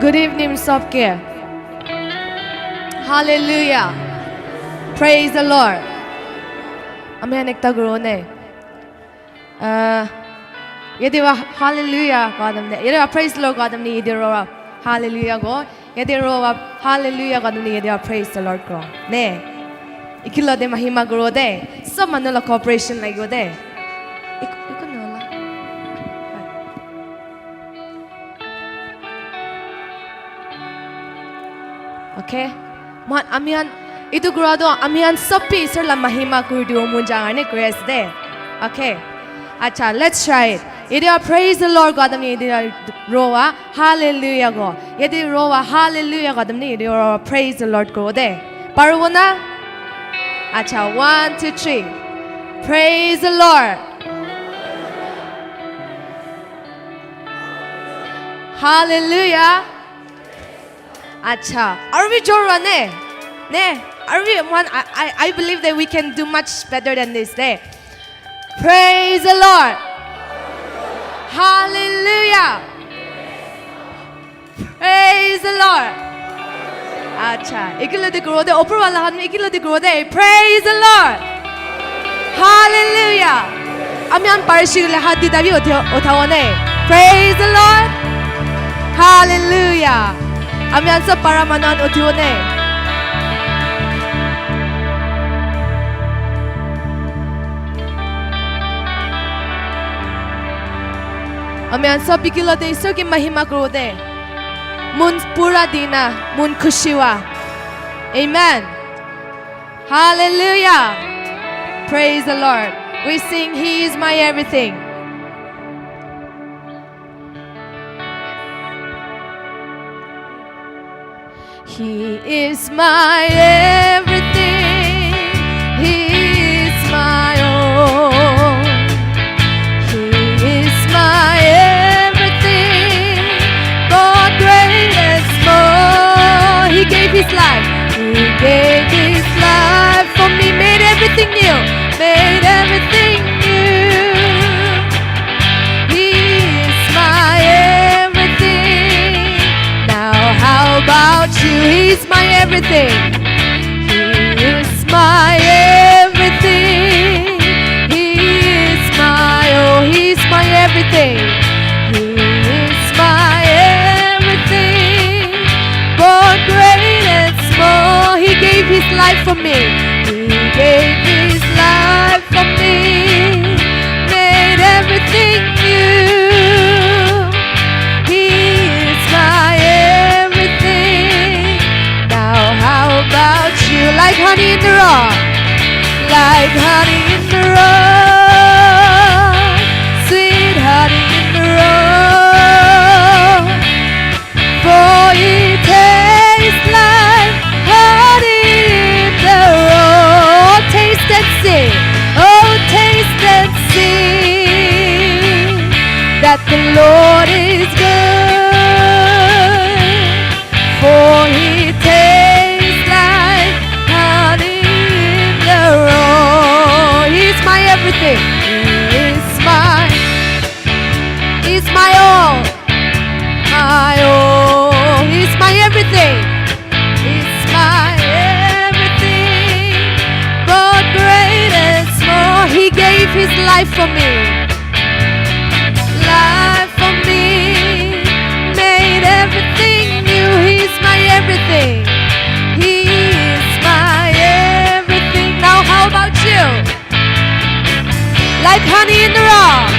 Good evening, सबके. Hallelujah. Praise the Lord. Amen. एक तगड़ो ने. ये देवा Hallelujah God ने. ये देवा Praise the Lord God ने ये देवा Hallelujah God. ये देवा Hallelujah God ने ये देवा Praise the Lord God. ने. इकिलो दे महिमा करो दे. सब मनुला cooperation लगी दे. Eco नोला. Okay. Man, amian itu grado amian sopi sir la mahima kurdu munjangane grace de. Okay. Acha, let's try it. Idia praise the Lord God amni idia rowa hallelujah go. Yedi rowa hallelujah God amni idia praise the Lord go de. Paruna? Acha, 1, 2, 3. Praise the Lord. Hallelujah. Acha, are we jorane? Ne, are we one? I believe that we can do much better than this day. Praise the Lord. Hallelujah. Praise the Lord. Acha, ikilo de grow de opera wala han ikilo de grow de. Praise the Lord. Hallelujah. Amian parishil lahat di tabi otawane. Praise the Lord. Hallelujah. Amian sa paramanan utione. Amian sa bigila de iso ki mahima grode. Mun pura dina, mun kushiwa. Amen. Hallelujah. Praise the Lord. We sing, He is my everything. He is my everything. He is my all. He is my everything. God great and small. He gave His life. He gave His life for me. Made everything new. Made everything new. He is my everything. Now how about you? He's my everything. He is my everything. He is my oh, He's my everything. He is my everything. Both great and small. He gave His life for me. He gave His life for me. Made everything new. He is my everything. Now how about you? Like honey in the rock. Like honey in the rock. Sweet honey in the rock. For it tastes like honey in the rock. Taste and see. Oh, taste and see that the Lord is good. For He tastes like honey in the rock. He's my everything. He's my all. My all. He's my everything. He's my everything. Both great and small. He gave His life for me. Life for me. Made everything new. He's my everything. He is my everything. Now how about you? Like honey in the rock.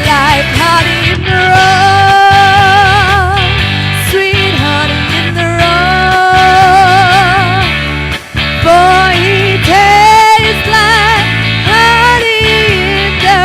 Like honey in the rock. Sweet honey in the rock. For He tastes like honey in the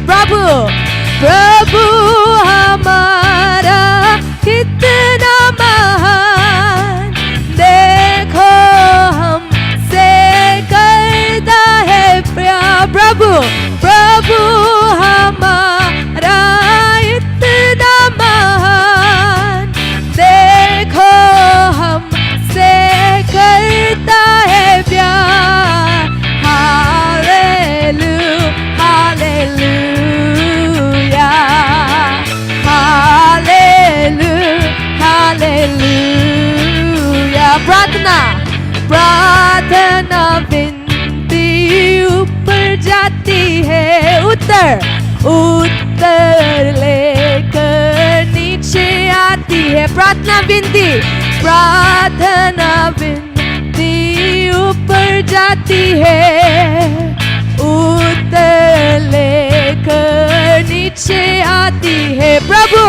प्रभु प्रभु हमारा कितना महान देखो हमसे करता है प्यार प्रभु प्रभु हमारा इतना महान देखो हमसे करता है प्यार हालेलुया हालेलुया प्रार्थना प्रार्थना विनती ऊपर जाती है उत्तर उत्तर लेकर नीचे आती है प्रार्थना विनती ऊपर जाती है उत्तर लेकर नीचे आती है प्रभु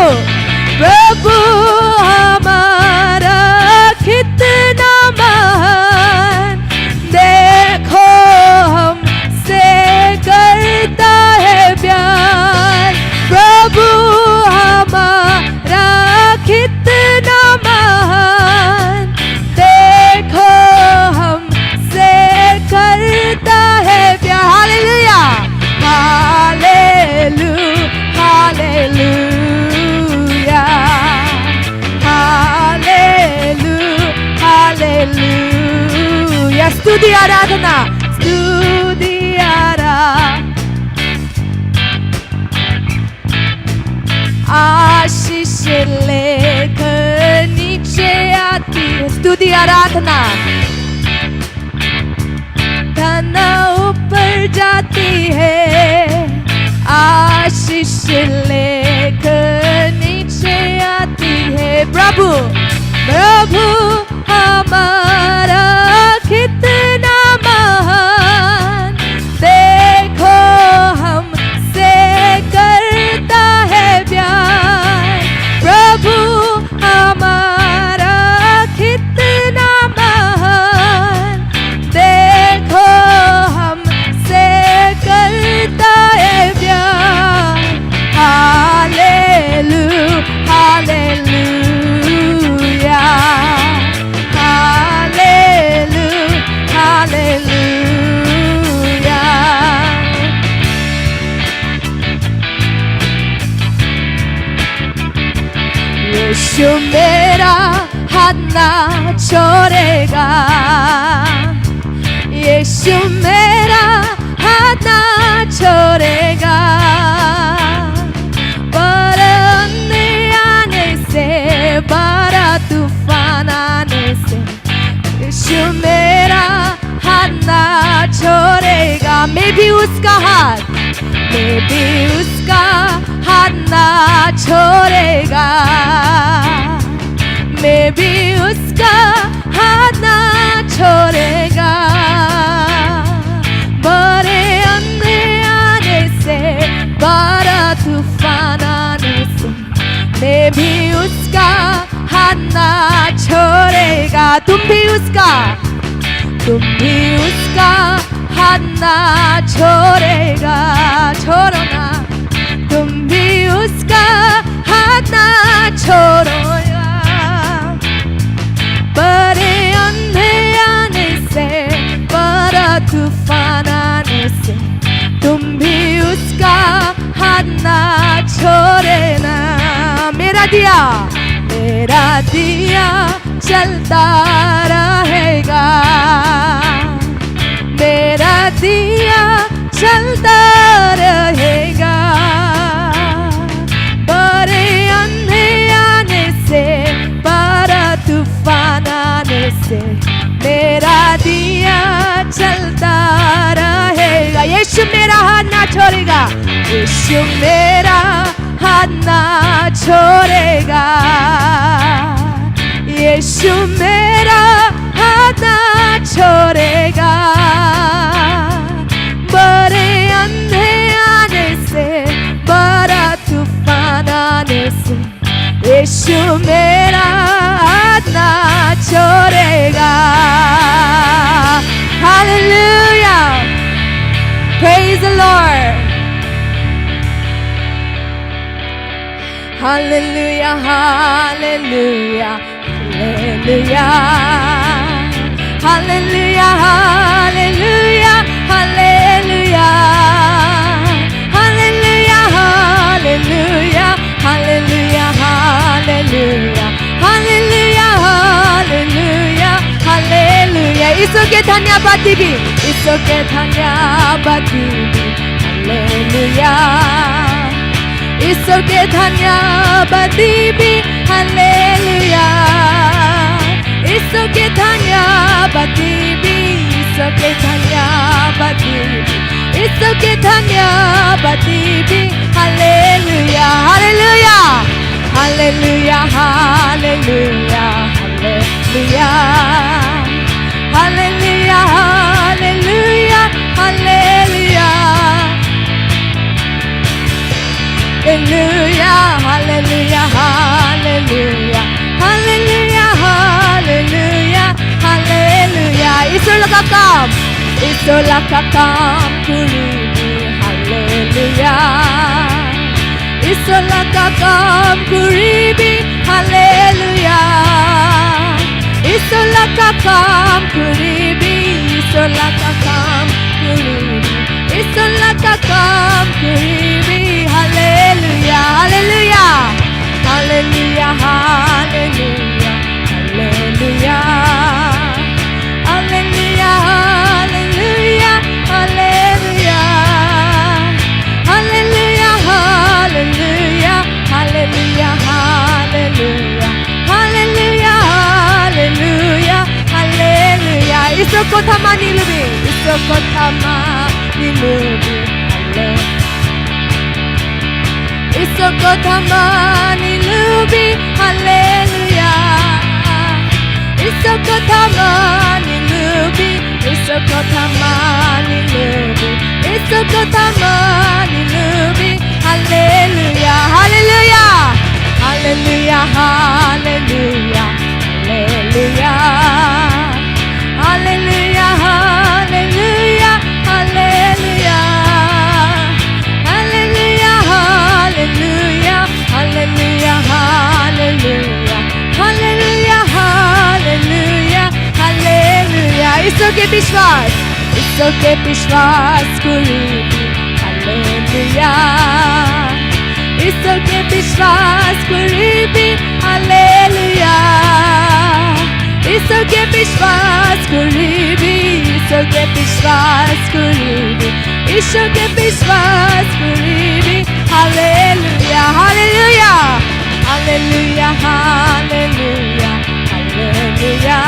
प्रभु हमारा कितना महान देखो हमसे करता है प्यार प्रभु हमारा कितना महान देखो हमसे करता है प्यार हालेलुया हालेलुया हालेलुया स्तुति आराधना स्तुति आशीष लेकर नीचे आती है स्तुति आराधना धन ऊपर जाती है आशीष लेकर नीचे आती है प्रभु प्रभु हमारा कितना महान देखो हमसे करता है प्यार प्रभु हमारा कितना महान देखो हमसे करता है प्यार हालेलुया हालेलुया यीशु मेरा हाथ ना छोड़ेगा यीशु मेरा हाथ ना छोड़ेगा बड़ा अंधेर आने से बड़ा तूफान आने से यीशु मेरा हाथ ना छोड़ेगा मैं भी उसका हाथ ना छोड़ेगा मैं भी उसका हाथ ना छोड़ेगा बड़े अंधेर आने से बड़ा तूफान आने से मैं भी उसका हाथ ना छोड़ेगा तुम भी उसका हाथ ना छोड़ेगा छोड़ो ना तुम भी उसका हाथ ना छोड़ोगा बड़े अंधेर आने से बड़ा तूफान आने से तुम भी उसका हाथ ना छोड़ना मेरा दिया चलता रहेगा मेरा दिया चलता रहेगा बड़े अंधेर आने से बड़ा तूफान आने से मेरा दिया चलता रहेगा यीशु मेरा हाथ ना छोड़ेगा यीशु मेरा हाथ ना छोड़ेगा यीशु मेरा हाथ ना छोड़ेगा बड़े अंधेर आने से बड़ा तूफान आने से यीशु मेरा हाथ ना छोड़ेगा Hallelujah praise the Lord Hallelujah, hallelujah, hallelujah. Hallelujah, hallelujah, hallelujah. Hallelujah, hallelujah, hallelujah, hallelujah. Hallelujah, hallelujah, hallelujah. Isoke thanya batibi, isoke thanya batibi. Hallelujah. Isoke thanya batibi. Hallelujah. Isoke thanya batibi. Isoke thanya batibi. Isoke thanya batibi. Hallelujah. Hallelujah. Hallelujah. Hallelujah. Hallelujah. Hallelujah. Hallelujah. Hallelujah. Hallelujah. Hallelujah. Hallelujah. Hallelujah. Hallelujah. Hallelujah. Isolakakam. Isolakakam kuribi. Hallelujah. Isolakakam kuribi. Hallelujah. Isolakakam kuribi. Isolakakam kuribi. Isolakakam kuribi. Hallelujah. Hallelujah. Hallelujah. Hallelujah. Hallelujah. Hallelujah. Hallelujah. Hallelujah. Hallelujah. Hallelujah. Hallelujah. Hallelujah. Hallelujah. Hallelujah. Hallelujah. Isokotama nilubi. Isokotama nilubi. Hallelujah. Isokotama nilubi. Hallelujah. Isokotama nilubi. Isokotama nilubi. Isokotama nilubi. Hallelujah. Hallelujah. Hallelujah. Hallelujah. Hallelujah. Hallelujah. Hallelujah. Hallelujah. Hallelujah. Hallelujah. Hallelujah. Hallelujah. Hallelujah. Hallelujah. Hallelujah. Isoke bishwas. Isoke bishwas kuribi. Hallelujah. Isoke bishwas kuribi. Hallelujah. Isoke bishwas kuribi. Isoke bishwas kuribi. Isoke bishwas kuribi. Hallelujah. Hallelujah. Hallelujah. Hallelujah. Hallelujah.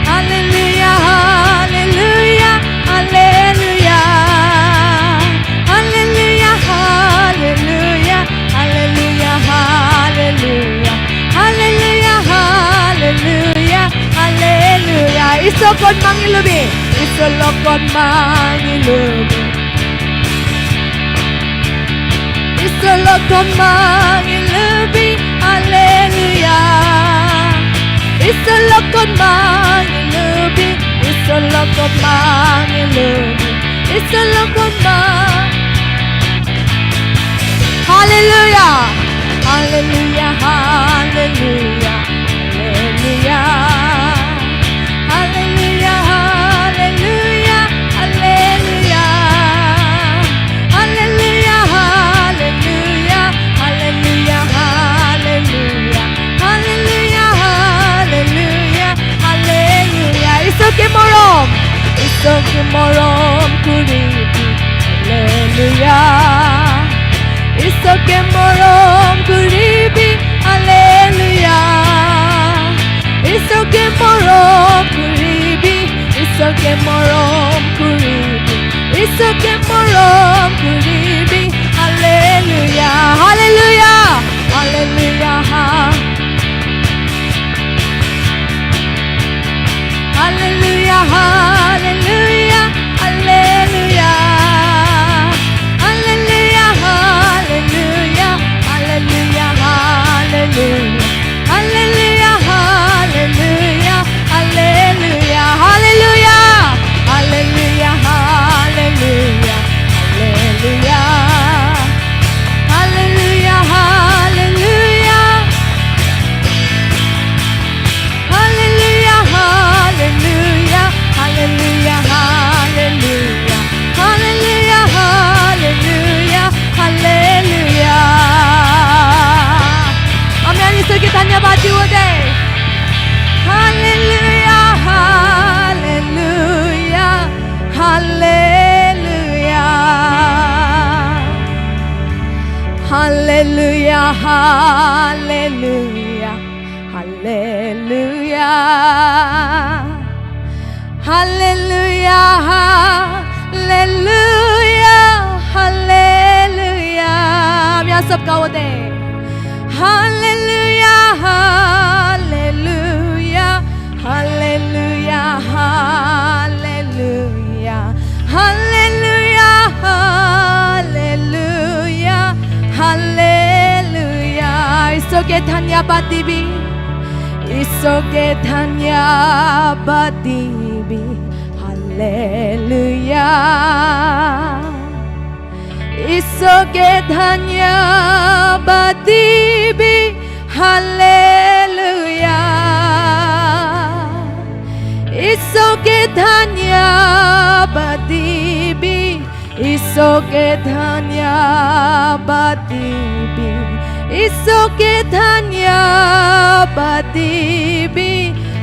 Hallelujah. Hallelujah. Hallelujah. Hallelujah. Hallelujah. Hallelujah. Hallelujah. Hallelujah. Hallelujah. Hallelujah. Isokot mangilubi. Isolokot mangilubi. Isolokot mangilubi. Hallelujah. Isolokot mangilubi. Isolokot mangilubi. Isolokot mangilubi. Hallelujah. Hallelujah. Hallelujah. Hallelujah. Hallelujah. Hallelujah. Hallelujah. Hallelujah. Hallelujah. Hallelujah. Hallelujah. Hallelujah. Hallelujah. Hallelujah. Isoke morom. Isoke morom kuribi. Hallelujah. Isoke morom kuribi. Hallelujah. Isoke morom kuribi. Isoke morom kuribi. Isoke morom kuribi. Hallelujah. Hallelujah. Hallelujah. Hallelujah. Hallelujah. Hallelujah. Hallelujah. Hallelujah. Hallelujah. Hallelujah. Hallelujah. Hallelujah. Hallelujah. Hallelujah. Hallelujah. Hallelujah. Hallelujah. Hallelujah. hallelujah, hallelujah, hallelujah, hallelujah, hallelujah. हम सब गाओ दे hallelujah, hallelujah, hallelujah, hallelujah, hallelujah, hallelujah, hallelujah. 이속에 단야바디비, 이속에 단야바디비, 할렐루야. 이속에 단야바디비, 할렐루야. 이속에 단야바디비, 이속에 단야바디비, 이속에 단야바디비,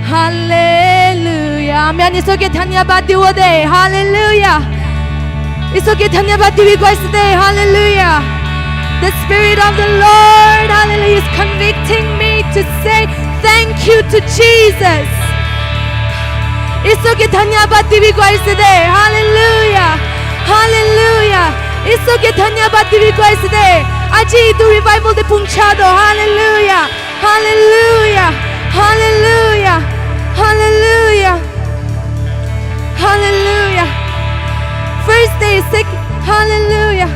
할렐루야. 아멘. 이속에 단야바디오데, 할렐루야. 이속에 단야바디비 과이스데, 할렐루야. The Spirit of the Lord, hallelujah, is convicting me to say thank you to Jesus. 이속에 단야바디비 과이스데, hallelujah, hallelujah. 이속에 단야바디비 과이스데, 아직 이 revival de punchado, hallelujah, hallelujah, hallelujah, hallelujah, hallelujah. First day, second, hallelujah.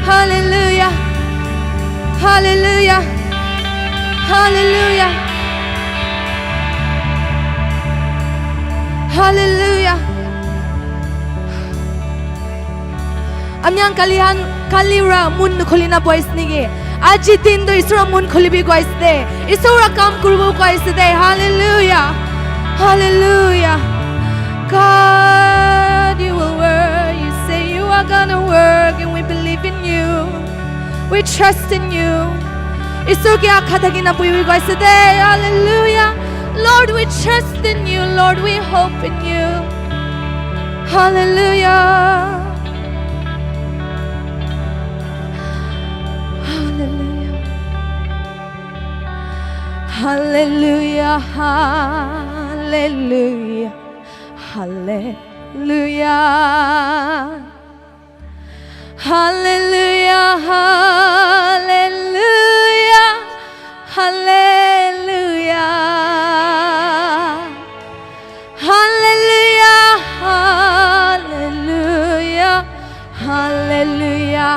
Hallelujah, hallelujah, hallelujah, hallelujah. Amyang kalira mun kholina boys nige. Aji din do isura mun kholibi guys de. Isura kam kurbo guys de. Hallelujah, hallelujah. God, you will work. You say you are gonna work, and we believe in you. We trust in you. 이속에 악하다기나 보이고 있으되, hallelujah. Lord, we trust in you. Lord, we hope in you. Hallelujah. Hallelujah. Hallelujah. Hallelujah. Hallelujah. Hallelujah. Hallelujah. Hallelujah. Hallelujah. Hallelujah. Hallelujah. Hallelujah.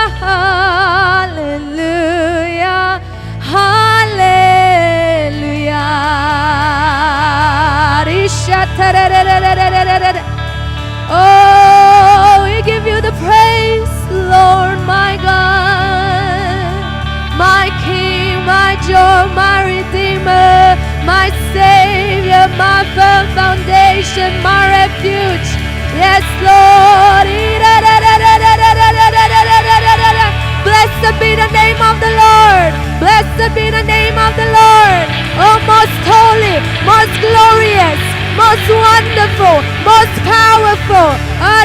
Hallelujah. Hallelujah. Hallelujah. Oh, we give you the praise, Lord, my God, my King, my joy, my Redeemer, my Savior, my firm foundation, my refuge. Yes, Lord. Blessed be the name of the Lord. Blessed be the name of the Lord. Oh, most holy, most glorious, most wonderful, most powerful. I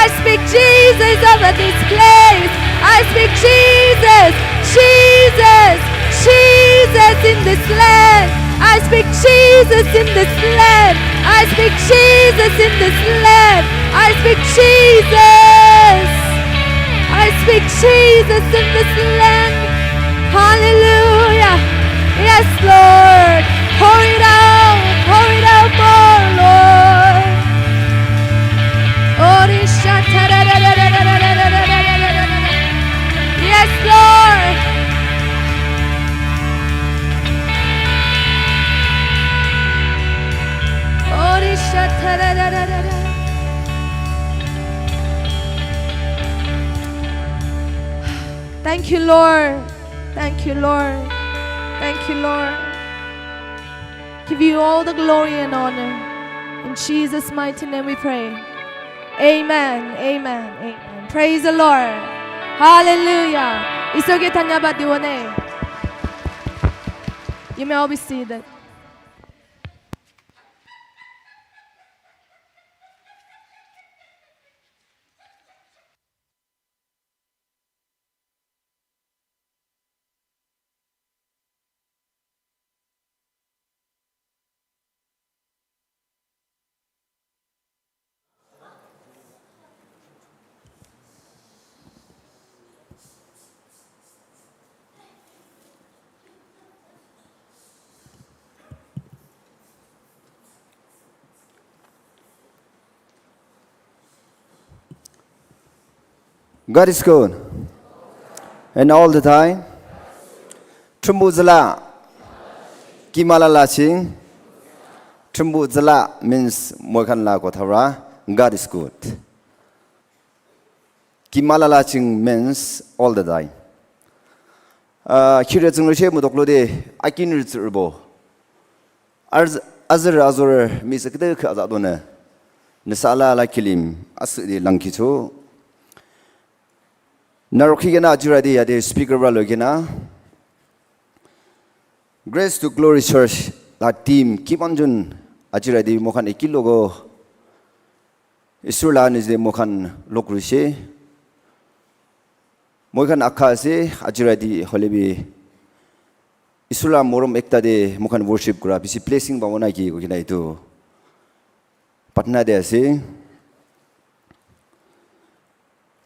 speak Jesus over this place. I speak Jesus, Jesus, Jesus in this land. I speak Jesus in this land. I speak Jesus in this land. I speak Jesus. I speak Jesus in this land. Hallelujah. Yes, Lord. Pour it out more, Lord. Yes, Lord. Thank you, Lord. Thank you, Lord. Thank you, Lord. Give you all the glory and honor. In Jesus' mighty name we pray. Amen. Amen. Amen. Praise the Lord. Hallelujah. 이속에 다녀봐 디원에 You may all be seated. God is good. And all the time. Trumbuzala. Kimalalaching. Trumbuzala means Mokanla Kotara. God is good. Kimalalaching means all the time. Kiretung Rishe Mudoklode, I can returbo. Azur Miss Kadona. Nisala Lakilim, Asudi Lankito. Narokigana Juradi at the speaker Ralogina. Grace to Glory Church, that team, keep on Jun, Ajuradi Mokan Ekilogo. Isulan is the Mokan Lokrishe. Mokan Akase, Ajuradi Holebi. Isula Morum Ekta de Mokan worship grab. Is placing Bawanaki, Ukinaitu. Patna de say.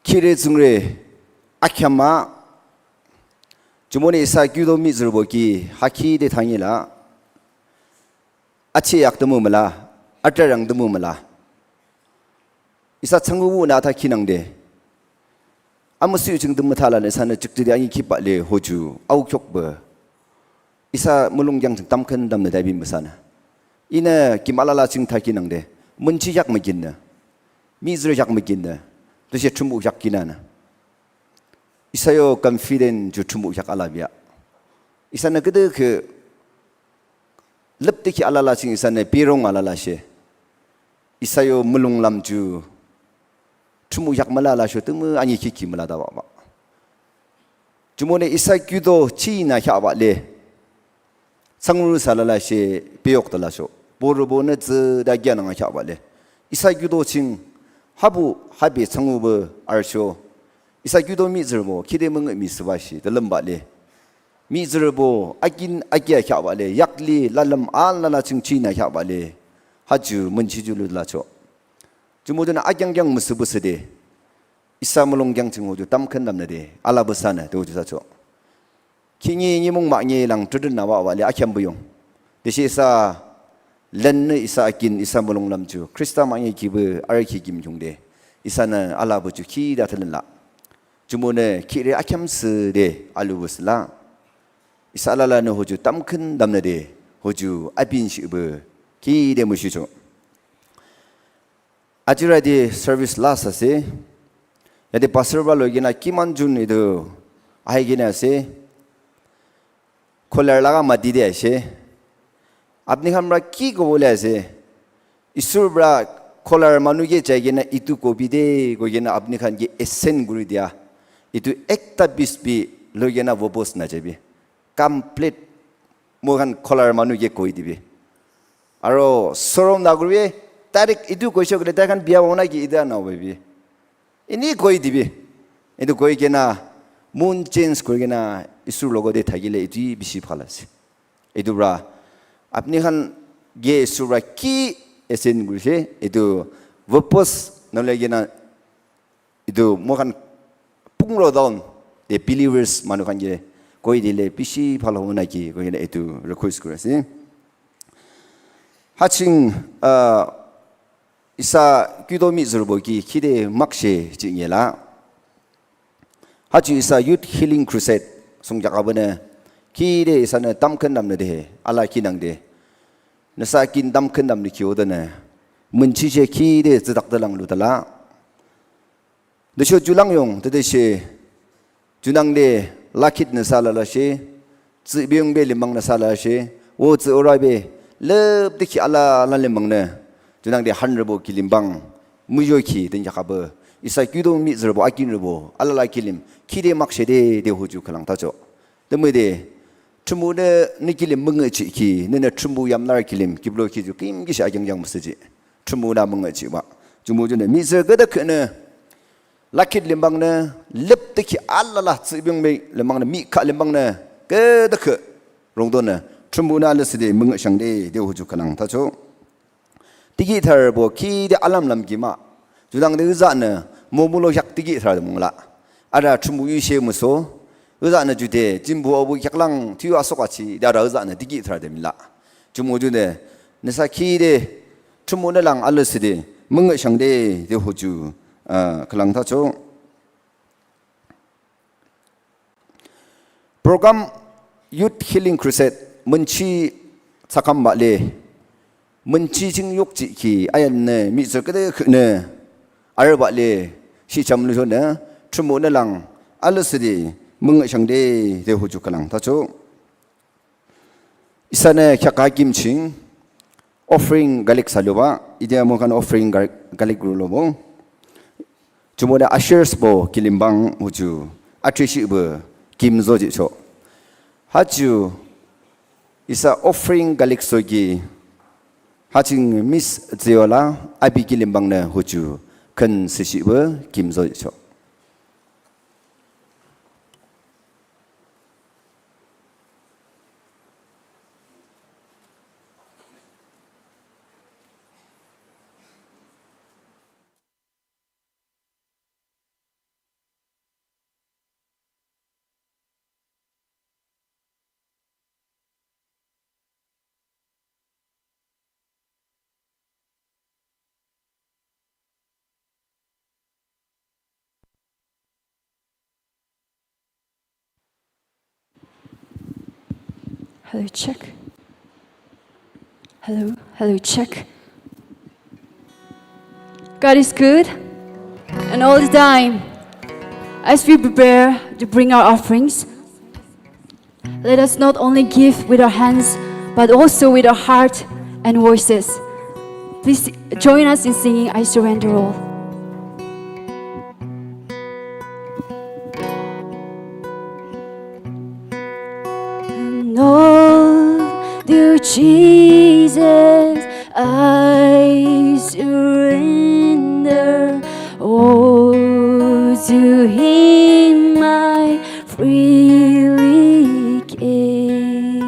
Kire Zungre. Akyama Jumoni isa gyudo miserable haki de tangila Achi yak the mumala, Atarang the mumala. Isa Tangu nata kinangde. Amusuching the matala and sana took to the Anikipale Hoju, Aukokber. Isa Mulungyang Tamkan dam the Dabi Masana. In a Kimalala Sing Takinangde, Munchi Yak Magina, Miser Yak Magina, the Shetumu Yakinana. Isayo confident to Tumu Yakalabia. Isana good Leptiki Alalasing is an Pirong Alalashe. Isayo Mulung Lam Ju Tumu Yakmalala Shotumu Anikiki Maladawa. Jumone Isakudo China Yabale Sangru Salalashe Piok the Lasho. Borobonets Dagiana Yabale. Isakudo Ching Habu Habi Sanguber Arsho. Isa gyudo miserable, kidemung miswashi, the lumbale. Miserable, agin agia yabale, yakli, lalam al lalaching china yabale. Haju, munchiju lacho. Jumudana agyang musubusede. Isa mulong yang tingoju, tamkandamnade, alabusana, dojusacho. Kingi yimung magni lang tuduna wale, akyambuyong. This is a len isa akin isa mulong lamju. Christa mangi kibu, araki kim jungde. Isana alabuju ki datalala. Jumone kiri akyamse de alubusla. Isalala no hoju tamken damnade hoju abin shibe ki de mushijo. Ajira de service last ase. Yade pastor balogina kimanjun ido ahigina ase. Kolarlaga madide ase. Apni hamra ki ko bole ase. Isurbra kolar manuge jagina itu ko bide ko gena apni khan ge essen guru dia. Itu ekta bisbi logena vobos na jabi complete mohan collar manu ye koi dibi aro sorom nagruye tarik itu koisho kre takan biya ona ki ida na baby ini koi dibi itu koi kena moon change korgena isu logo de thagile itu bisi phalase itu bra apni khan ge sura ki esen gurse itu vobos na legena itu mohan Pungro down the believers manukanje koi dile pishi phalona ki koi na etu request kurase haching isa gyudomi zurboki kide makshe jingela hachi isa youth healing crusade songjagabane kide isana tamkan namne de ala kinangde nasa kin damkan namne kiodane munchi je kide zidakdalang ludala Desho julangyong tedeshe junangde lakit nasalalashe zibyong be limang nasalashe wo zi orabe leb deki ala limang ne junangde hanrebo kilimbang mujoki den yakabe isa gyudo mizrebo akinrebo ala kilim kide makshede de hoju kalang tajo demede 춤무네 니길림 멍어지 기 너네 춤무 얌날 길림 기블로 기주 김기시 아경장 무스지 춤무나 멍어지 와 주무주네 미서 그덕네 라킷 림방네 lep득히 알라라 츠병메 림방네 미카 림방네 그덕 롱도네 춤무나 알스디 멍어샹데 데우주 가랑 타죠 디기털보 키데 알람람기마 주당데 의자네 모물로 약 디기털 몽라 아라 춤무 유시무소 의자는 주대 진부어부 약랑 뒤와 속같이 나라 의자는 디기 들어야 됩니다. 주모주네 내사 키데 춤모네랑 알르스데 멍어 상대 대호주 그랑타죠. 프로그램 Youth Healing Crusade 문치 sakam 말레 문치 증욕지 기 아연네 미서 그대 그네 알바레 시참르존네 춤모네랑 알르스데 멍어샹데 대호주 가랑 타죠. 이산에 캬카 김칭 offering 갈릭 살로바 이데 모간 offering 갈릭 룰로모 주모데 아셔스보 길림방 우주 아트리시브 김조지초 하주 이사 offering 갈릭 소기 하징 미스 제올라 아비 길림방네 우주 큰 스시브 김조지초 Hello, check. Hello, check. God is good, and all the time, as we prepare to bring our offerings, let us not only give with our hands, but also with our heart and voices. Please join us in singing I Surrender All. Dear Jesus, I surrender all to Him. I freely give,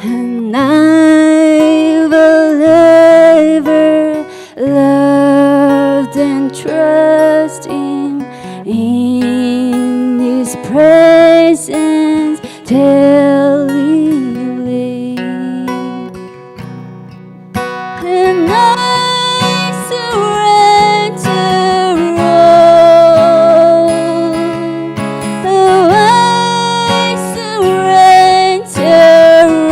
and I will ever love and trust Him in His presence. Till He lives, and I surrender all. Oh, I surrender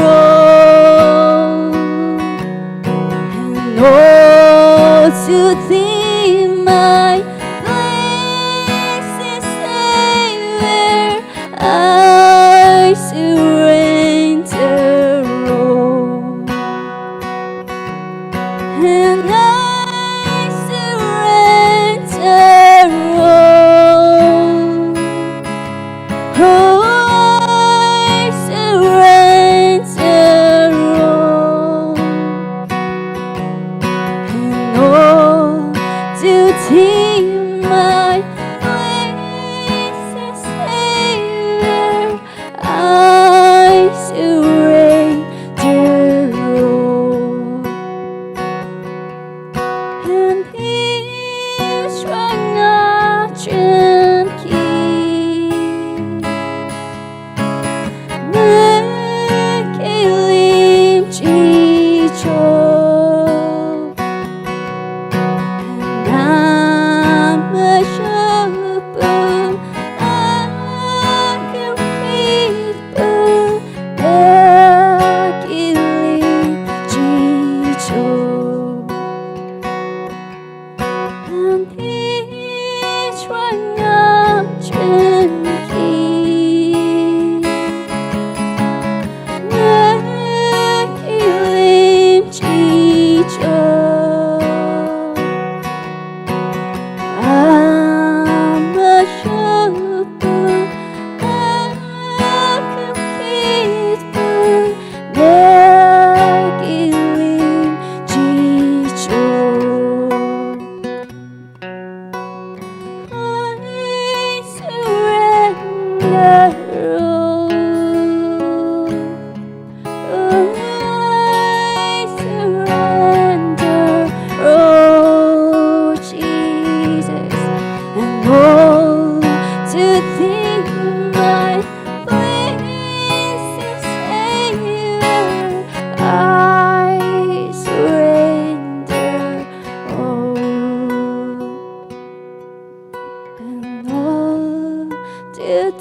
all, and all to Thee, my blessed Savior. I surrender.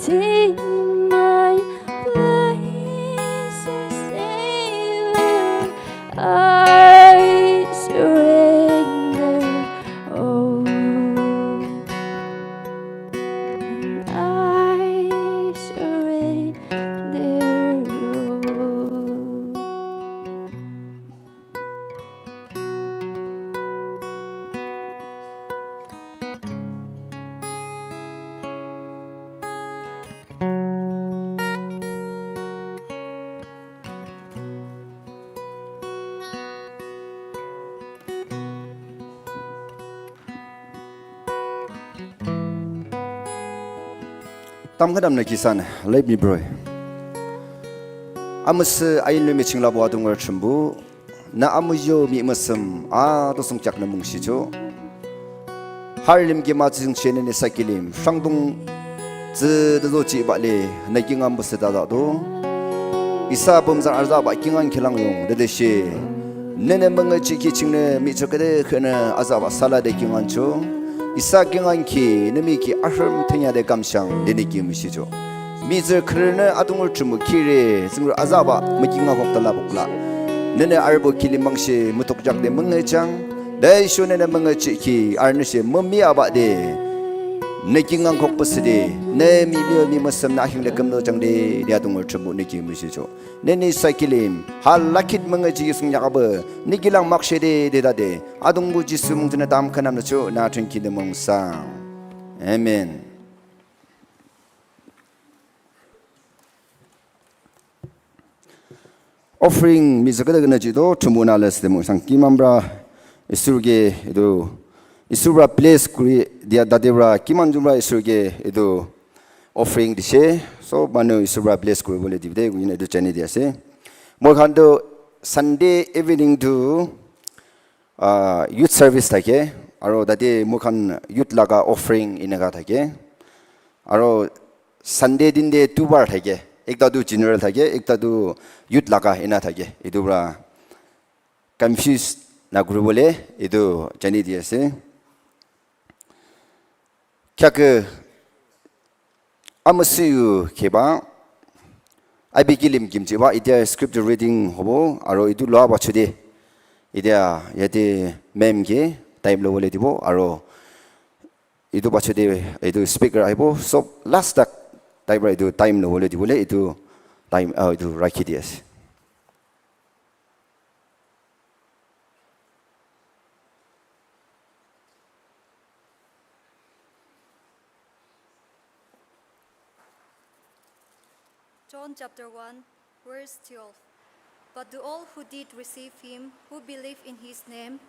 Take my place as Savior. I surrender. Oh, I surrender. tam kadam na kisan leib ni broy amus ayin le meching la bo adung chumbu na amujo mi masam a to sung chak na mung si jo harlim gi ma jing chen ne sakilim shangdung zi de zo chi ba le na ging am bus da da do isa bom za arza ba king an khilang yong de de she ne ne mang chi ki ching ne mi cho de khana aza ba sala de king an cho isa king an ki ne mi ki ahram thenya de kamshang de ni ki mi si jo mi zer khre adung chum ki re sing aza ba mi king ngok ta la bok la ne ne arbo kilim mang she mutok jak de mang chang dai shu ne ne mang chi ki ar ne she mami aba de ne king ang khok pas de ne mi masam na hing le kam no chang de ya dung chum ne ki mi si jo ne ni sakilim hal lakit mang chi sung ya ba ni gilang mak she de da de adung bu ji sum ne dam khanam na cho na thun ki de mong sa amen. Offering 미즈가다 그나지도 주문할스 데모 상기맘브라 이수르게 에도 이수브라 플레스 쿠리 디아 다데브라 기만주브라 이수르게 에도 offering 디셰 so manu 이수브라 플레스 쿠리 볼레 디브데 구인 에도 차니 디아세 모칸도 Sunday evening do youth service 타게 아로 다데 모칸 youth 라가 offering 이나가 타게 아로 Sunday 딘데 두발 타게 एकदादु general थाके एकदादु youth लागा इना थाके इदुब्रा confuse ना ग्रु बोले इदु जानि दियासे kayak अमसियु केबा आबिगिलिम किमचिबा इदिया scripture reading होबो आरो इदु ला बाछुदे इदिया यदि मेमगे टाइम लो बोले दिबो आरो इदु बाछुदे इदु स्पीकर आइबो सब लास्ट तक टाइम इदु टाइम नो बोले दिबोले इदु टाइम इदु राखि diyas John chapter 1 verse 12. But to all who did receive him, who believe in his name,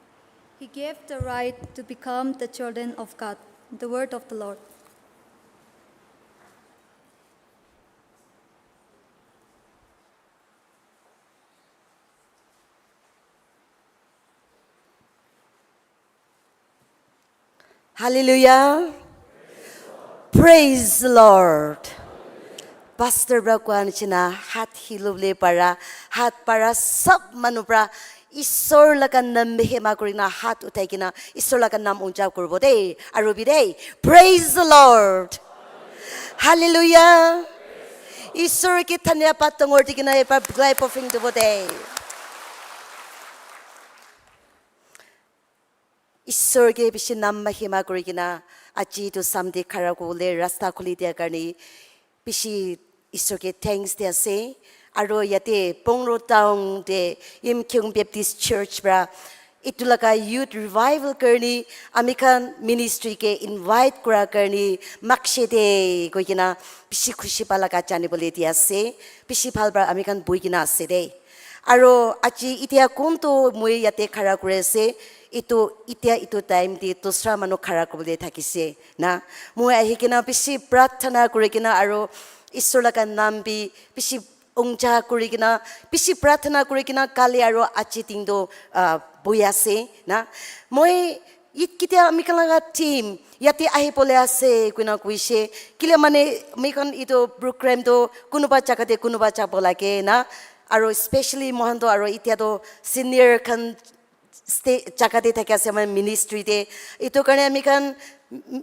he gave the right to become the children of God. The word of the Lord. Hallelujah. Praise the Lord. Pastor Brakwan china hat hilule para hat para sab manupra isor lakan nam behema kurina hat utaikina isor lakan nam unjab kurbo de arubi de. Praise the Lord. Hallelujah. Isor ki thanya patongor dikina epa glai pofing dubo de. ईश्वर के बिशी नाम महिमा करिकिना आजी तो सामदे खरा को ले रास्ता खुली दिया करनी बिशी ईश्वर के थैंक्स दिया से आरो यते पोंगरो टाउन दे इम क्यों बैप्टिस्ट चर्च ब्रा इतुला का यूथ रिवाइवल करनी अमेरिकन मिनिस्ट्री के इनवाइट करा करनी मक्से दे कोई किना बिशी खुशी पाला का जाने बोले दिया से बिशी फाल ब्रा अमेरिकन बुई किना से दे आरो आजी इतिया कौन तो मुझे यते खरा करे से itu itia itu time di tosra manu khara kobole thakise na moi ahikina bishi prathana kurikina aro ঈশ্বৰ লগা নাম বি পিছি ungja kurikina pishi prathana kurikina kali aro achi tingdo boi ase na moi it kitia amikalaga team yati ahi pole ase kuina kuise kile mane mikon ito program do kunuba chakate kunuba chabolake na aro especially mohando aro itia do senior kan chakate thake ase man ministry de ito karne amikan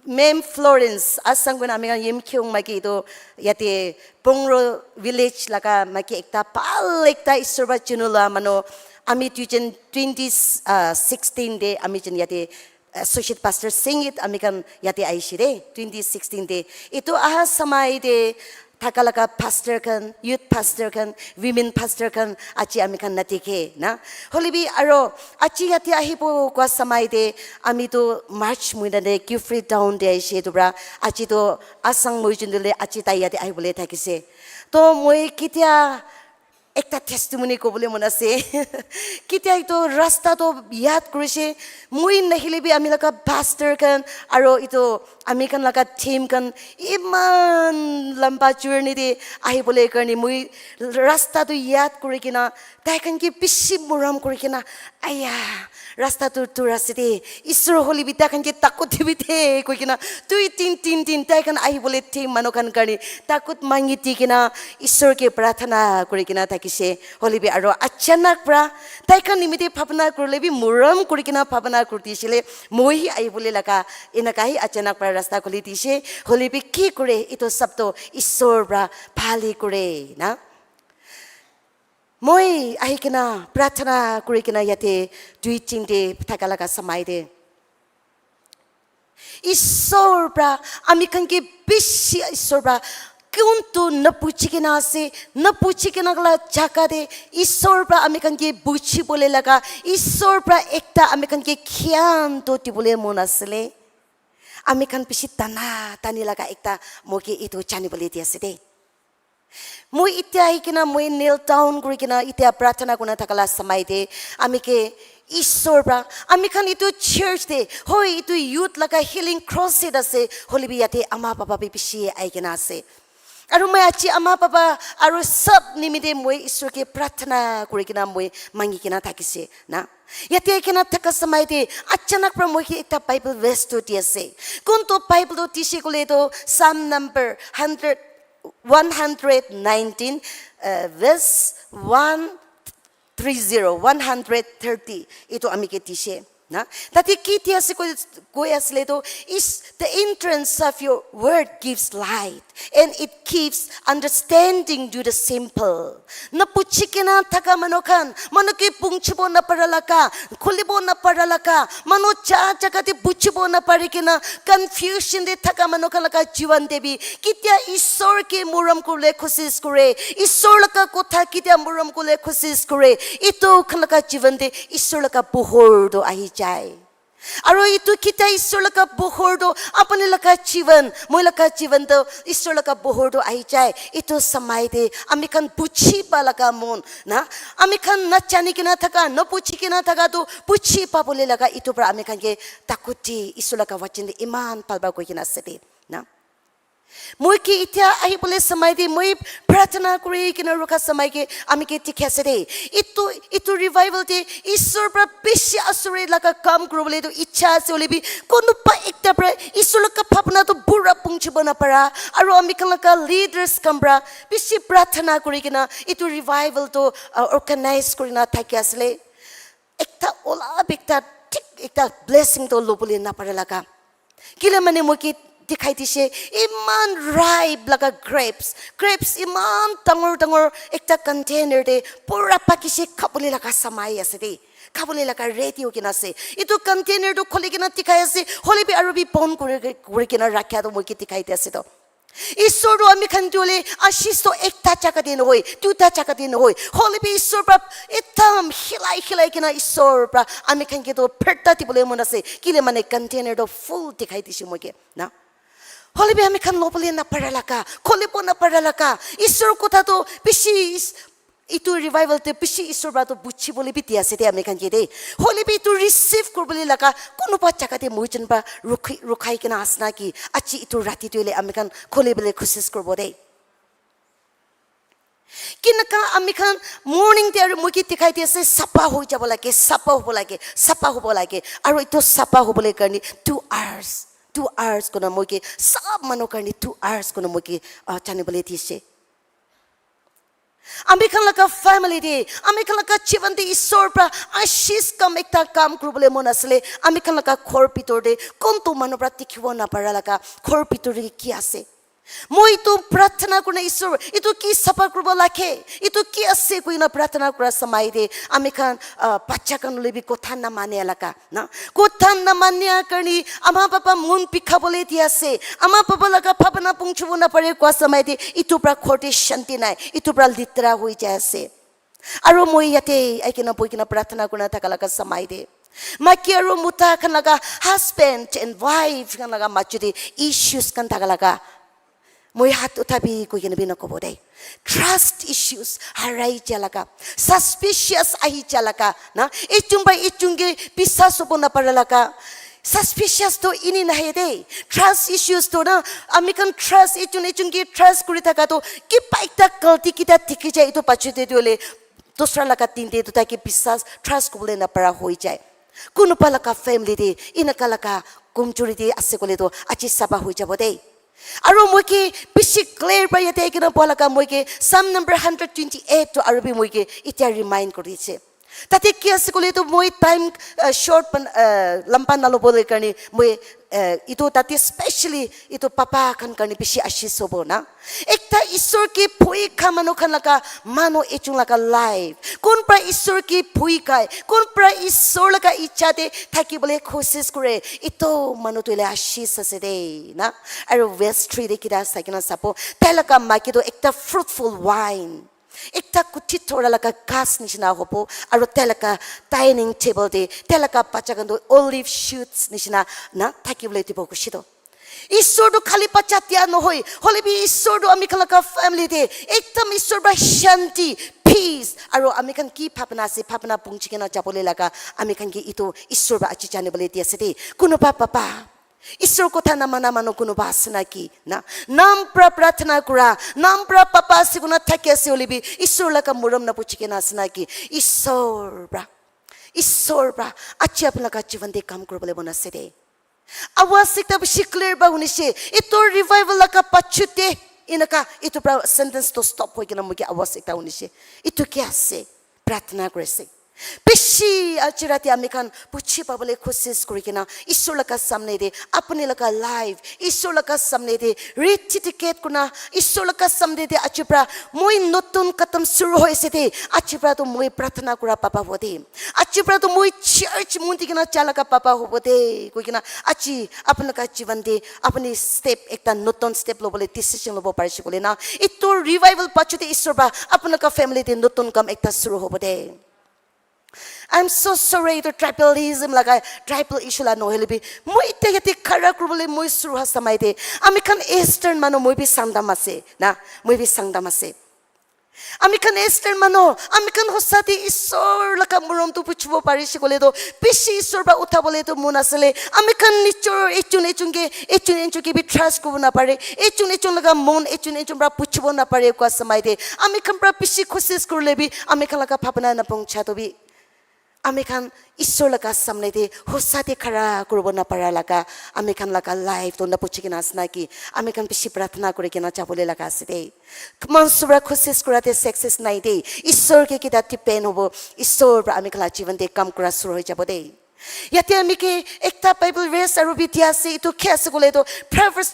Mem Florence asang guna amikan yem kyung maki ito yati Pungro village laka maki ekta pal ekta isorba chunula mano ami tujen 2016 de ami jen yati associate pastor sing it amikan yati aishire 2016 de ito aha samai de takalaka pastor kan youth pastor kan women pastor kan achi amikan natike na holibi aro achi yati ahipo kwa samai de ami to march muina de Free down de she dobra achi to asang mojundule achi tai yati ahibole thakise to moi kitia ekta testimony ko bole mona se kitia ito rasta to yad kurise moi nahile bi ami laka pastor kan aro ito ami kan laka team kan iman lamba journey de ahibole karni moi rasta to yad kurikina tai kan ki pishi muram kurikina aya rasta to turasite isro holi bita kan ki takut bite koikina tui tin tai kan ahibole team manokan karni takut mangiti kina isor ke prathana kurikina takise holi bi aro achanak pra tai kan nimite bhavna kurle bi muram kurikina bhavna kurtisile moi ahibole laka enakai achanak pra rasta kholi dise holi bi ki kure ito sabto isor pra phali kure na moi ahikina prathana kurikina yate duiting de thakalaka samai de isor pra amikan ke bishi isor pra kuntu napuchikina ase napuchikina gala jaka de isor pra amikan ke buchi bole laga isor pra ekta amikan ke khian to tibole monasle amikan pishi tana tani laga ekta moke ito chani bole diase de moi itia ikina moi kneel down kurikina itia prathana kuna thakala samai de amike isor pra amikhan itu church de hoi itu youth laga healing crusade ase holibi yate ama papa bishi aikina ase aru mai achi ama papa aru sab nimide moi isor ke prathana kurikina moi mangikina thakise na yate ikina thaka samai de achanak pra moi ekta bible verse to tiase kunto bible to tisi kole to psalm number 119 verse 130 ito amike tishe na tati kiti ase ko asle to is the entrance of your word gives light and it keeps understanding to the simple na puchikina thaka manokan manoki pungchibo na paralaka khulibo na paralaka mano cha chakati puchibo na parikina confusion de thaka manokalaka jiwan debi kitya isor ke muram kule kosis kore isor laka kotha kitya muram kule kosis kore ito khalaka jiwan de isor laka bohor do ahi jai aro itu kita isor laka bohor do apane laka jiwan moi laka jiwan do isor laka bohor do ahi jai itu samai de amikan puchi palaka mon na amikan na chani kina thaka no puchi kina thaka to puchi pa bole laka itu pra amikan ke takuti isor laka wachin de iman palba ko kina sete na moi ki itia ahi bole samai de moi prathana kuri kina ruka samai ke amike tikhase de itu revival de isor pra bishi asure laka kam krobole to ichha se olebi kono pa ekta pra isor laka bhavna to bura pungchibana para aro amikan laka leaders kambra bishi prathana kuri kina itu revival to organize kurina thakiasle ekta ola bekta tik ekta blessing to lobole na para laka kila mane moi ki dikhai dise iman ripe laga grapes iman tangor ekta container de pura pakise khabole laga samai ase de khabole laga ready hokina ase itu container do khole kina dikhai ase hole bi aru bi pon kore kina rakhya do moi ki dikhai ase to isor do ami khan dole ashis to ekta chaka din hoi duta chaka din hoi hole bi isor pra etam hilai kina isor pra ami khan ke to pherta ti bole mon ase kile mane container do full dikhai dise moi ke na hole bi ami khan lobole na paralaka kholibo na paralaka isor kotha to bishi itu revival te bishi isor ba to buchi bole bi ti ase te ami khan ke de hole bi to receive korbole laka kono pa chaka te moichen ba rukhai kina asna ki achi itu rati toile ami khan kholebole kosis korbo de Kinaka amikhan morning there muki tikai dia se sapa hoi jabo lage sapa hobo lage aro ito sapa hobole karni 2 hours 2 hours kona muki sab mano karni 2 hours kona muki chane bole tise amikhan laka family de amikhan laka chivan de isor pra ashis kam ekta kam krubole monasle amikhan laka khor pitor de konto mano pra tikhibo na para laka khor pitor de ki ase মই তো প্রার্থনা করনা ঈশ্বর ইতো কি সাফা করব লাখে ইতো কি আছে কইনা প্রার্থনা করা সময় দে আমি খান বাচ্চা কান লবি কথা না মানে এলাকা না কথা না মানিয়া করনি আমা বাবা মন পিখা বলে দিয়াছে আমা বাবা লাগা ভাবনা পৌঁছব না পারে কোয়া সময় দে ইতো প্রা খোটে শান্তি নাই ইতো প্রা লিত্রা হই যায়ছে আর মই ইয়াতে আইকিনা বইকিনা প্রার্থনা করনা থাকা লাগা সময় দে Maki aro muta kan laga husband and wife kan laga machudi issues kan থাকা লাগা মই হাত উঠাবি কই কেনে বিনা কব দে ট্রাস্ট ইস্যুস হারাই চালাকা সাসপিশিয়াস আহি চালাকা না ইচুংগে বিশ্বাস হব না পারালাকা সাসপিশিয়াস তো ইনি নাহে দে ট্রাস্ট ইস্যুস তো না আমি কান ট্রাস্ট ইচুংগে ট্রাস্ট করি থাকা তো কি পাইতা গলতি কিটা ঠিকই যায় তো পাছুতে দিলে দোসরা লাকা তিনটে তো তাকে বিশ্বাস ট্রাস্ট করলে না পারা হয়ে যায় কোনো পালাকা ফ্যামিলি দে ইনাকালাকা কমজোরি দে আছে কলে তো আজি সাবা হয়ে যাব দে আৰু মই কি বেছি ক্লিয়াৰ পাই ইয়াতে কিনা পলাকা মই কি সাম নম্বৰ 128 তো আৰবি মই কি ইটা ৰিমাইন্ড কৰিছে তাতে কি আছে কলে তো মই টাইম শৰ্ট লম্পা নলবলে কাৰণে মই ইটো তাতে স্পেশালি ইটো পাপা খান কাৰণে বেছি আশীষ হ'ব না একটা ঈশ্বৰ কি ভয় খা মানুহ খান লাগা মানো এচুং লাগা লাইফ কোন পৰা ঈশ্বৰ কি ভয় খায় কোন পৰা ঈশ্বৰ লাগা ইচ্ছাতে থাকিবলৈ কোশিশ কৰে ইটো মানুহ তুলে আশীষ আছে দে না আৰু ওয়েস্ট থ্ৰী দে কিটা সাকিনা সাপো তেলকা মাকিটো একটা ফ্ৰুটফুল ওয়াইন একটা কুটি থোড়া লাগা গাছ নিচিনা হব আৰু তেলকা ডাইনিং টেবল দে তেলকা পাচাগndo অলিভ শুটস নিচিনা না থাকিবলৈ দিব খুশিতো ঈশ্বৰটো খালি পাচাতিয়া নহয় হলেবি ঈশ্বৰটো আমি খালকা ফ্যামিলি দে একদম ঈশ্বৰ বা শান্তি পিস আৰু আমি খান কি ভাবনা আছে ভাবনা পুংচিকেনা যাবলৈ লাগা আমি খান কি ইটো ঈশ্বৰ বা আজি জানিবলৈ দি আছে দে কোনো পাপা ঈশ্বৰ কথা না মানা মানো কোনো বাস নাকি না নাম প্রার্থনা করা নাম পাপা সিগুনা থাকে আছে ওলিবি ঈশ্বৰ লাগা মৰম না পুচিকে না আছে নাকি ঈশ্বৰ বা আজি আপোনাক জীবন দে কাম কৰিবলৈ বনাছে দে আওয়াজ একটা বেশি ক্লিয়ার বা শুনিছে ইটো রিভাইভাল লাগা পাছুতে ইনকা ইটো সেন্টেন্স তো স্টপ হই কিনা মুকে আওয়াজ একটা শুনিছে ইটো কি আছে প্রার্থনা করেছে বেশি আজি রাতে আমি খান পুছি পাবলে কোশিশ করি কিনা ঈশ্বর লাগা সামনে দে আপনি লাগা লাইভ ঈশ্বর লাগা সামনে দে রিটিকেট কোনা ঈশ্বর লাগা সামনে দে আজি প্রা মই নতুন কদম শুরু হয়েছে দে আজি প্রা তো মই প্রার্থনা করা পাপা হতে আজি প্রা তো মই চার্চ মুন্তি কিনা চালাকা পাপা হবতে কই কিনা আজি আপনার জীবন দে আপনি স্টেপ একটা নতুন স্টেপ লবলে ডিসিশন লব পারিছে বলে না ইতো রিভাইভাল পাছুতে ঈশ্বর বা আপনার ফ্যামিলি দে নতুন কাম একটা শুরু হবতে I'm so sorry to tribalism laga tribal issue la nohelibi moi te khara kurbole moi suru ha samai de ami khan eastern mano moi bi sangdam ase na moi bi sangdam ase ami khan eastern mano ami khan hosati ishor laga morom tu puchbo parise kole do beshi ishor ba uthabole to mon asale ami khan nichor echunge bi trust kobo na pare echun laga mon echun ba puchbo na pare kwa samai de ami khan pra beshi koshis korle bi ami khan laga bhabna na pongcha to bi আমি খান ঈশ্বৰ লাগা সামনে দে হোসাতে খৰা কৰিব না পাৰা লাগা আমি খান লাগা লাইফ তো না পুছি কিনা আছে নাকি আমি খান বেশি প্রার্থনা করে কিনা যাবলৈ লাগা আছে দে মনসুরা কোশিশ কৰাতে সাকসেস নাই দে ঈশ্বৰকে কিটা ডিপেন্ড হ'ব ঈশ্বৰ আমি খালা জীবন দে কাম কৰা শুরু হৈ যাব দে ইয়াতে আমি কি একটা বাইবেল ভাৰ্স আৰু বিদ্যা আছে ইটো কি আছে কলে তো Proverbs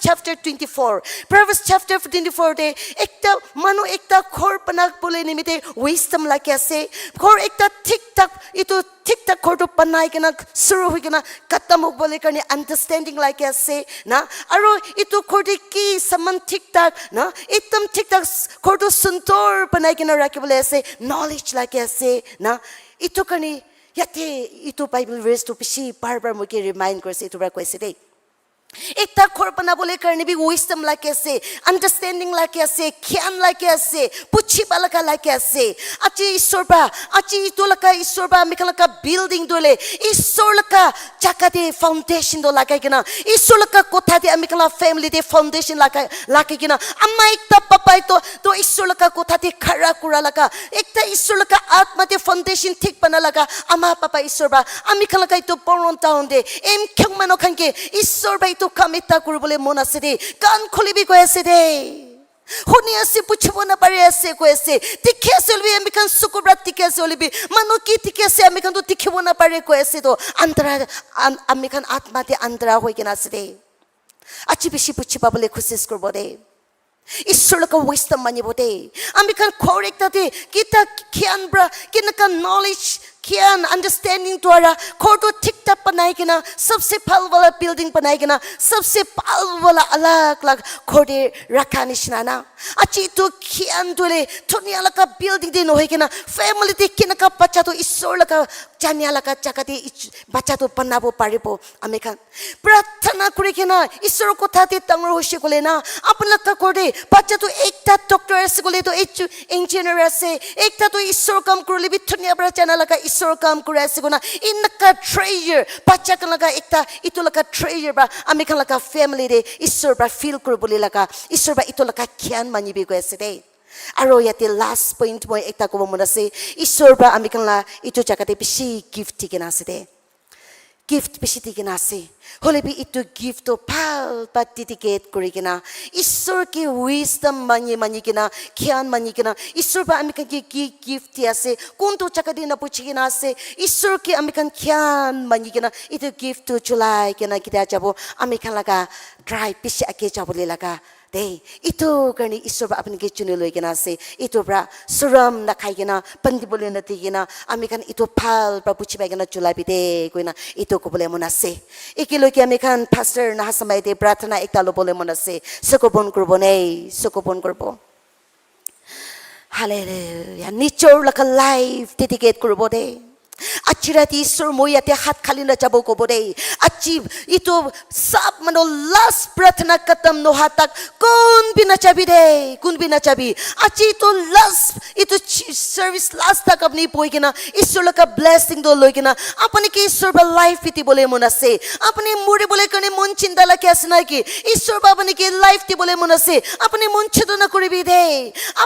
chapter 24 দে একটা মানুহ একটা ঘৰ বনাক বলে নিমিতে উইজডম লাগি আছে ঘৰ একটা ঠিক ঠাক ইটো ঠিক ঠাক ঘৰটো বনাই কিনা শুরু হৈ কিনা খতম হ'ব বলে কাৰণে আন্ডাৰষ্টেণ্ডিং লাগি আছে না আৰু ইটো ঘৰটো কি সমান ঠিক ঠাক না একদম ঠিক ঠাক ঘৰটো সুন্দৰ বনাই কিনা ৰাখিবলৈ আছে নলেজ লাগি আছে না ইটো কাৰণে ইয়াতে ইটো বাইবেল ভাৰ্স তো বেছি বাৰ মই কি ৰিমাইণ্ড কৰিছে ইটো বাৰ কৈছে দেই एकता खोर बनाबोले करने भी wisdom लाके से understanding लाके से ज्ञान लाके से पुच्छी बालका लाके से अच्छी ईश्वर बा अच्छी तो लका ईश्वर बा मिकल का building दोले ईश्वर लका चाकाते foundation दो लाके किना ईश्वर लका कोठाते मिकल family दे foundation लाके किना अम्मा एकता पापा तो ईश्वर लका कोठाते खरा कुरा लका एकता ईश्वर लका आत्मा दे foundation ठीक बना लका अम्मा पापा ईश्वर बा अमिकल का तो पौन टाउन दे एम क्यों मनो खंके ईश्वर बा तो कमिता कुरबले मोना से दे कान खोली भी को ऐसे दे होनी ऐसे पुछबो ना पारे ऐसे को ऐसे तिखे से भी अमिकन सुकुब्रत तिखे से भी मनो की तिखे से अमिकन तो तिखेबो ना पारे को ऐसे तो अंतरा अमिकन आत्मा ते अंतरा होई के ना से दे अच्छी बिशी पुछबा बोले खुशिस करबो दे ईश्वर का wisdom मानी बोते अमिकन कोरेक्ट थे किता ज्ञान ब्रा किनका knowledge ज्ञान अंडरस्टैंडिंग द्वारा खोटो ठीक ठाक बनाए के ना सबसे फल वाला बिल्डिंग बनाए के ना सबसे फल वाला अलग अलग खोटे रखा निशना ना अच्छी तो ज्ञान दोले दुनिया लगा बिल्डिंग दिन होए के ना फैमिली देख के ना का बच्चा तो ईश्वर लगा जानिया लगा चाकते बच्चा तो पन्ना बो पारे बो अमेरिकन प्रार्थना करे के ना ईश्वर को थाते तंगरो होशे को लेना अपन लगा कोडे बच्चा तो एक ता डॉक्टर ऐसे को ले तो एक इंजीनियर ऐसे एक ता तो ईश्वर काम कर ले भी दुनिया बड़ा चैनल लगा ईश्वर काम करे ऐसे को ना इनका ट्रेजर बच्चा का लगा एक ता इतो लगा ट्रेजर बा अमेरिकन लगा फैमिली दे ईश्वर बा फील कर बोले लगा ईश्वर बा इतो लगा ज्ञान मानी भी को ऐसे दे आरो याते लास्ट पॉइंट में एक ता को बोमना से ईश्वर बा अमेरिकन ला इतो जगते पिसी गिफ्ट के ना से दे गिफ्ट पिसी के ना से होले भी इतो गिफ्ट तो पाल पार्टिसिपेट करे के ना ईश्वर के विजडम मानी के ना ज्ञान मानी के ना ईश्वर बा अमेरिकन की गिफ्ट यासे कौन तो जगते ना पूछे के ना से ईश्वर के अमेरिकन ज्ञान मानी के ना इतो गिफ्ट तो जुलाई के ना किता जाबो अमेरिकन लगा ड्राइव पिसी आके जाबो ले लगा दे इतो करनी ईश्वर अपने के चुने लोग के ना से इतो ब्रा सुरम ना खाई के ना पंदी बोले ना ती के ना अमेरिकन इतो फाल ब्रा पुछी बाई के ना चुला भी दे कोई ना इतो को बोले मुना से एक लोग के अमेरिकन पास्टर ना समय दे प्रार्थना एक तालो बोले मुना से सुकोपन करबो नहीं सुकोपन करबो हालेलुया निचोर लका लाइफ डेडिकेट करबो दे अच्छी राती ईश्वर मोयाते हाथ खाली न जाबो को बोले अच्छी इतो सब मनो लास्ट प्रार्थना खत्म नो हाथ तक कौन भी न चाबी दे कौन भी न चाबी अच्छी तो लास्ट इतो सर्विस लास्ट तक अपनी पोई के ना ईश्वर का ब्लेसिंग दो लोई के ना अपने के ईश्वर बा लाइफ इति बोले मुना से अपने मुड़े बोले करने मन चिंता ला कैसे ना कि ईश्वर बा अपने के लाइफ ती बोले मुना से अपने मन छिदो न करे भी दे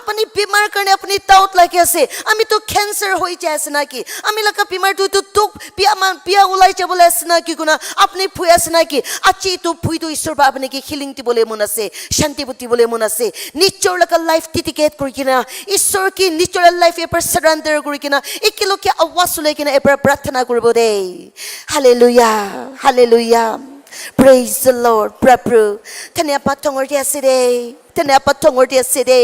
अपनी बीमार करने अपनी ताउत ला कैसे अमी तो कैंसर होई जैसे ना कि अमी लका बीमार तो पिया उलाई चे बोले ऐसे ना कि गुना अपने फुई ऐसे ना कि अच्छी तो फुई तो ईश्वर बा अपने की हीलिंग ती बोले मुना से शांति बुद्धि बोले मुना से निचोर लका लाइफ डेडिकेट करी कि ना ईश्वर की निचोर लाइफ ए पर सरेंडर करी कि ना एक किलो के आवाज सुने कि ना ए पर प्रार्थना करबो दे hallelujah hallelujah praise the Lord प्रभु धन्यवाद तोंगर जैसे दे धन्यवाद तोंगर जैसे दे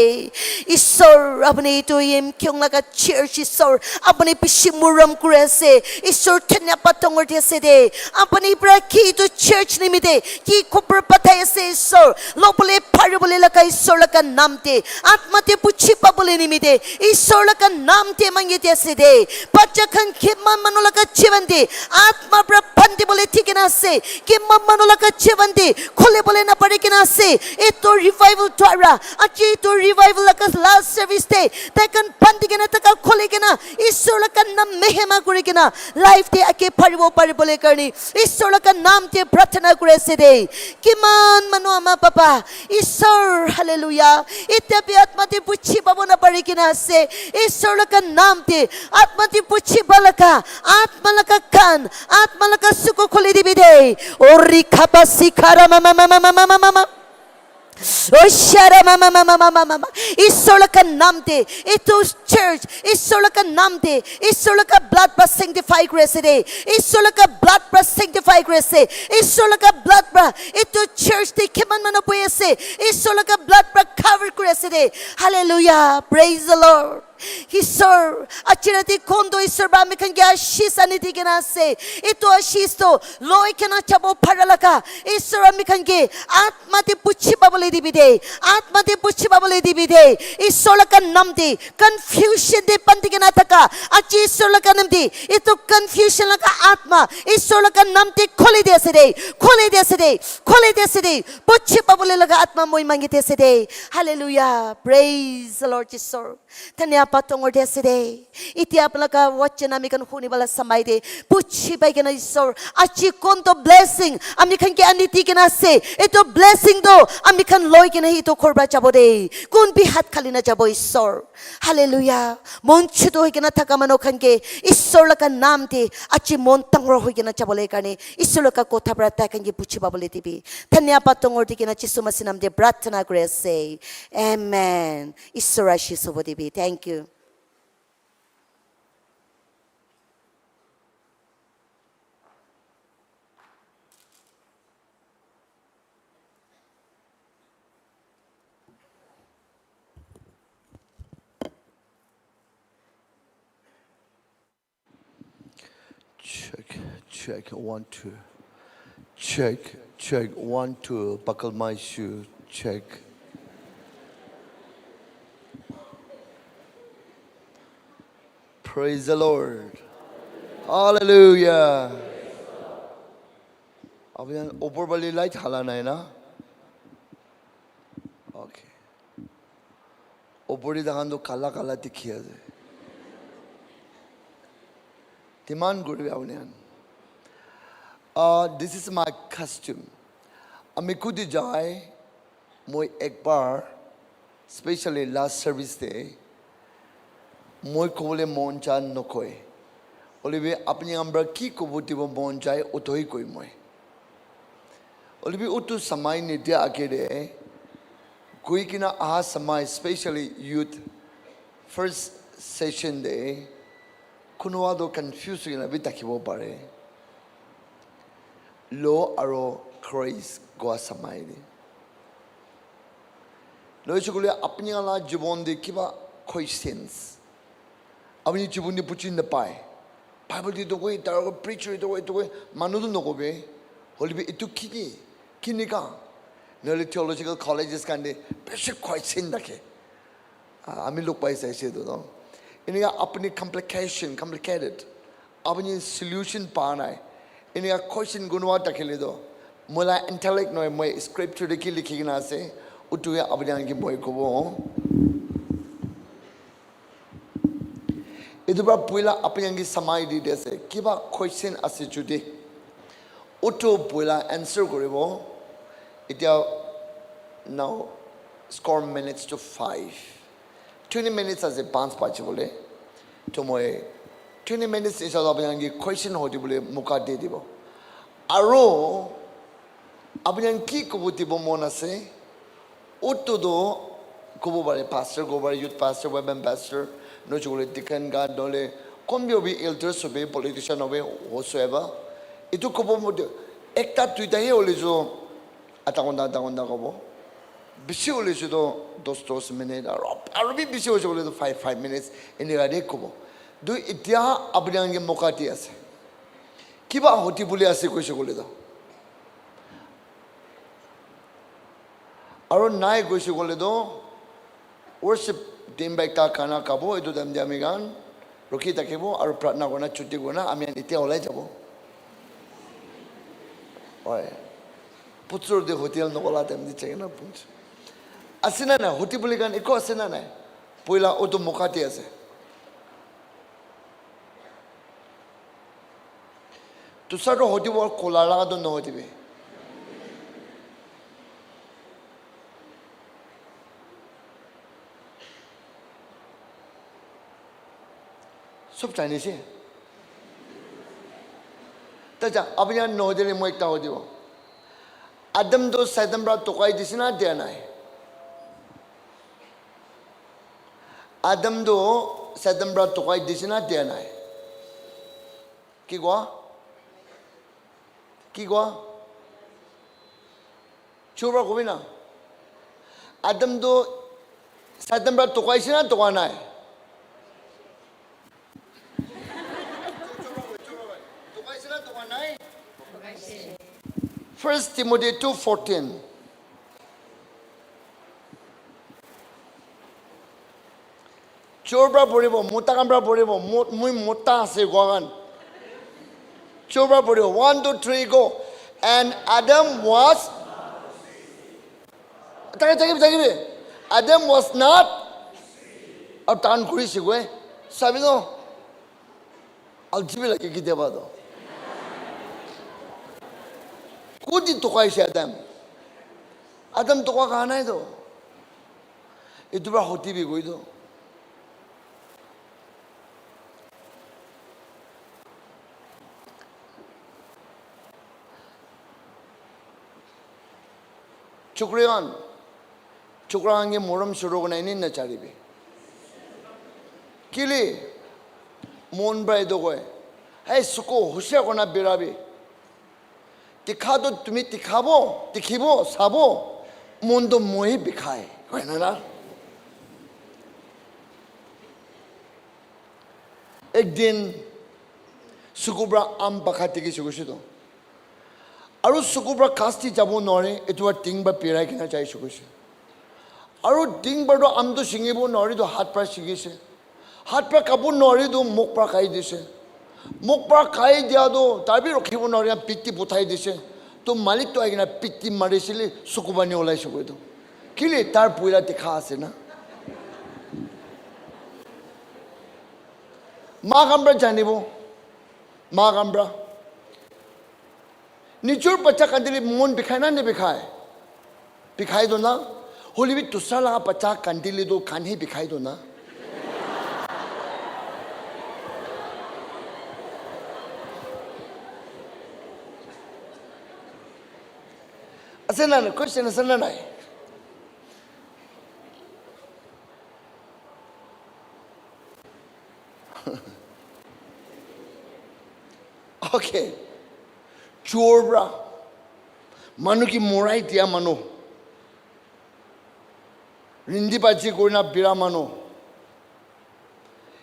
ईश्वर अपने तो ये क्यों लगा चर्च ईश्वर अपने पिछे मुरम करे से ईश्वर धन्यवाद तोंगर जैसे दे अपने प्रकी तो चर्च नहीं मिले कि खुपर पता ऐसे ईश्वर लोपले फाड़ बोले लगा ईश्वर लगा नाम ते आत्मा ते पुछी पा बोले नहीं मिले ईश्वर लगा नाम ते मांगे जैसे दे बच्चा खन के मनो लगा जीवन दे आत्मा पर बंदे बोले ठीक है ना से कि मनो लगा जीवन दे खोले बोले ना पड़े कि ना से ये तो रिवाइवल द्वारा अच्छी तो रिवाइवल लगा लास्ट सर्विस दे तकन बंदी के ना तक खोले के ना ईश्वर लगा नाम महिमा करे के ना लाइफ दे आके परिवो पर बोले करनी ईश्वर लगा नाम ते प्रार्थना करे से दे कि मान मनो अम्मा पापा ईश्वर हालेलुया इत्ते पे आत्मा ते पुछी बाबो ना पड़े कि ना से ईश्वर लगा नाम ते आत्मा ते पुछी बालका आत्मा लगा कान आत्मा लगा सुको खोले दी दे और रिखापा सिखारा मामा ईश्वर का नाम दे इतो चर्च ईश्वर का नाम दे ईश्वर का ब्लड पर सैंक्टिफाई करे से दे ईश्वर का ब्लड पर सैंक्टिफाई करे से ईश्वर का ब्लड पर इतो चर्च दे केमन मनो पोए से ईश्वर का ब्लड पर कवर करे से दे hallelujah praise the Lord Hisor achirati kondo isor ba mi kan gya shis aniti kena se ito ashis to loi kena chabo paralaka isor mi kan ge atma te puchi babole dibide atma te puchi babole dibide isor la kan namdi confusion de panti kena taka achi isor la kan namdi ito confusion la ka atma isor la kan namdi kholi de se puchi babole la ka atma moi mangite se de hallelujah praise the Lord Jesus tanya patongor de se de iti apnaka wachana mi kan huni bala samai de puchi bai kana isor achi konto blessing ami kan ke aniti kana se ito blessing do ami kan loi kana ito korba jabo de kun bi hat khali na jabo isor hallelujah mon chudo hoi kana thakamano kan ke isor la ka naam de achi mon tangro hoi kana jabo le kane isor la ka kotha prata kan ke puchi babole tibi tanya patongor de kana chisu masinam de pratana kore se amen isor ashi sobodibi thank you. Check, 1, 2. Check, 1, 2. Buckle my shoe. Check. Praise the Lord. Hallelujah. Abhi yan upar wali light hala nahi na? Okay. Upari dakhan to kala kala dikhiya je. Demand good abhi yan. This is my costume. Ami khudi jai moi ek bar, especially last service day, moi kole mon chan no koi. Olive apni ambra ki kubuti bo mon jai utoi koi moi. Olive utu samai ni dia akede. Koi kina aha samai, especially youth first session day, kunuwa do confused kina bitakibo pare. Lo aro Christ goa samai ni. Lo chukule apni ala jibon de kiba questions. Apni jibon de puchin na pai. Bible di to koi taro preacher to koi manu no ko be. Holi be itu kini ka. No theological colleges kande basic question dake. Ami lok pai sai se do no. Ini apni complicated. Apni solution pa na. Ini question gunwa takele do. Mula intellect no moi scripture de ki likhi na se utu ya abdan ki boy ko bo. Idu ba puila apni ki samai di de se kiba question ase jude. Utu puila answer koribo. Itia now score minutes to 5. 20 minutes as a bounce pachi bole. To moi 20 minutes is abdan ki question hoti bole muka de dibo. Aro abang ki kubuti bomona se, utu do kubu bare pastor, kubu bare youth pastor, web ambassador, no chukule deacon god dole, kombio bi elders obe politician obe whatsoever, itu kubu mode, ekta tuita he ole jo atakonda kubu, bisi ole jo do 2 minutes, aro bi bisi ole jo 5 minutes, ini gade kubu, do itia abang ki mokati ase, kiba hoti bule ase koi chukule do. Aro nai goshi gole do worship team back ta kana kabo edu dam jamigan roki takebo aro pratna gona chutti gona ami ite olai jabo oi putsur de hotel no gola dem di chena punch asina na hoti buligan iko asina na poila oto mokati ase tu saro hoti wor kola la do no hoti be सब Chinese है तजा अब यहाँ नौजवान मोइकता हो दियो आदम दो सैदम रात तो कोई दिसना देना है आदम दो सैदम रात तो कोई दिसना देना है की गुआ चुरा को भी ना आदम दो सैदम रात तो कोई दिसना तो कौन है 1 Timothy 2:14. Chobra poribo, mota kambra poribo, mui mota ase gogan. Chobra poribo, 1, 2, 3, go. And Adam was. Adam was not. Ab tan kuri sigwe. Sabi no. Aljibi lagi kite ba do. Kudi tukay si Adam. Adam tukwa kahana ito. Ito ba hoti bi ko ito? Chukriyan. Chukrangi moram shuru ko na inin na charibi. Kili. Mon bray do ko. Hey suko husya ko na birabi. Tikhado tumi tikhabo, tikhibo, sabo. Mondo mohi bikhaye. Koy na na. एक दिन सुकुब्रा आम पखाते की सुकुशी तो आरु सुकुब्रा कास्ती जाबो नरे इतुवा टिंग बा पिराय किना चाहि सुकुशी आरु टिंग बडो आम तो सिंगिबो नरे तो हाथ पर सिगिसे हाथ पर काबु नरे तो मुख पर खाइ दिसे मुख पर खाइ दिया तो ताबि रखिबो नरे पिट्टी बुथाइ दिसे तो मालिक तो आइना पिट्टी मारिसिले सुकुबानि ओलाइ सुकुइ तो किले तार पुइरा देखा आसे ना Magambra janibo, magambra. Nichur pacha kandili mon bikhai na ne bikhai do na. Holi bi tusra laga pacha kandili do kanhi bikhai do na. Asena na question asena na. Okay. Chobra. Manu ki morai dia mano. Rindi bachi korina bira mano.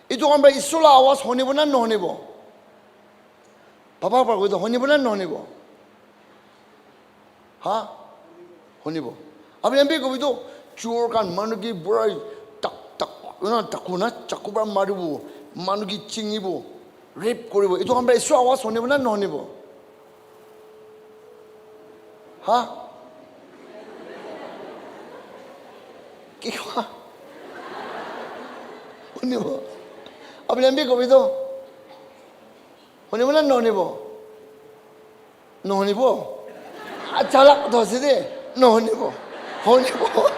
Ito kambra isola awas hone bo na no hone bo. Papa par ko to hone bo na no hone bo. Ha? Hone bo. Abhi ambe ko bito chor kan manu ki borai tak tak na takuna chakubra maribo. Manu ki chingibo. Rape koribo. Ito kambra iso awas hone bo na no hone bo. Ha? Ki kwa? Hone bo. Abhi ambe ko bito hone bo na no hone bo. No hone bo. Achala to side no hone bo. Hone bo.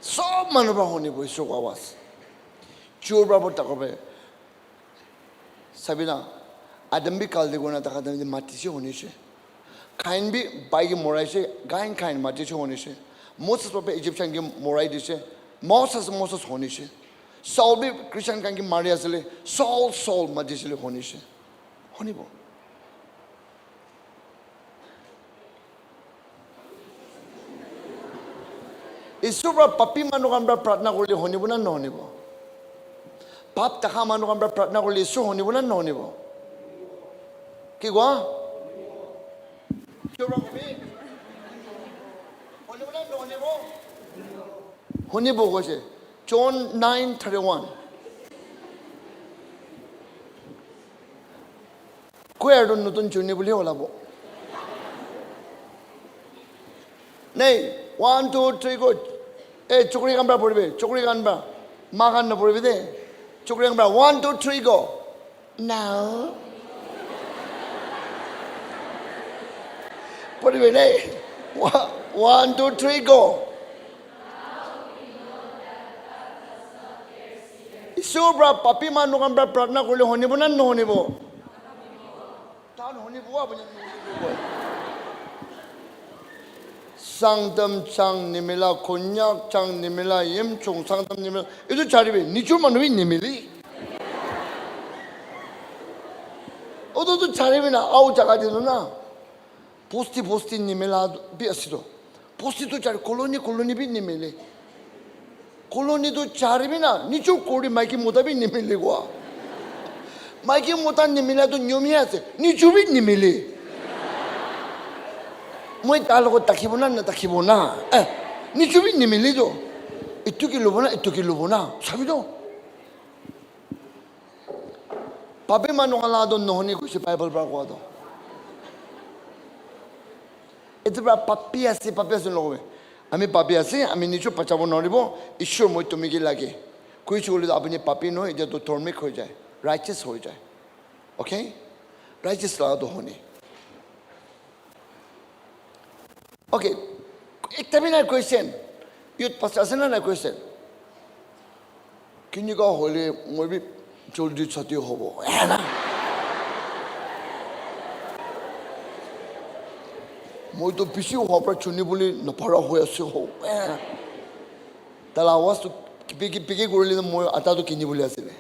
Sob manubra hone bo iso awas. Chor bravo takobe. Sabina Adam bi kal de gona takadam de matisi hone she. Kain bi bai ge morai she, gain kain matisi hone she. Moses pape Egyptian ge morai de she. Moses hone she. Saul bi Christian kan ge maria sele. Saul matisi le hone she. Hone bo. Isubra papi manu kambra pratna korle hone bo na no hone bo. Pap takha manu kambra pratna korle isu hone bo na no hone bo. Ki gwa? Chobra papi. Hone bo na no hone bo. Hone bo ko se. John 9:31. Kwe ron nutun chuni boli hola bo. Nei 1 2 3 go. Eh chukri kambra poribe. Chukri kambra. Magan na poribe de. Chukri kambra 1 2 3 go. Now. Poribe nei. 1 2 3 go. Isubra papi manu kambra pratna korle hone bo na no hone bo. Tan hone bo ba bani. Sangdam chang nimela konyak chang nimela yem chung sangdam nimela itu cari be nichur manuvi nimeli odo tu cari be na au jaga di na posti nimela bi asido posti tu cari koloni bi nimeli koloni tu cari be na nichur kori maiki muda bi nimeli gua 마이키 못한 님이라도 놈이야세. 니 주비 님이리. 뭐 달고 딱히보나 나 딱히보나. 니 주비 님이리도. 이쪽일로 보나. 사비도. 밥에만 올라도 노니 그시 바이블 보고 와도. 이들아 papiasi logo. Ami papiasi, ami nicho pachabo noribo, ishur moi tumigi lagi. Koi chole apni papi no ije to tormik ho jaye, righteous ho jaye. Okay? Righteous laga to hone. Okay. Ek terminal question. Youth pastor asana na question. Can you go holy moi bi joldi chati hobo. Moi to bisi hopra chuni boli napara hoya se ho. Tala was to piki gorili moi ata to kini boli asile.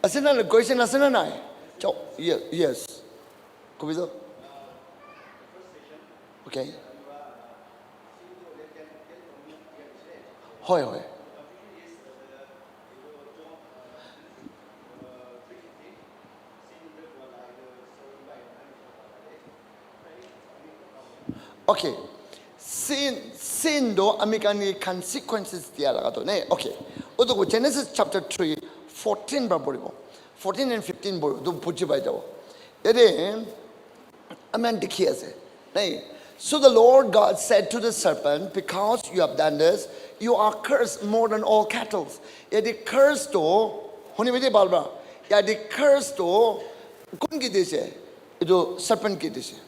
Asana na question asana na. Chao yes. Kubido. Okay. Hoy. Okay. Sin do amikani consequences dialagato ne. Okay. Odo Genesis chapter 3, 14 babo. 14 and 15 boro do puji bai jabo. Ede amen dikhiase. Nei. So the Lord God said to the serpent, because you have done this, you are cursed more than all cattle. Yadi cursed to honi mede balba. Yadi cursed to kun ki dise. Ido serpent ki dise.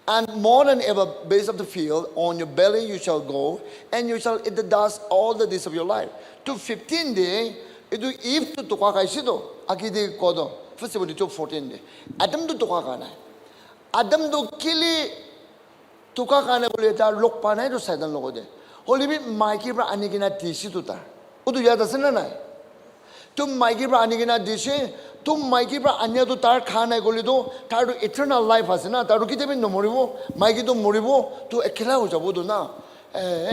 And more than ever, base of the field, on your belly you shall go, and you shall eat the dust all the days of your life. To 15 day, idu Eve to toka kaisido, akide kodo. First of all, to 14 day. Adam to toka kana. Adam to kili toka kana bole ta lok panai to Satan logode. Holy bit Mikey bra anigina tisi to ta. Udu yada sana na. Tum Mikey bra anigina tisi. तुम Mikey पर अन्य तो तार खाना है गोली तो तार तो eternal life है ना तार तो कितने भी न मरिबो माइकी तो मरिबो तो अकेला हो जाबो तो ना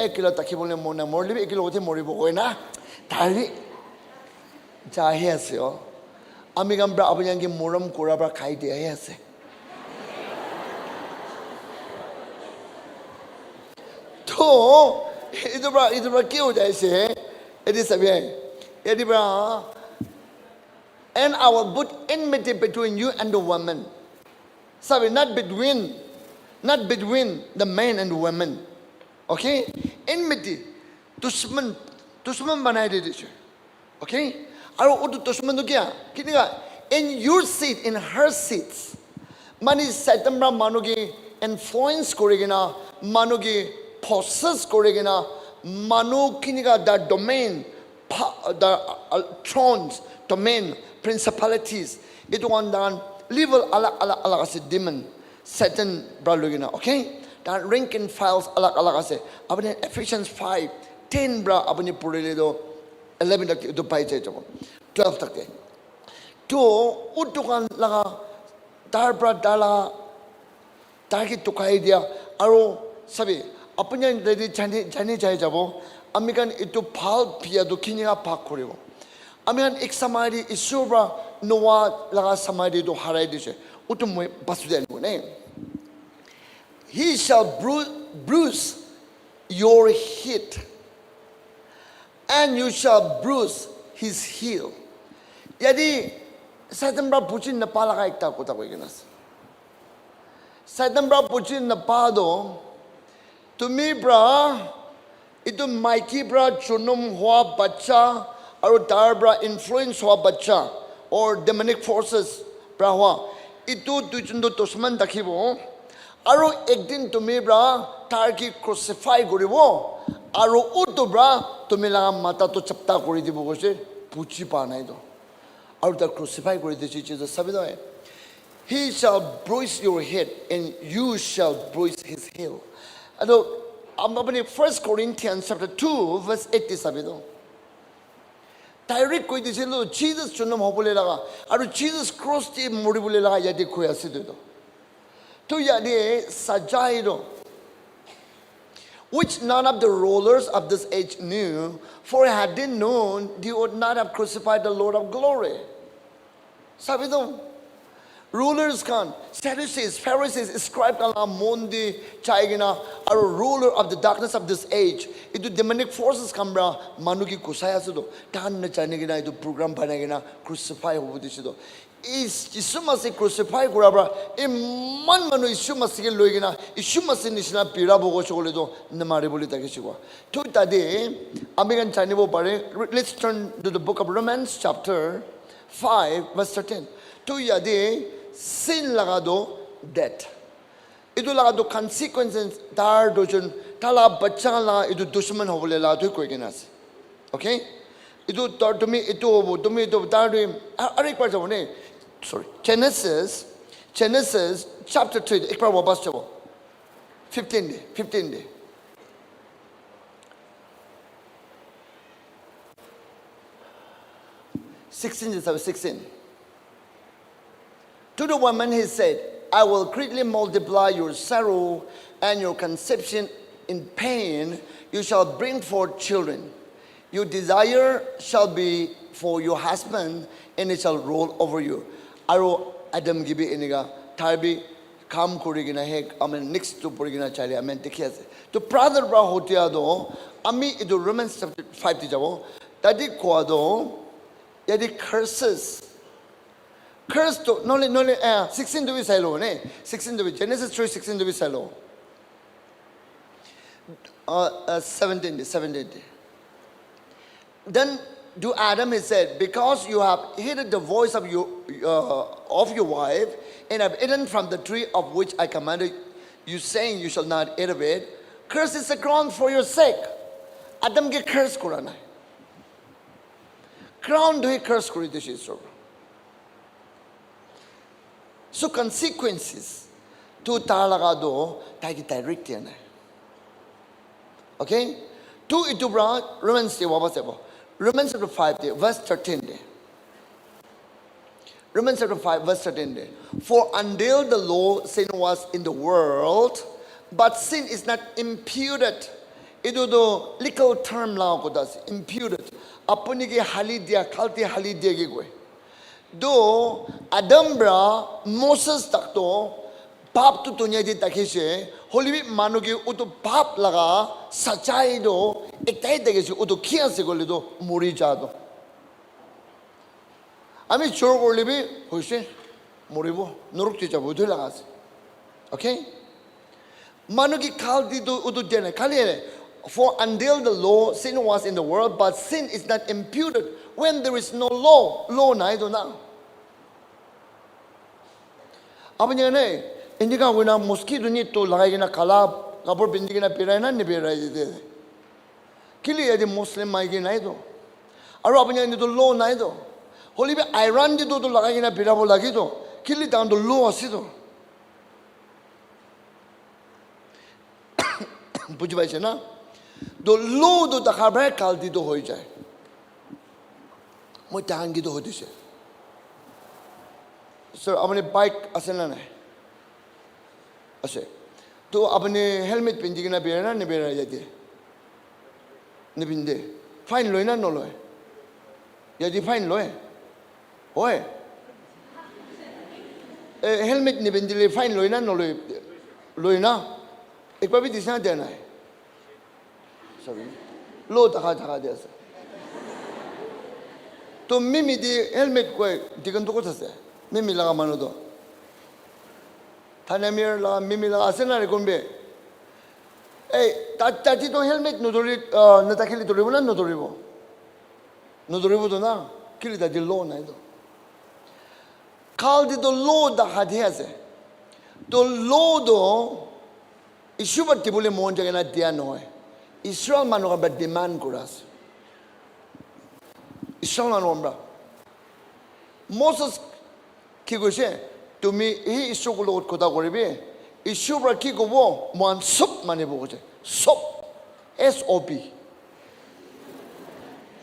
अकेला ताकि बोले मोना मरली भी अकेला होते मरिबो कोई ना तारी चाहे ऐसे हो अमिगम ब्रा अब यहाँ की मोरम कोरा ब्रा खाई दिया है ऐसे तो इधर ब्रा क्या हो जाए से यदि सभी है यदि ब्रा and I will put enmity between you and the woman. Sorry, not between the man and the woman. Okay? Enmity. Dushman banai de diche. Okay? Aro utu dushman to kya? Kiniga in your seat, in her seats. Mani Satambra manugi influence korigina, manugi possess korigina, manu kiniga that domain, the thrones, domain. Principalities, it one down level ala ase demon, Satan bralugina, okay? That rank and files ala ase. Abane Ephesians 5:10 bra abane puriledo 11 tak do pai jay jabo 12 tak de. To utukan laga dar bra dala target tukai dia aro sabi apanya dedi jani jay jabo amikan itu phal pia do kinia pak korebo. Amen. Ek samari isubra Noah laga samari do harai dise. Utum basudel mo ne. He shall bruise your head, and you shall bruise his heel. Yadi Satan bra puchin na pala ka ekta kota ko ikinas. Satan bra puchin na pado. Tumi bra ito Mikey bra chunum hua bacha. Or darbra influence wa bacha or demonic forces brahwa itu tujundo tosman dakhibo aro ekdin tumi bra tarki crucify goribo aro utu bra tumi la mata to chapta kori dibo gose puchi pa nai do aro ta crucify kori dichi Jesus sabido hai he shall bruise your head and you shall bruise his heel ado amapani 1 Corinthians chapter 2 verse 80 sabido direct koi dise lo Jesus chunam hobole laga aru Jesus cross ti mori bole laga yadi khoya sido to yadi sajai do which none of the rulers of this age knew, for had they known, they would not have crucified the Lord of glory. Sabi do. Rulers kan, Sadducees, Pharisees, scribe kan mondi chaigina are a ruler of the darkness of this age. Itu demonic forces kambra manuki kusaya sudo. Tan na chanigina itu program panagina crucify hobudi sudo. Is isumasi crucify kurabra man manu isumasi ke loigina isumasi nishna pira bogo chole do namare boli takishwa. To tade American chanibo pare. Let's turn to the book of Romans chapter 5 verse 13. To yade sin lagado death. Itu lagado consequences dar dojon tala bacha la itu dushman hobole la tu koi kenas. Okay? Itu tar tumi itu dar do arik par jabone. Sorry. Genesis chapter 3 ek par wapas jabo. 15 day. 16. To the woman he said, I will greatly multiply your sorrow and your conception in pain. You shall bring forth children. Your desire shall be for your husband, and it shall rule over you. Aro Adam gibi iniga tarbi kam kurigina hek amen next to purigina chali amen tikhiase. To brother bra hotia do ami idu Romans chapter 5 ti jabo tadi ko do yadi curses. Curse to nole 16 to be silo ne 16 to be Genesis 3:16 to be silo 17 day. Then to Adam he said, because you have heeded the voice of your wife and have eaten from the tree of which I commanded you, saying you shall not eat of it, curse is the ground for your sake. Adam ke curse korana ground do he curse kori dishi so. So consequences to talagado tagi direct yan. Okay? To itubra Romans Romans chapter 5 verse 13. Romans chapter 5 verse 13. For until the law sin was in the world, but sin is not imputed. Itu do legal term lao ko das imputed. Apuni ke halidia kalti halidia ke koi. Do Adambra Moses takto pap tu dunia di takishe holy manu ke uto pap laga sachai do ektai takishe uto kia se gole do muri jado. Ami chor gole bi hoise muri bo nuruk ti jabo doi lagas. Okay? Manu ki kal di do uto jene kali. For until the law, sin was in the world, but sin is not imputed when there is no law. Law na ito na. Apa niya na eh? Hindi ka wala mosquito nito lagay na kalab, kapor hindi ka na piray na nibiray dito. Kili yadi Muslim may gina ito. Aro apa niya nito law na ito. Holi ba Iran dito to lagay na pirabo lagi ito. Kili tang to law asito. Puji ba siya na? Do law do takabray kaldi do hoy jay. Mo tahangi do hoy siya. Sir, अपने bike असेल ना है, असे, तो अपने helmet पिंजी के ना बेरा ना निबेरा जाती है, निबिंदे, फाइन लोए ना नो लोए, यादी फाइन लोए, ओए, हेलमेट निबिंदे ले फाइन लोए ना नो लोए, लोए ना, एक बार भी दिशा देना है, सभी, लो तका दे ऐसे, तो मिमी दी हेलमेट कोई दिगन तो कुछ ऐसे Mimi laga manudo. Thanamir laga mimi laga asena rekombe. Tati to helmet nodori natakili to ribo na nodoribo. Nodoribo to na kili da di law na ito. Kaldi to law da hadhiase. To law do isubat tibule monja na dia noy. Israel manu ka demand kuras. Israel manu ambra. Moses Kigoshe, to me, he is so good at Kotagoribe. Is Shubra Kikobo, one soup manibote. Soap. S-O-P.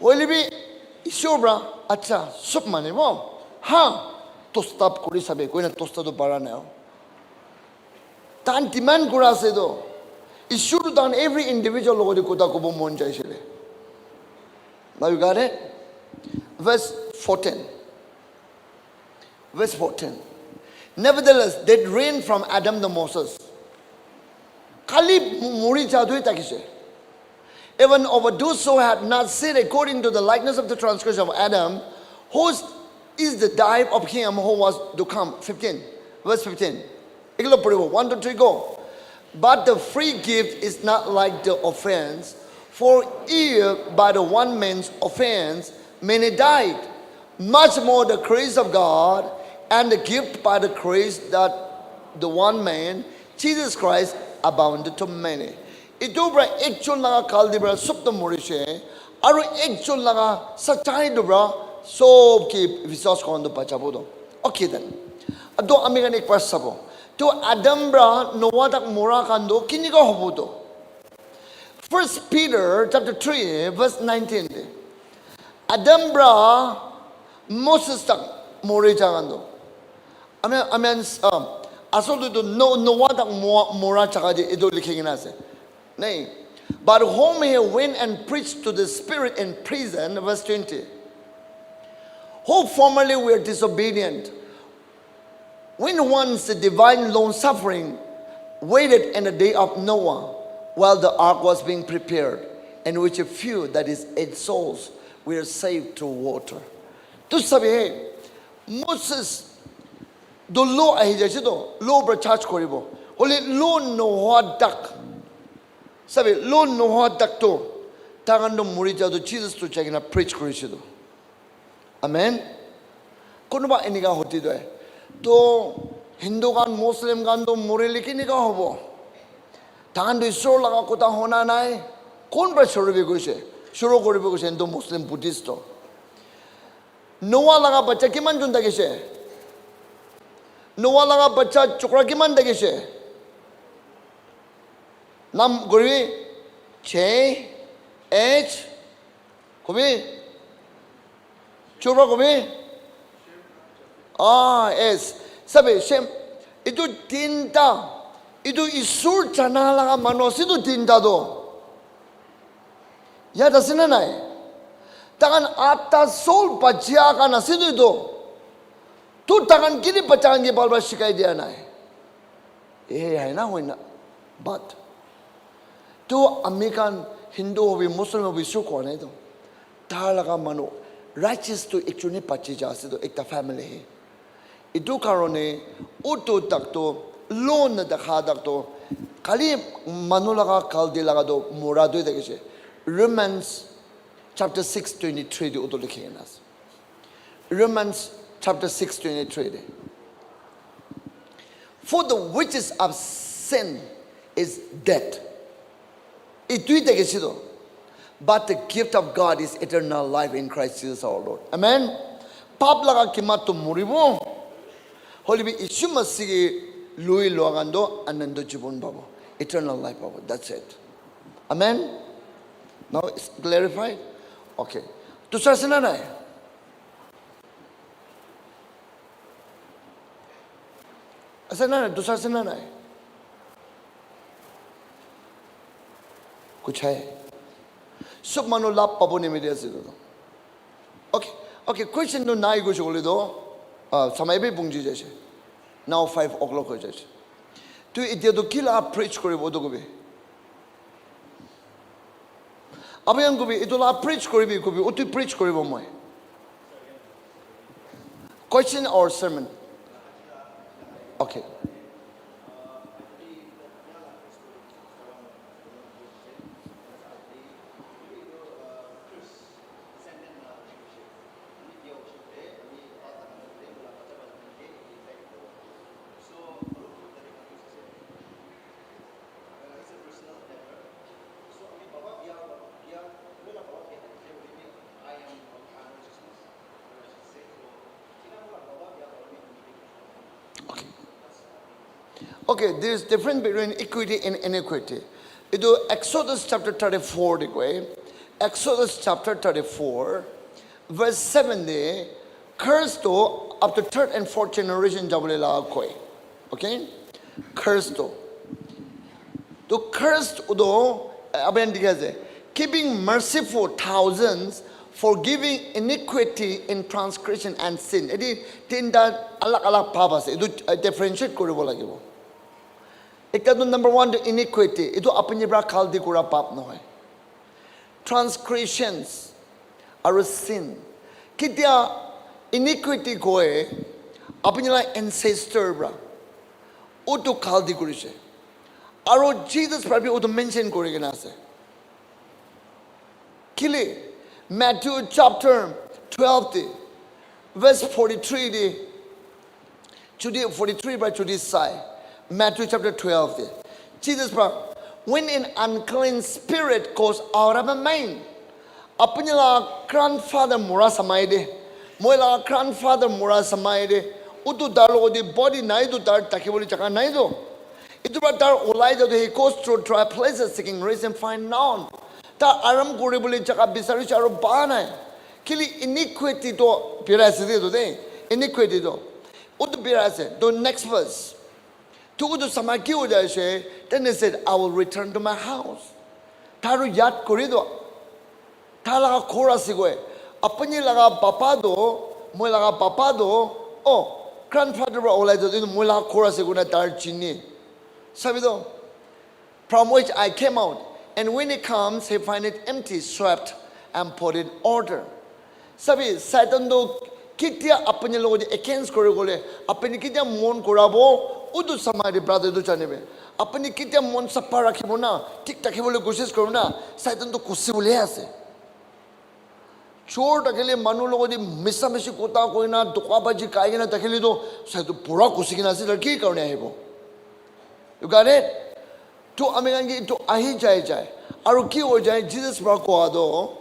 Will it be Shubra Acha, soup manibo? Ha! To stop Kurisabe, going to toast to Baranel. Tantiman Kurasedo. It should have done every individual over the Kotakobo Monja. Now you got it? Verse 14. Verse 14. Nevertheless, they reigned from Adam to Moses. Kali muri jadui takise. Even over those who had not sinned according to the likeness of the transgression of Adam, whose is the type of him who was to come. 15. Verse 15. 1, 2, 3, go. But the free gift is not like the offense, for if by the one man's offense many died, much more the grace of God and the gift by the grace that the one man, Jesus Christ, abounded to many. Ito bra ekchon laga kaldi bra sup to morishe, aru ekchon laga sachai do bra sob ki visos kondo pachabodo. Okay then. Ado amigan ek pas sabo. To Adam bra Noah tak mora kando kini ka hobodo. 1 Peter chapter 3 verse 19. Adam bra Moses tak mori kando. Amen. Asol do Noah tak mora chakadi ido likhing na se. Nay. But whom he went and preached to the spirit in prison, verse 20. Who formerly were disobedient, when once the divine long suffering waited in the day of Noah, while the ark was being prepared, in which a few, that is 8 souls, were saved through water. To sabi Moses do law ahijasi do law bra charge koribo. Holy law Noah dak. Sabi law Noah dak to tangan do murija do Jesus to check na preach korishi do. Amen. Kuno ba iniga hoti do to Hindu gan Muslim gan do moreli kini ka hobo. Tangan do isor laga kota hona nai. Kon bra shuru bi goise. Shuru koribo goise Hindu Muslim Buddhist to. Noah laga bacha kiman junda gise. Noah laga bacha chukra kiman dagise. Nam gori che h kobi chukra kobi yes sabi shem itu tinta itu isur chana laga manos itu tinta do ya dasina nai tangan atta sol bajia kana sidu do tu tangan kiri pacangi balba shikai dia nai hai na hoina but tu American Hindu hobi Muslim hobi su ko nai do talaga mano righteous to actually pachi ja sidu ekta family hai itu karone uto takto loan na dakha dakto kali manulaga kaldi laga do murado dekise Romans chapter 6:23 di uto likhe nas Romans chapter 6:23 for the wages of sin is death itu dekise do but the gift of God is eternal life in Christ Jesus our Lord. Amen. Pap laga kimat to muribo holy be Ishu Masih lui loagando anando jibon babo eternal life babo. That's it. Amen. Now it's clarified. Okay. Tusar sina na hai. Asa na tusar sina na hai. Kuch hai. Sub mano lap pabo ne media se do. Okay. Okay. Question no nai kuch bole do. Samay bhi bungji jaise. Now 5 o'clock ho jaise. Tu idia do kila preach koribo do gobe. Abayan gobe idola preach koribi gobe uti preach koribo moi. Question or sermon? Okay. Okay, there is difference between equity and iniquity. Ido Exodus chapter 34 digwe. Exodus chapter 34 verse 7 de curse to up to third and fourth generation jabule la koi. Okay? Curse to. To cursed udo aben digaze keeping merciful thousands forgiving iniquity in transgression and sin. Edi tinda alak pabas. Idu differentiate koribo lagibo. Ekado number 1 the iniquity. Idu apni bra khaldi kura pap noy. Transgressions are a sin. Kitia iniquity koe apni la ancestor bra. Utu khaldi kurise. Aro Jesus probably utu mention korigena ase. Kili Matthew chapter 12 verse 43 today 43 by today side. Matthew chapter 12 Jesus when an unclean spirit goes out of a man apnila grandfather mura samaide moila grandfather mura samaide utu dalo di body naidu dar takiboli chaka naido itu dar olai do he goes through dry places seeking reason find none ta aram kore bole chaka bisari charo banai kili iniquity to pirase do de iniquity do utu pirase do next verse to utu samaki ho jaye she then he said I will return to my house taru yat kori do tala khora sigoe apni laga papa do moi laga papa do oh grandfather olai do moi laga khora siguna tar chini sabido from which I came out. And when he comes, he finds it empty, swept, and put in order. Sabi, Satan do kitia apni logo di against kore gole, apni kitia mon korabo, udu samari brother do chanebe. Apni kitia mon sapara kibona, tik tak kibole koshish korona, Satan do kusi bole ase. Chor takele manu logo di misa misi kota koina, dukwa baji kaigena takele do, Satan pura kusi kina se laki karne hebo. You got it? To American to ahi jai aruki ho jai Jesus ado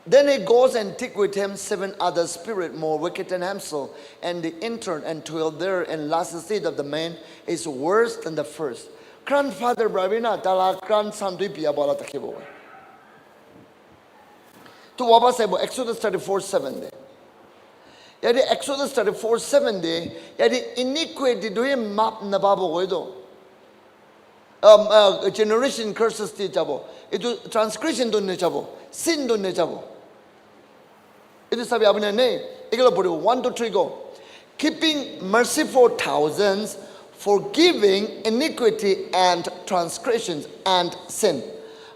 then he goes and take with him 7 other spirit more wicked than himself and they enter and dwell there and last state of the man is worse than the first grandfather bravina tala grandson do pia bola takibo to wabasebo Exodus 34:7 Yadi Exodus 34:7 de yadi iniquity do him map na babo goido generation curses ti jabo itu transgression do ne jabo sin do ne jabo itu sabi abune ne igalo pori 1 to 3 go keeping mercy for thousands forgiving iniquity and transgressions and sin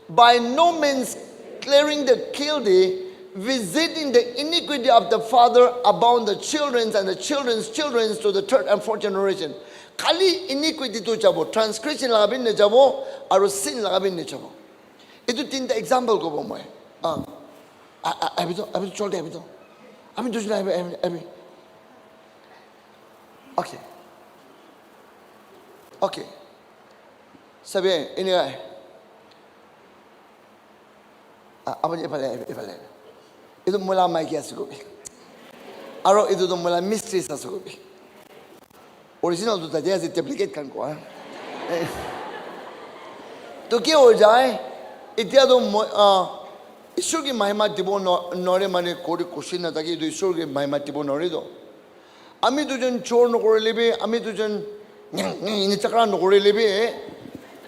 by no means clearing the guilty visiting the iniquity of the father upon the children and the children's children to the 3rd and 4th generation. Kali iniquity to jabo, transgression lagabin ne jabo, aro sin lagabin ne jabo. Itu tinta example ko bomoy. Abito cholte abito. Ami dujna abi. Okay. Sabi ini ay. Apa je ipale. Itu mula mai kia sugobi. Aro itu to mula mystery sa sugobi. Original to tajaya se duplicate kan ko ha. तो क्या हो जाए इत्या तो ईश्वर की महिमा दिबो नरे माने कोडी खुशी ना ताकि तो ईश्वर की महिमा दिबो नरे दो आमी तुझन चोर न करे लेबे आमी तुझन इन चक्रा न करे लेबे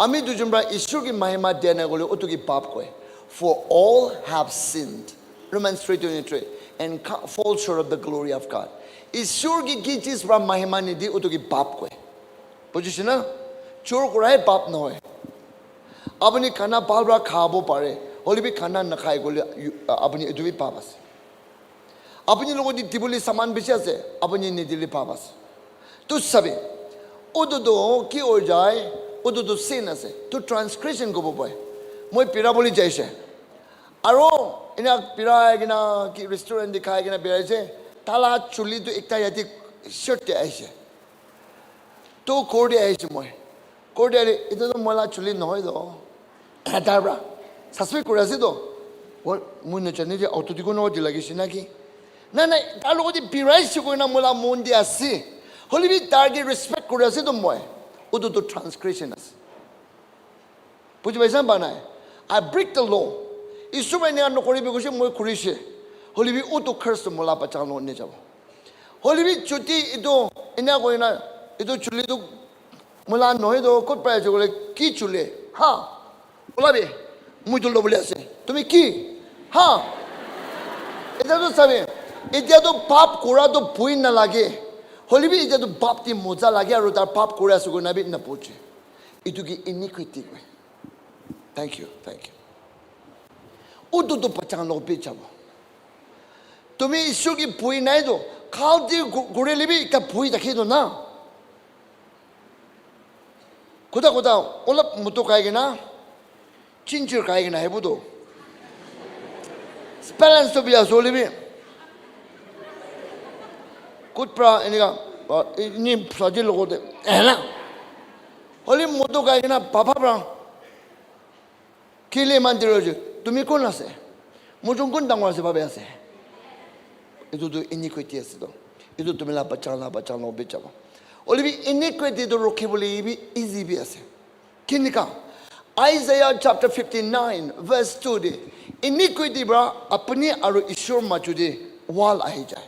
आमी तुझन बा ईश्वर की महिमा देने गोले उतु की पाप कोए for all have sinned Romans 3:23 and fall short of the glory of God ईश्वर की चीज बा महिमा नहीं दी उतु की पाप कोए बुझिस ना चोर कराए पाप न होए अपनी खाना पालबरा खाबो पारे होली भी खाना न खाए गोले अपनी जो भी पापस अपनी लोगों दी तिबुली सामान बिछा से अपनी निदिली पापस तो सबे उदो दो की हो जाए उदो दो sin से तो ट्रांसग्रेशन को बोले मोई पिरा बोली जैसे आरो इन्हें पिरा है कि ना कि रेस्टोरेंट दिखाए कि ना पिरा से ताला चुली तो एक ताया थी शर्ट ऐसे तो कोड़े ऐसे मोई कोड़े इधर तो मोला चुली नहीं दो Adabra, suspect Crusade. What Munachani auto to go no delegation? Nana, I look at the Pirais going to Mola Mondia see. Holy be target respect Crusade moy. Udo to transgressioners. Put my son banai. I break the law. It's so many no corribition more Kurishe. Holy be Uto curse the Mola Pachano Nejabo. Holy be Chuti Ido Inagoina Ido Chulido Mola Noido, good price, Kichule. Ha! Olabi, মুইতো বলে আছে তুমি কি হ্যাঁ এটা তো সাবে এটা তো পাপ করা তো ভুই না লাগে হলিবি এটা তো পাপ তি মজা লাগে আর তার পাপ করে আসু না বি না পৌঁছে itu ki iniquity kwe thank you udu to pachang lo pe chabo tumi isu ki pui nai do khal di gore libi ka pui da khido na koda olap muto kai ge na chinchir kai ge na hebu do balance to be so libi kutpra eniga ni sajil lo de na Holy moto kaya na papa bra. Kile mandiroje. Tumi kon ase. Mujung kon tangwa se babe ase. Itu tu iniquity ase to. Itu tumi la bachang lo bechaba. Holy bi iniquity to roki boli bi easy bi ase. Kinika. Isaiah chapter 59 verse 2 de. Iniquity bra apni aru ishur machude wal ahi jai.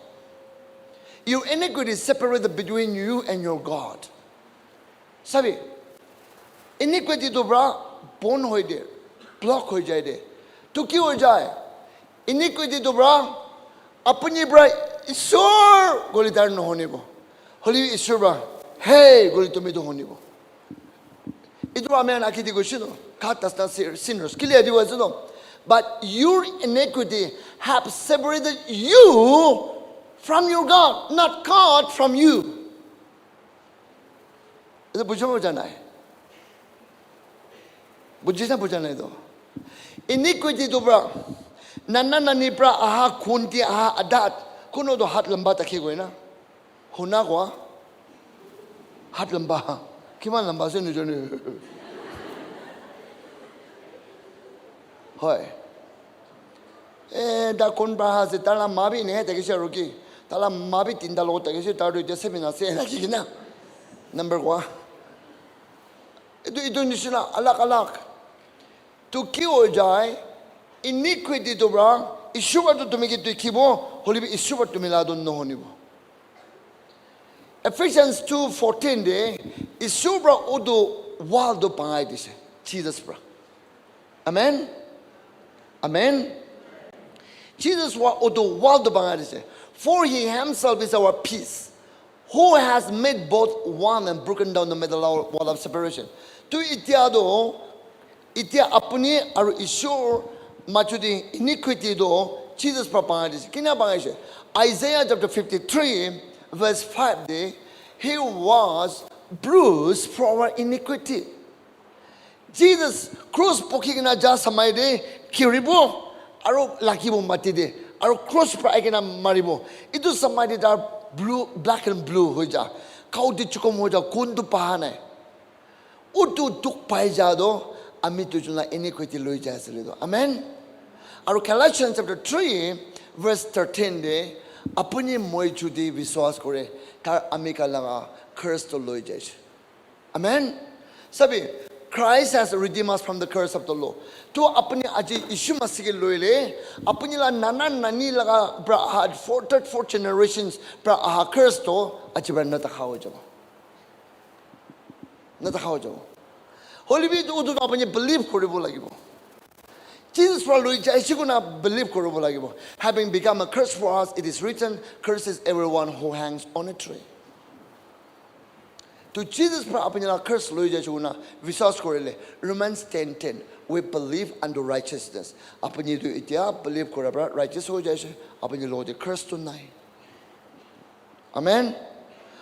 Your iniquity separated between you and your God. Sabi. Iniquity to bra bone hoy de block hoy jai de to ki ho jaye iniquity to bra apni bra ishur goli dar no hone bo holi ishur bra hey goli tumi to hone bo idu amen akiti go shino katas na sinners clear di was no but your iniquity have separated you from your God not God from you idu bujho janai Bujisa bujana do. Iniquity to bra. Nana nani bra aha kunti aha adat. Kuno do hat lamba taki go na. Huna go. Hat lamba. Kiman lamba se ni jone. Hoy. Da kon bra ha se tala mabi ne taki se roki. Tala mabi tinda lo taki se taru de se bina se na ki na. Number 1. Itu nisila alak. To kill jai iniquity to bra issue to make it to kibo holy issue to milado no honibo Ephesians 2:14 de issue bra odo waldo pangai dise Jesus bra amen Jesus wa odo waldo pangai dise for he himself is our peace who has made both one and broken down the middle wall of separation to itiado Itia apuni aru ishur machudi iniquity do Jesus propangadis. Kina bangaise. Isaiah chapter 53 verse 5 de he was bruised for our iniquity. Jesus cross poking na ja samai de kiribo aru lakibo mati de aru cross pra ikena maribo. Itu samai de dar blue black and blue hoja. Kau di chukom hoja kundu pahane. Utu tuk pai jado Ami tujuna iniquity lui jasilido. Amen. Aru Galatians chapter 3 verse 13 de apuni moi chudi viswas kore tar ami kalanga curse to lui jas. Amen. Sabi Christ has redeemed us from the curse of the law. To apuni aji Yeshu Masih ke lui le apuni la nani laga bra had third fourth generations bra curse to aji bra nata khao jabo. Holy be do not believe koribo lagibo. Jesus for Louis Jaishiguna believe koribo lagibo. Having become a curse for us, it is written, curses everyone who hangs on a tree. To Jesus for apanya curse Louis Jaishiguna visas korele. Romans 10:10. We believe unto righteousness. Apanya do itia believe korabra righteous ho jaish apanya Lord curse tonight. Amen.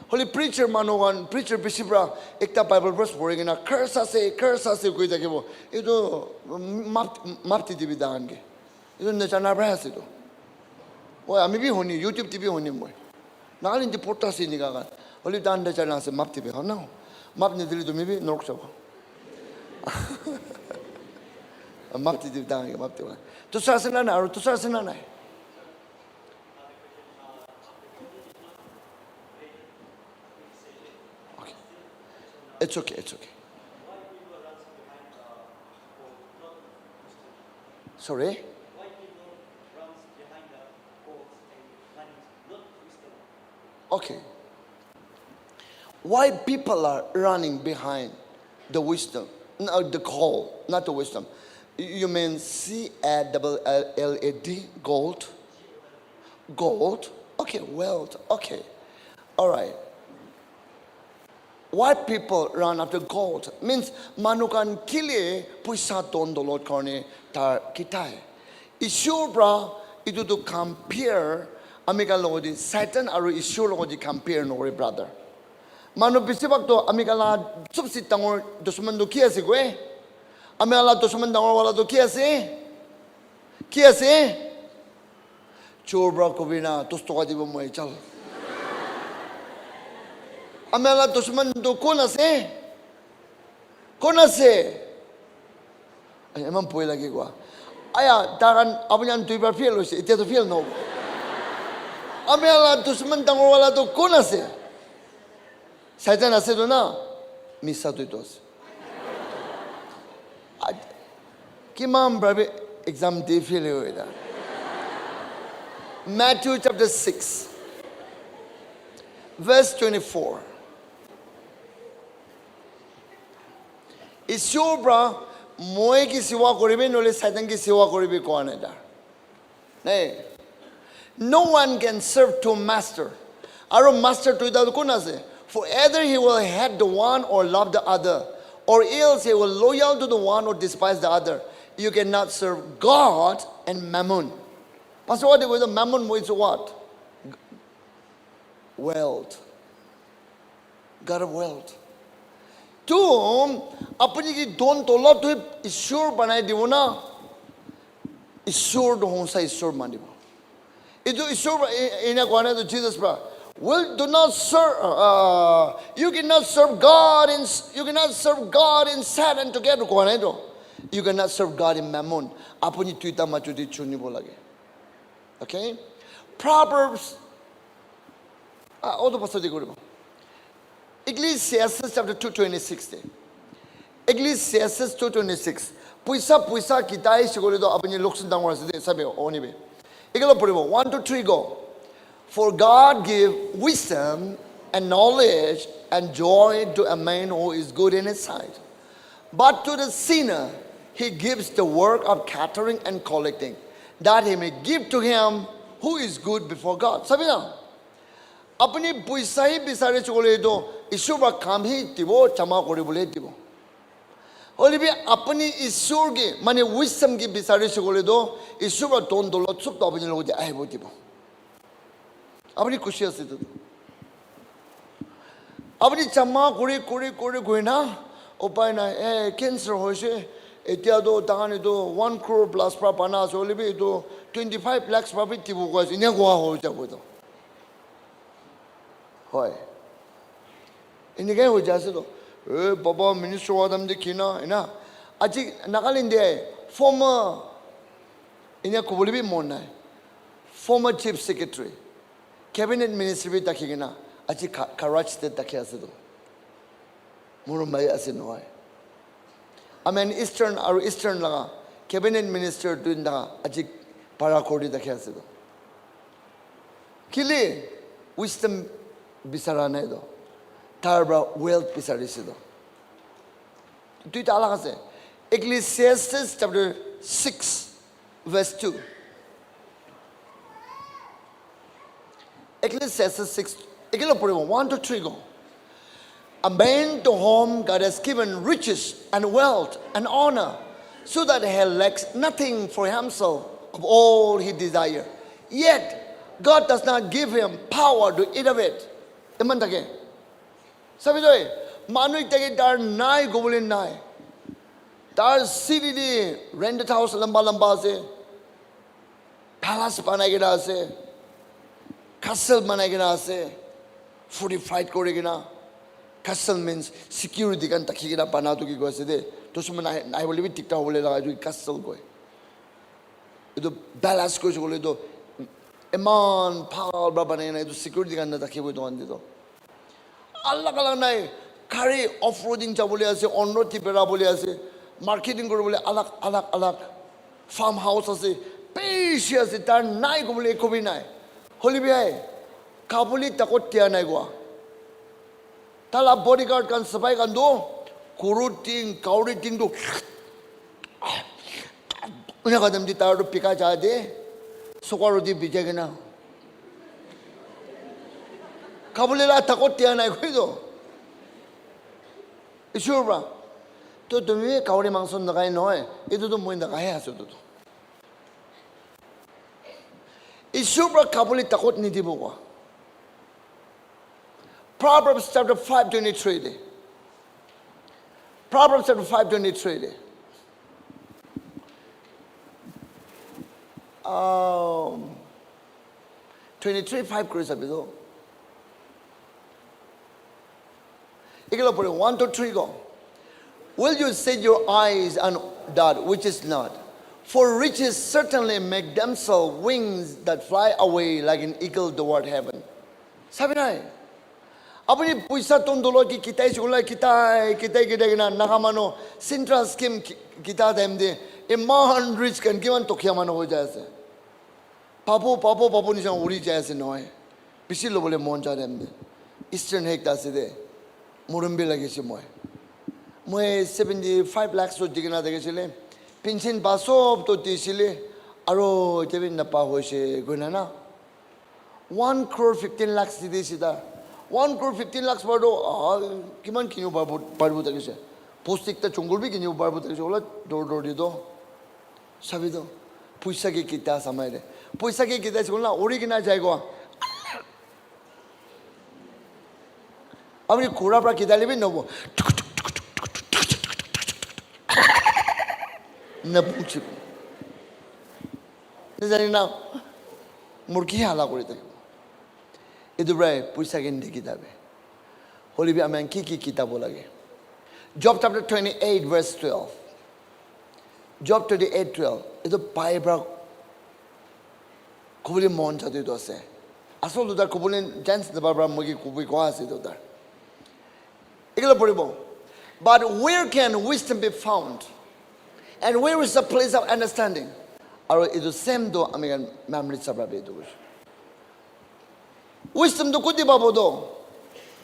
Holy preacher manogan preacher bisibra ekta Bible verse boring na curse ase koi jakibo ito mapti dibi dange ito na chana bra ase to oy ami bi honi YouTube TV honi moi nalin di porta se ni ga holy dan da chana se mapti be hona map ni dili to mi bi nok chabo mapti dibi dange mapti wa to sa se na aru to sa se na It's okay. Sorry? Why people runs behind the goals and plans, not wisdom? Okay. Why people are running behind the wisdom, no, the call, not the wisdom. You mean CALLAD, gold? Gold? Okay, wealth. Okay. All right. Why people run after gold? Means manukan kili puisa tondolot karne tar kitai. Issue bra itu to compare amika logodi Satan aru issue logodi compare no brother. Manu bisibak to amika la subsi tangor dusman do kia sigwe. Amika la dusman tangor wala do kia se. Kia se. Chor bra kovina tustoka dibo mo chal. Amela dushman do kona se ay eman poy lagi kwa aya taran apunyan tuibar fiel ose ite to fiel no amela dushman tangor wala do kona se Satan ase do na misa to itos kimam brabe exam day fiel hoida Matthew chapter 6 verse 24 Issue bra moe ki siwa koribe nole Satan ki siwa koribe ko aneda. Nay. No one can serve two masters. Aro master to ida kuna se. For either he will hate the one or love the other, or else he will loyal to the one or despise the other. You cannot serve God and mammon. Pastor, what is the mammon means what? Wealth. God of wealth. तुम अपनी की दोन तोला तो ईश्वर बनाए दिवो ना ईश्वर तो होंसा ईश्वर मान दिवो इतो ईश्वर इन्हें कौन है तो Jesus बा will do not serve you cannot serve God in Satan together कौन है तो you cannot serve God in mammon अपनी ट्वीटा मचुदी चुनी बोलागे okay Proverbs ओ तो पसंद करो Ecclesiastes chapter 2:26. Ecclesiastes 2:26. Puisa kitai siguro do apni loksun dangwa se sabi oni be. Igalo puribo 1 to 3 go. For God give wisdom and knowledge and joy to a man who is good in his sight. But to the sinner he gives the work of gathering and collecting, that he may give to him who is good before God. Sabi na. अपनी पैसा ही बिसारे चुके तो ईश्वर का काम ही दिवो चमा कोरी बोले दिवो और भी अपनी ईश्वर के माने विस्डम की बिसारे चुके तो ईश्वर का दोन दौलत सब तो अपने लोगों आए वो दिवो अपनी खुशियाँ से तो अपनी चमा कोरी ना उपाय ना कैंसर हो से इत्या तो ताने तो 1 crore plus पाना सोले भी तो 25 lakhs भी दिवो को इन्हें गुआ हो जाए तो होय इन्हें क्या हो जाए तो बाबा मिनिस्टर वादम देखी ना है ना अच्छी नागालैंड है former इन्हें कुबली भी मोना है former chief secretary cabinet minister भी तकीगे ना अच्छी कराची स्टेट तकिया से तो मुरुम्बाई ऐसे नॉय अमेन ईस्टर्न लगा cabinet minister तो इंदा अच्छी पाराकोडी तकिया से तो किले wisdom बिसराना है तो तारबा wealth बिसरी से तो तू इतना अलग से Ecclesiastes chapter 6 verse 2 Ecclesiastes 6 Ekelo puribo 1 to 3 go a man to whom God has given riches and wealth and honor so that he lacks nothing for himself of all he desires, yet God does not give him power to eat of it. Eman take. Sabi doy, manu take dar nai gobulin nai. Dar city di rented house lamba se, palace banai gina se, castle banai gina se, fortified kore gina. Castle means security kan takhi gina banatu ki goise de. To suma nai bole bi tikta bole laga jo castle goy. Ido palace ko bole do. Eman paal babane na ido security kan takhi boy do andi do. Alag nai carry off-roading cha bole ase, on-road ti pera bole ase, marketing kore bole alag farmhouse ase, peshi ase tar nai ko bole ko bi nai. Holi bi hai kabuli takot tia nai goa. Tala bodyguard kan sabai kan do, kuruting, kauriting do, Unya kadam di taru pika jade, sokaro di bijaya na. Kabulela takot tiyan ay kuido. Sure ba? To tumi kauri mangson na kayo noy. Ito to mo na kaya sa to. Sure ba kabuli takot ni dibo ko? Proverbs chapter 5:23. Proverbs chapter 5:23. 23:5 kuri sabi do. Ikalo puri 1 to 3 go. Will you set your eyes on that which is not? For riches certainly make themselves wings that fly away like an eagle toward heaven. Sabi na Apuni puisa tondolo ki kita isula kita na nakamano central scheme kita demde iman rich kan kiman tokyamano ho jaise. Papo ni jang uri jaise noy. Bisilo bole monja demde. Eastern hek dase de. Murumbi lagi si moy. Moy 75 lakhs to digna dege chile. Pension basob to tisile. Aro jebin na pa hoise gunana. 1 crore 15 lakhs di sida. 1 crore 15 lakhs bardo kiman kinyo barbo takise postik ta chungul bi kinyo barbo takise ola dor di do sabi do puisa ke kita samay de puisa ke kita chungla ori kina jai go amri kura pra kita lebi nobo na puchi ne jani na murki hala kori tak Idubray, puisa gindi kitabe. Holy be amen kiki kitabo lage. Job chapter 28 verse 12. Job 28:12. Ito paibra kubuli mon chatu ito ase. Asol dudar kubuli jens na babra mugi kubi ko ase dudar. Ikalo puribo. But where can wisdom be found? And where is the place of understanding? Aro ito same do amigan memory sabra be ito. Wisdom do kudi babodo.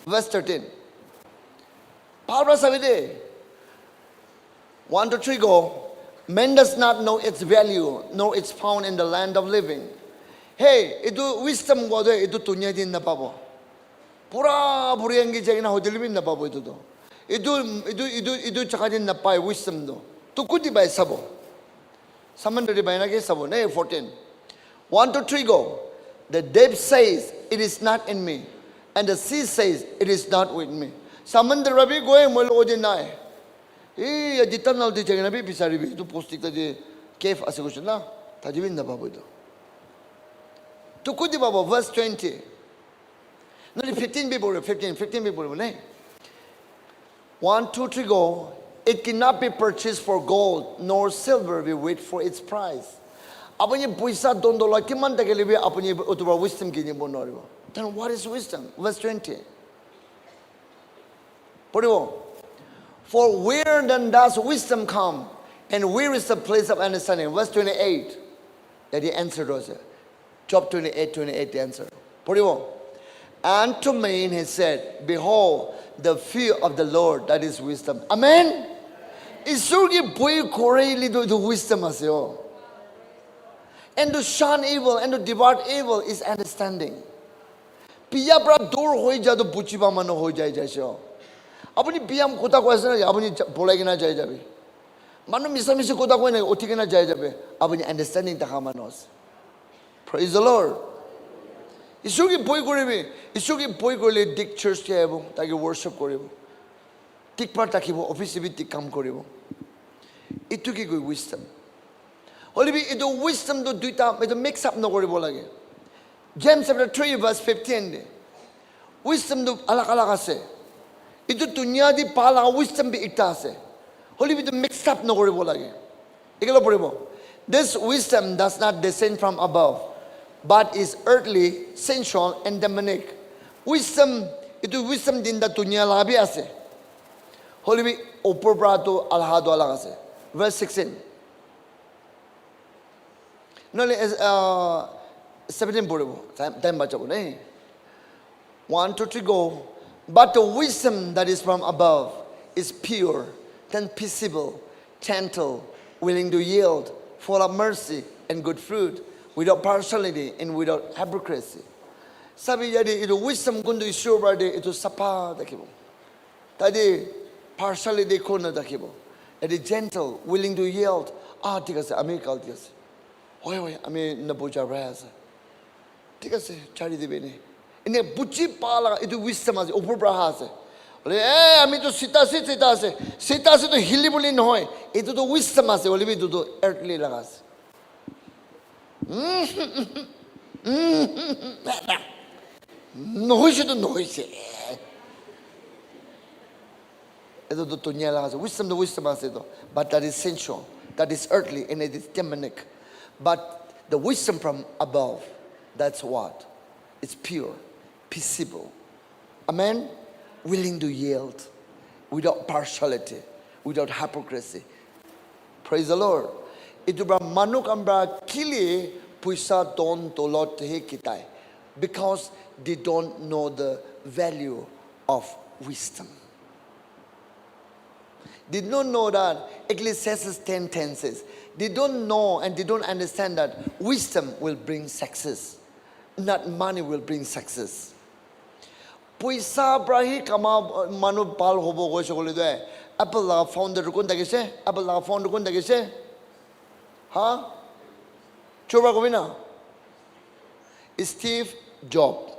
Verse 13. Pabra sabide. 1 to 3 go. Man does not know its value, nor it's found in the land of living. Hey, itu wisdom go de itu tunya din na pabo. Pura buriangi jagina hodilibin na pabo itu do. Itu chakadin na pai wisdom do. Tu kudi bay sabo. Samandari bay na ke sabo. Ne 14. 1 to 3 go. The deep says, it is not in me. And the sea says, it is not with me. Samandar rabi goe molo odinai. Jitan nal di chagina bi pisari bi. Tu postik ta di cave asikushun na. Tajibin na babu ito. Tu kudi babo, verse 20. No, 15 bi bolo, 15 bi bolo. 1, 2, 3 go. It cannot be purchased for gold, nor silver be weighed for its price. Apani puisa dondola kiman takelibi apani utuba wisdom kini bonoribo. Then what is wisdom? Verse 20. Puribo. For where then does wisdom come? And where is the place of understanding? Verse 28. That the answer was Job 28:28 the answer. Puribo. And to me he said, behold, the fear of the Lord, that is wisdom. Amen. Isurgi boy koreli do wisdom asyo. And to shun evil and to depart evil is understanding. Piya pra dur hoi jado buchiba mano hoi jai jaisho. Apuni piyam kota ko asana apuni bolai kina jai jabe. Mano misa kota ko na oti kina jai jabe. Apuni understanding taka manos. Praise the Lord. Isugi boy koribe dik church ke ebo taki worship koribo. Tik par takibo office bi tik kam koribo. Itu ki goi wisdom. Holy be ito wisdom do duita ito mix up no koribo lagi. James chapter 3 verse 15. Wisdom do alak ase. Ito dunya di pala wisdom bi itase. Holy be ito mix up no koribo lagi. Ikalo poribo. This wisdom does not descend from above, but is earthly, sensual, and demonic. Wisdom ito wisdom din da dunya labi ase. Holy be upper brato alhado alak ase. Verse 16. No, 17 puribo. Time bachabo ne. 1, 2, 3 go. But the wisdom that is from above is pure, then peaceable, gentle, willing to yield, full of mercy and good fruit, without partiality and without hypocrisy. Sabi jadi itu wisdom kundo isyo brade itu sapa dakibo. Tadi partiality kuno dakibo. It is gentle, willing to yield. Tika se ami kal tika se. Hoy ami nabuja rasa. Tika se chari de bene. Ine buchi pala itu wisdom ase upur braha se. Ole ami to sita se to hilli boli noy. Itu to wisdom ase ole bi to earthly lagas. Noise to noise. Itu to tunya lagas. Wisdom to wisdom ase to. But that is sensual. That is earthly and it is demonic. But the wisdom from above, that's what? It's pure, peaceable. Amen? Willing to yield without partiality, without hypocrisy. Praise the Lord. Itu bra manuk ambra kili puisa don tolot he kitai. Because they don't know the value of wisdom. They don't know that Ecclesiastes 10:10 says, they don't know and they don't understand that wisdom will bring success, not money will bring success. Puisa brahi kama manu pal hobo go shogole doy. Apple la founder kun dagise, Apple la founder kun dagise. Ha? Choba ko bina. Steve Jobs,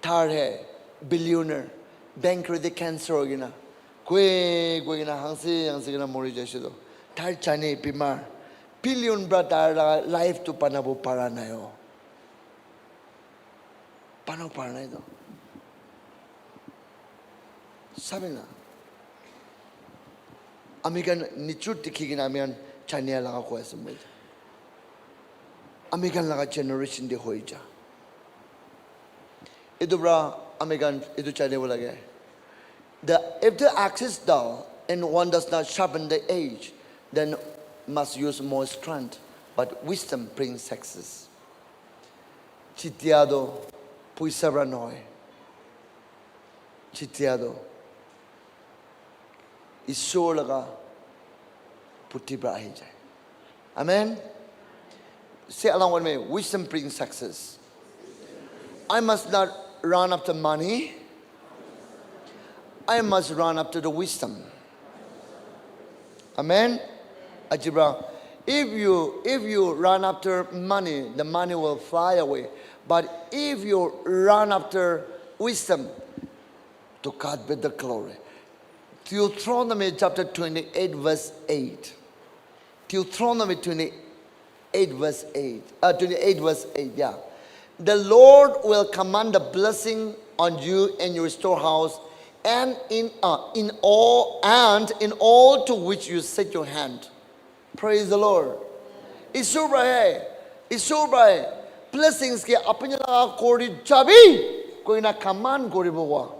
third hai, billionaire, bank with the cancer ogina. Kwe gina hangsi gina mori jashido. Third chane pimar. Billion brother life to panabu paranayo. Panabu paranayo. Sabi na. American nichut tikigin amian chania laga ko esumed. American laga generation de hoija. Itu bra American itu chane wala gaya. If the axe is dull and one does not sharpen the edge, then must use more strength. But wisdom brings success. Chitiado puisabra noi. Chitiado isolaga putibra ahijay. Amen. Say along with me. Wisdom brings success. I must not run after money. I must run up to the wisdom. Amen. Ajibra. If you run after money, the money will fly away. But if you run after wisdom, to God be the glory. Deuteronomy chapter 28 verse 8. Deuteronomy 28 verse 8. 28 verse 8, yeah. The Lord will command a blessing on you and your storehouse, and in all to which you set your hand. Praise the Lord. Isurbahe. Blessings ke apanya kori jabi koi na command kori bowa.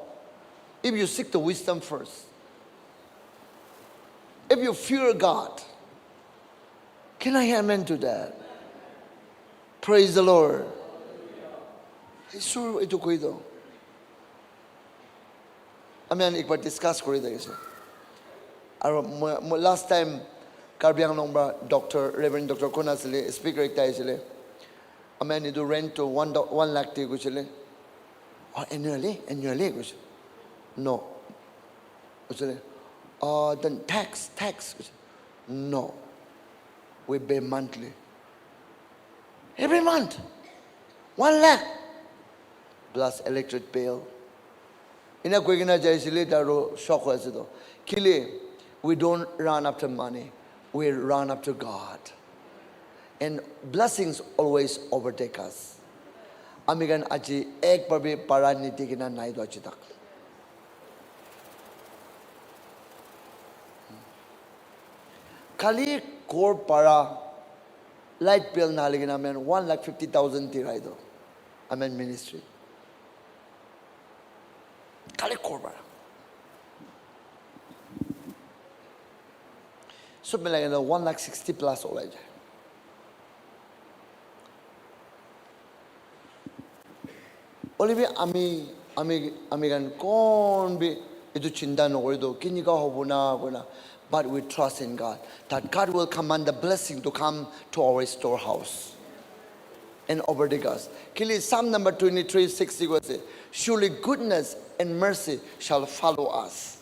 If you seek the wisdom first, if you fear God, can I hear amen to that? Praise the Lord. Isur ito koi do. Amen. एक बार discuss करी देंगे sir. और last time कार्बियांग नोंबा doctor reverend doctor कोना चले speaker एक time चले. Amen. ये तो rent to 1 lakh टे कुछ चले. और annually कुछ. No. कुछ चले. Then tax कुछ. No. We pay monthly. Every month. 1 lakh. Plus electric bill. Ina koi gina jai sile daro shock ho ase to. Kile we don't run after money, we run after God, and blessings always overtake us. Amigan aji ek bar bhi paraniti kina nai do aji tak. Kali core para light bill na ligina amen 1,50,000 tirai do. Amen ministry. Kali korba. So me like 1,60,000 plus all aja. Olivia ami gan kon bi itu cinta no korido kini ka hobuna kona But we trust in God, that God will command the blessing to come to our storehouse and overtake us. Psalm number 23, 60 goes, surely goodness and mercy shall follow us.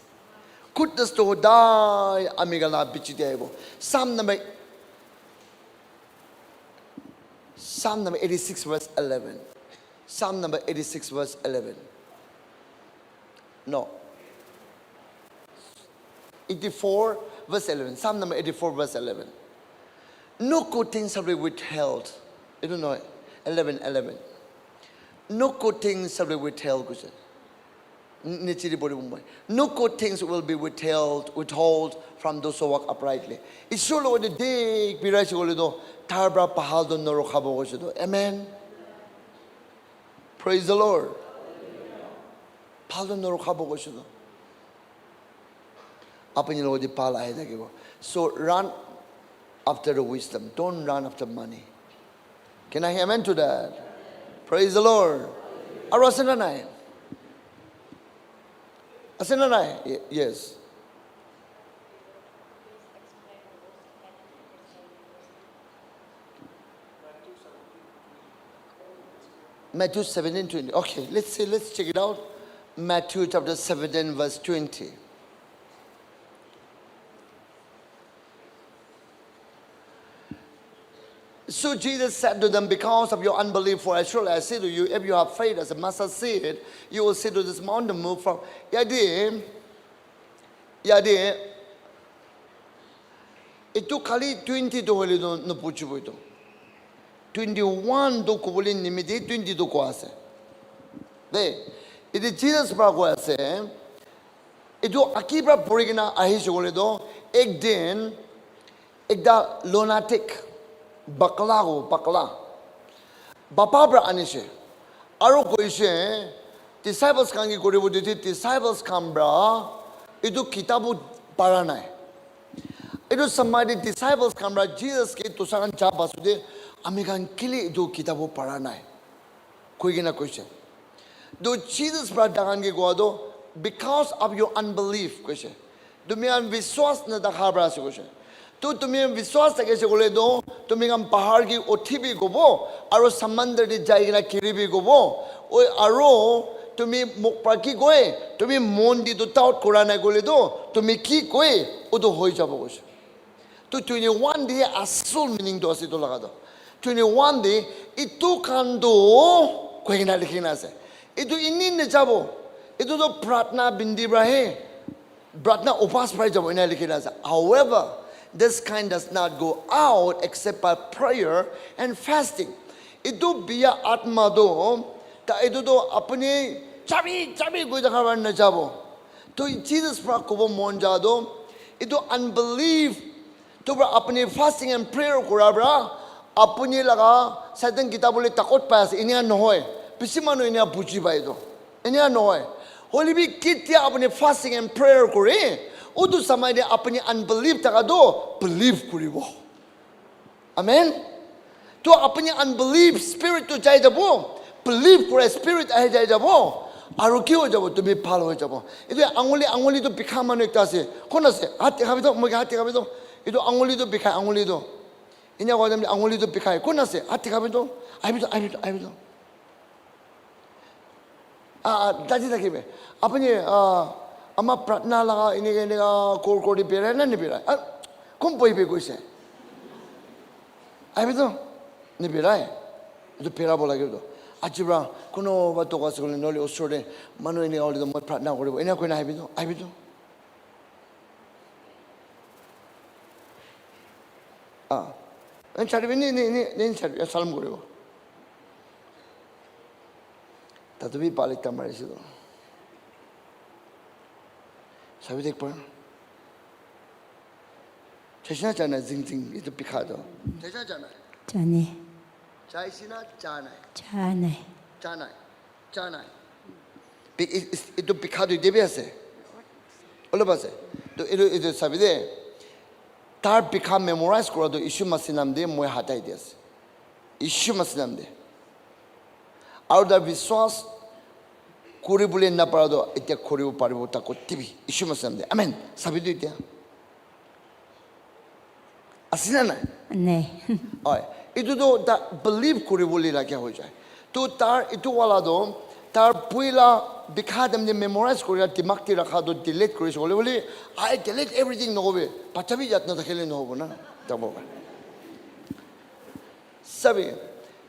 Goodness to die, amigala bichitebo. Psalm number 86 verse 11. Psalm number 86 verse 11. No. 84 verse 11. Psalm number 84 verse 11. No good things shall be withheld. You don't know it. 11. No good things shall be withheld. No good things will be withheld from those who walk uprightly. It's sure the day Tarbra Pahaldo Norokabo. Amen. Praise the Lord. Paldo Norokabo. So run after the wisdom. Don't run after money. Can I hear amen to that? Praise the Lord. Arasananai. Asananai. Yes. Matthew 17:20. Okay, let's check it out. Matthew chapter 17 verse 20. So Jesus said to them, because of your unbelief, for surely I say to you, if you have faith as a mustard seed, you will say to this mountain, move from Yadi. Ito kali 20 to holi no puchu ito. 21 to kubuli nimiti 20 to kuase. De, iti Jesus pra kuase. Ito akibra purigina ahisho holi do. Ek din, ekda lunatic. Bakla. Bapabra anishe. Aro koishe. Disciples kangi koribu diti. Disciples kambra. Itu kitabu paranai. Itu somebody disciples kambra. Jesus ki tusaran chapa sude. Amikan kili itu kitabu paranai. Koi gina koishe. Do Jesus pradagan ki guado. Because of your unbelief koishe. Dumian viswas na dakhabra se koishe. तो तुम्हें विश्वास तक ऐसे बोले दो तुम्हें हम पहाड़ की ओठी भी गोबो आरो समंदर दी जाएगी ना किरी भी गोबो ओ आरो तुम्हें मुक्पा की गोए तुम्हें मोंडी तो ताउट कुराना गोले दो तुम्हें की गोए वो तो हो जाबो कुछ तो 21 day असल मीनिंग तो ऐसे तो लगा दो 21 day इतु कांदो कोई ना लिखना से इतु इन्हीं ने जाबो इतु तो प्रार्थना बिंदी रहे प्रार्थना उपास पर जाबो इन्हें लिखना से however this kind does not go out except by prayer and fasting. Itu biya atma do, ta itu do apne chabi koi dakhaban na jabo. To Jesus pra kobo monja do, itu unbelief. To bra apne fasting and prayer korabra, apne laga satan kita boleh takut pas inya nohoy. Pisimano inya buji bai do. Inya nohoy. Holy bi kitya apne fasting and prayer kore. Udu samay de apni unbelief taka do believe kuribo. Amen. To apni unbelief spirit to jai jabo believe kore spirit ahe jai jabo aru ki ho jabo tumi phalo ho jabo. Itu anguli to bikha manu ekta se kona se hati khabi do moge hati khabi do itu anguli to bikha anguli do inya ko dem anguli to bikha kona se hati khabi do aibi do daji dakibe apni ama pratna laga ini kor di pera na ni pera kum poi pe koise ai beto ni pera itu pera bola gitu ajibra kuno bato ka sole noli osore manu ini oli do pratna koribo ina ko na ai beto en chari ni chari salam koribo tatubi palik tamare sido sabi dek par chesna chana zing itu pikado chesna chana Chane. chaisina chana Chane. itu pikado debe ase ola base to itu sabi de tar pikha memorize kora do issue masinam de moi hatai des issue masinam de aur da viswas Kuribuli na parado itia kuribu paribu tako tibi issue masamde amen sabidu itia Asina na. Ne. Oi. Itu do ta believe kuri boli la kya ho jai. To tar itu wala do tar puila bikhadam ne memorize kuri la dimak ti rakha do delete kuri so boli I delete everything no hobe. Pachabi jat na khele no hobo na. Tabo. Sabi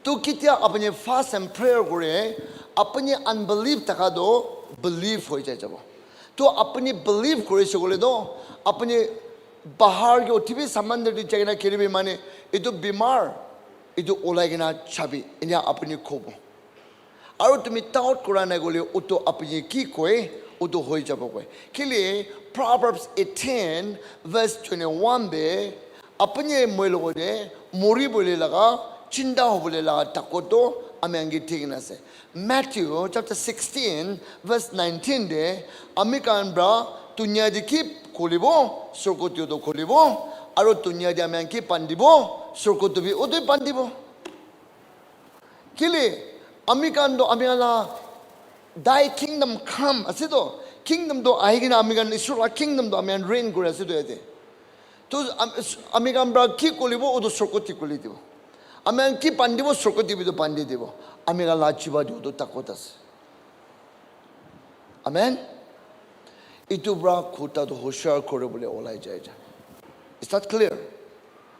tu kitya apne fast and prayer kuri apne unbelief taka do believe ho jai jabo. To apne believe kuri so boli do apne bahar ke uthibi samandar di chagina kiri mane itu bimar itu olagina chabi inya apni khobo aru tumi taut kurana gole uto apni ki koi uto hoi jabo koi kili Proverbs 18 verse 21 be apne moilo de mori bole laga chinda ho bole laga takoto amengi thigna se Matthew chapter 16 verse 19 de amikan bra dunya dikip kolibo surkotio do kolibo aro dunya di amen ki pandibo surkotu bi odoi pandibo kili amikan do amela thy kingdom come asido kingdom do aigina amikan isura kingdom do amen reign gore asido ede to amikan bra ki kolibo odo surkoti kolidibo amen ki pandibo surkoti bi do pandidibo amiga la chiba do takotas amen itu bra kota do hoshar kore bole olai jai ja. Is that clear?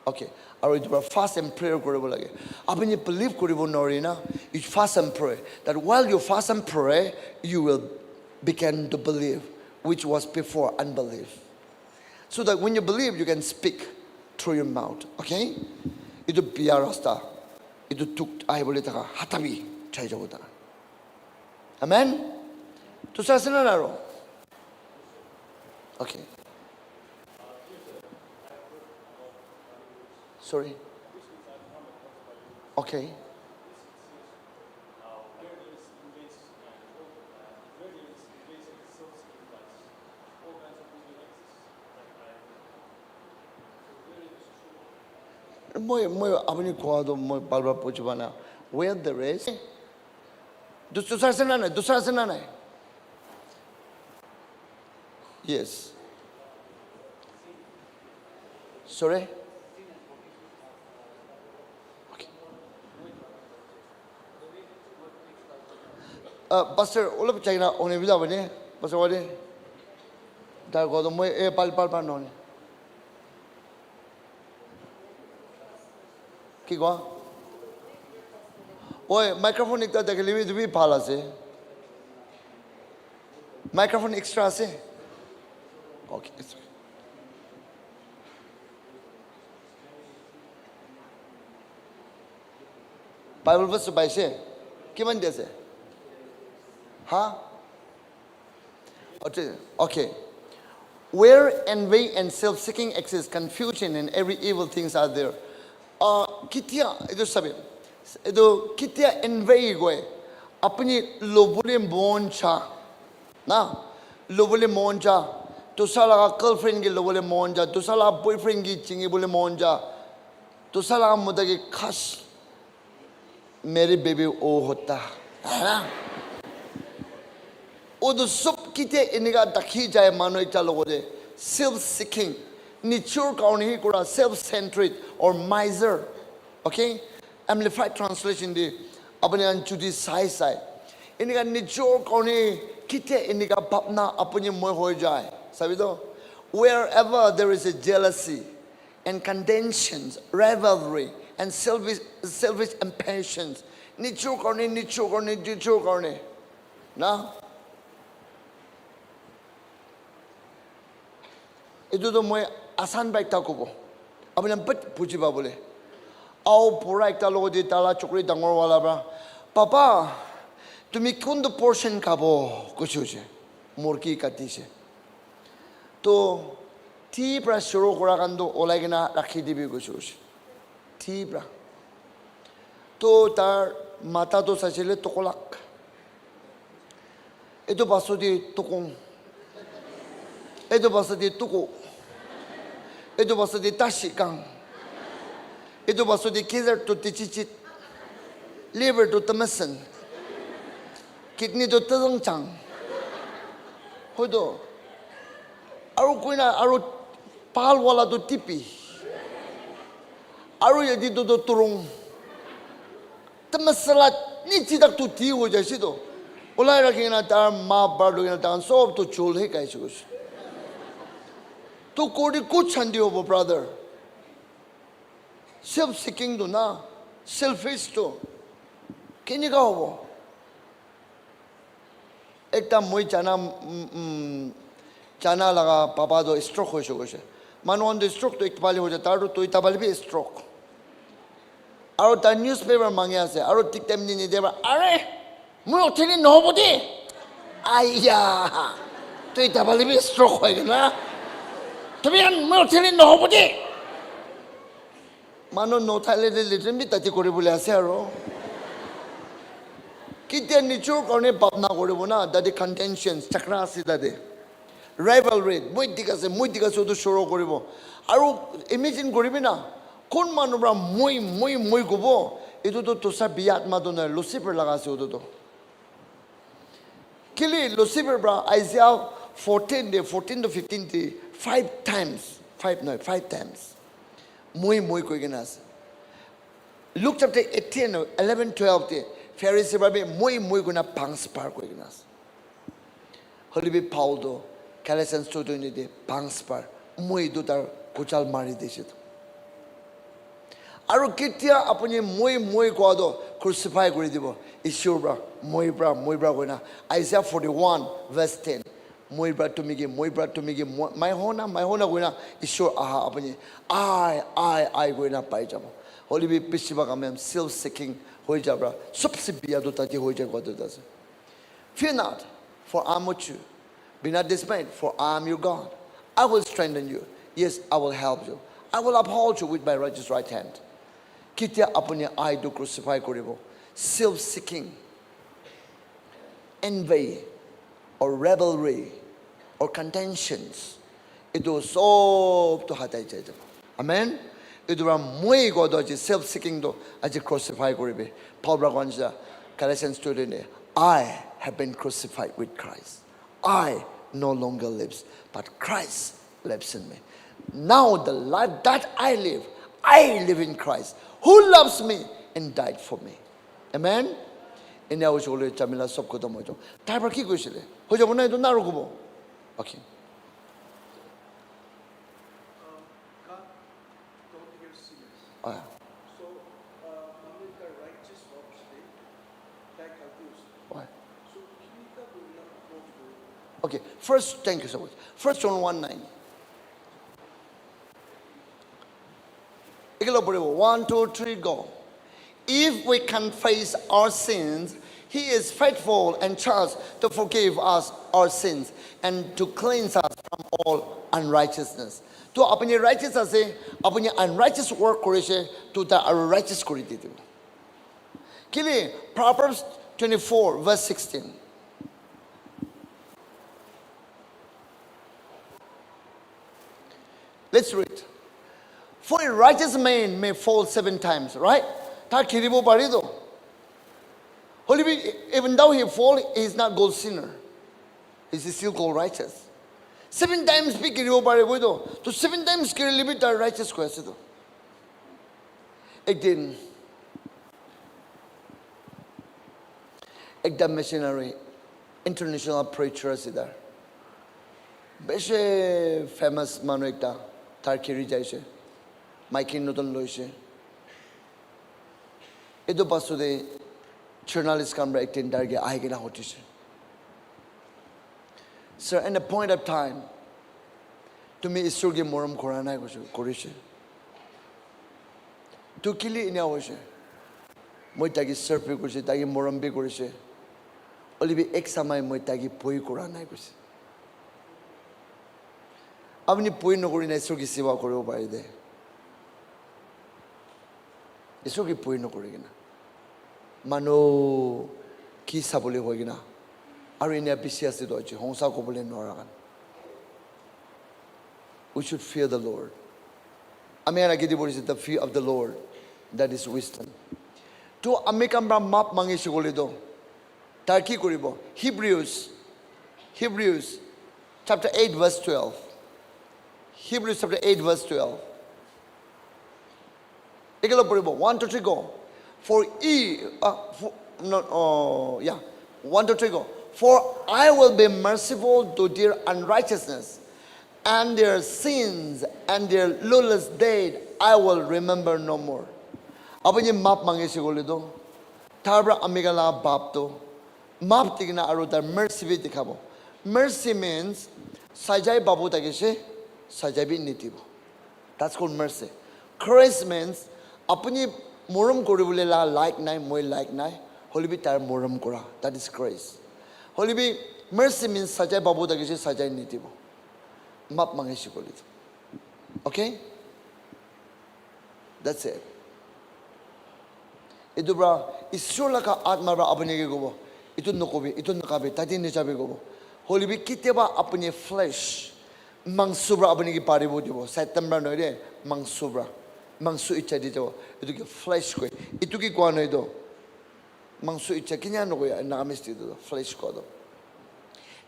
Okay. Aro itu bra fast and prayer kore bole lage. Apni believe kore bo nori na. You fast and pray. That while you fast and pray, you will begin to believe, which was before unbelief. So that when you believe, you can speak through your mouth. Okay? Itu biar rasta. Itu tuk ay bole taka hatabi chai jago ta. Amen. Tu sa sina naro. Okay. Sorry. Okay. Moi apni khwado moi balba puchbana where there is dusra sana na yes sorry okay pastor all of china one vida bane pastor wale dar godo moi e pal no ne ki go oi microphone ekta dekhle bi dubi phala se microphone extra se okay it's okay Bible verse by say kiman dese ha okay where envy and self-seeking exist confusion and every evil things are there kitya edo sabe edo kitya envy goe apni lobule moncha na lobule moncha tusala girlfriend ki lobule moncha tusala boyfriend ki chingi bole moncha tusala mudagi khas मेरी baby ओ होता है ना वो तो सब किते इनका दखी जाए मानो इतना लोगों ने self seeking nature count he Koda self centered or miser okay amplified translation दे अपने अंचुदी साई साई इनका nature काउंट ही किते इनका अपना अपने मोह हो जाए सभी तो wherever there is a jealousy and contentions rivalry and selfish impatience. Nicho karne. Na? Itu to moi asan ba ekta kobo. Abina bat puji ba bole. Ao pura ekta logo di tala chokri dangor wala bra. Papa, tumi kundo portion kabo kuchuje. Murki katishe. To ti pra shuru korakando olagina rakhi dibi kuchuje. Tibra. To tar mata to sachile tokolak. Ito baso di tukong. Ito baso di tuko. Ito baso di tashikang. Ito baso di kizer to tichichit. Liver to tamasan. Kidney to tazangchang. Hodo. Aru kuina aru pal wala to tipi. Aru yadi do turung. Tamasalat ni chidak tu ti ho jaisi do. Ulai rakina tar ma bardo ina tan sob to chul he kai chugus. Tu kodi kuch handi ho brother. Self seeking do na, selfish to. Kini ka ho. Ekta moi chana laga papa do stroke ho chugus. Manuan do stroke to ikbali ho jata aro to itabali bhi stroke. Aro ta newspaper mangya se aro tik time ni deba are moi otheli no bodi aya to itabali bhi stroke hoy na tumi an moi otheli no bodi mano no thale le little bit tati kore bole ase aro kitia nicho korne papna koribo na that contentions chakra ase dade rivalry moi digase to shoro koribo aro imagine koribi na kon manubra moi gobo edu to sa biat madona Lucifer lagase odo to kili Lucifer bra Isaiah 14 to 15 day 5 times moi koigenas Luke chapter 18 11 12 day Pharisee bra moi guna pangs par koigenas Holy be Paulo Galatians 2:20 day pangs par moi do tar kuchal mari desit Aru kitia apuni moi kwado crucify kori dibo ishur bra moi bra goina Isaiah 41 verse 10 moi bra tumigi my hona goina ishur aha apuni I goina pai jabo holy be pishiba kamem self seeking hoi jabra subse biya do tati hoi ja godo das fear not for I am with you be not dismayed for I am your God I will strengthen you yes I will help you I will uphold you with my righteous right hand Kitia apuni I do crucify koribo. Self-seeking, envy, or rivalry, or contentions. Ito sob to hatay jajab. Amen? Ito ra muy godo aji self-seeking do aji crucify koribe. Paul Bragonja, Galatians 2:20. I have been crucified with Christ. I no longer lives, but Christ lives in me. Now the life that I live in Christ. Who loves me and died for me. Amen? Ina o chole chamila sob ko tomo jo. Tabar ki goisile. Ho jo bona do naru kubo. Okay. God don't hear sinners. Ah. So, America righteous works they like abuse. Why? So, Kimika will not go through. Okay. First, thank you so much. 1 John 1:9. 1, 2, 3, go. If we confess our sins, He is faithful and just to forgive us our sins and to cleanse us from all unrighteousness. To apni righteous ase, apni unrighteous work korise, to the righteous korite. Kili Proverbs 24 verse 16. Let's read. For a righteous man may fall 7 times, right? Ta kiribo parido. Even though he fall, he is not called sinner. He is still called righteous. 7 times be kiribo parido. To 7 times kirilibi ta righteous question. Again, ekta missionary, international preacher sidar. Beshe famous manu ekta tar kiri jaise. Mikey Newton Loishe. Edo Basude journalist camera acting darge aigena hotishe. Sir, in a point of time, to me isurgi moram korana korishe. To kili inya hoshe. Moi tagi serpe korishe, tagi moram be korishe. Olibi ek samay moi tagi poi korana korishe. Avni poi no korina isurgi siwa koribo paride. Iso ki poi no korigina. Mano ki sabole hoigina. Aru ine bisia se doji hongsa ko bole noragan. We should fear the Lord. Amena gidi bori the fear of the Lord, that is wisdom. To amikambra map mangi shigole do. Tarki koribo. Hebrews chapter 8 verse 12. Hebrews chapter 8 verse 12. Ekalo poribo 1 2 3 go. For no, oh yeah, 1 2 3 go. For I will be merciful to their unrighteousness, and their sins and their lawless deed I will remember no more. Abanye map mangesi golido. Tabra amigala bapto. Map tigna aruta mercy vi dikhabo. Mercy means sajai babu tagese sajai bi nitibo. That's called mercy. Grace means apni moram koribole la like nai moi like nai holy bi tar moram kora. That is grace. Holy bi mercy means sajai babu tagese sajai nitibo. Map mangesi golido. Okay? That's it. Itu bra isyola ka atma bra apne ke gobo. Itu nokobi, itu nakabe, tati ne chabe gobo. Holy bi kiteba apne flesh mangsubra apne ki pari bo dibo. September no ide mangsubra. Mangsu icha di jo. Itu ki flesh ko. Itu ki kwa no ido. Mangsu icha kinya no ko ya nagamisti do flesh ko do.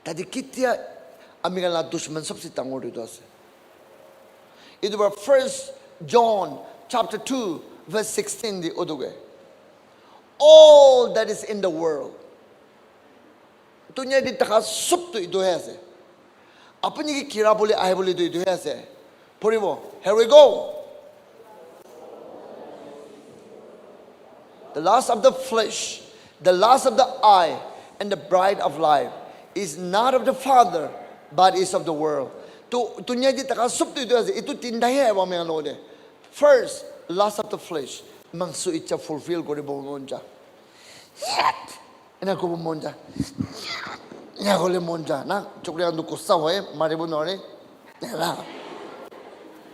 Tadi kitya amiga la dushman sabse tangor do ase. Itu bra 1 John chapter 2 verse 16 di odoge. All that is in the world. Dunia di taka sup tu itu hai se. Apni ki kira bole ahe bole tu itu hai se. Poribo, here we go. The lust of the flesh, the lust of the eye, and the pride of life is not of the Father, but is of the world. Tu dunia di taka sup tu itu hai se. Itu tindai hai wa me anode. First, lust of the flesh. Mangsu itcha fulfill kore bo monja. Yet, ina ko monja. Ya gole monja na chokre andu kossa hoye maribo nore. Na.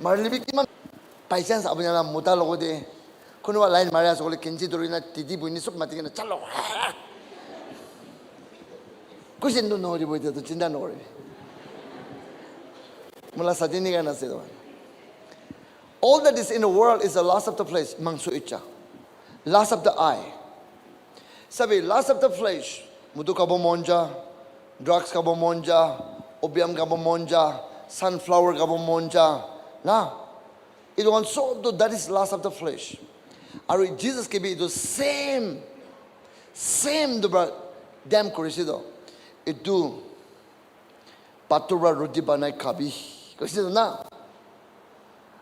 Marli bi kiman paisans abanya na muta logo de. Kuno wa line maria sokole kenji dorina tidi buini sop mati na chalo. Kusin do nori bo de to chinda nori. Mula sadini ga na se do. All that is in the world is the lust of the flesh, mangsu icha. Lust of the eye. Sabi, lust of the flesh, mudu kabo monja, drugs kabo monja, opium kabo monja, sunflower kabo monja. Na, it also that is lust of the flesh. Are Jesus ke be the same the damn korisido. It do patura roti banai kabi. Korisido na.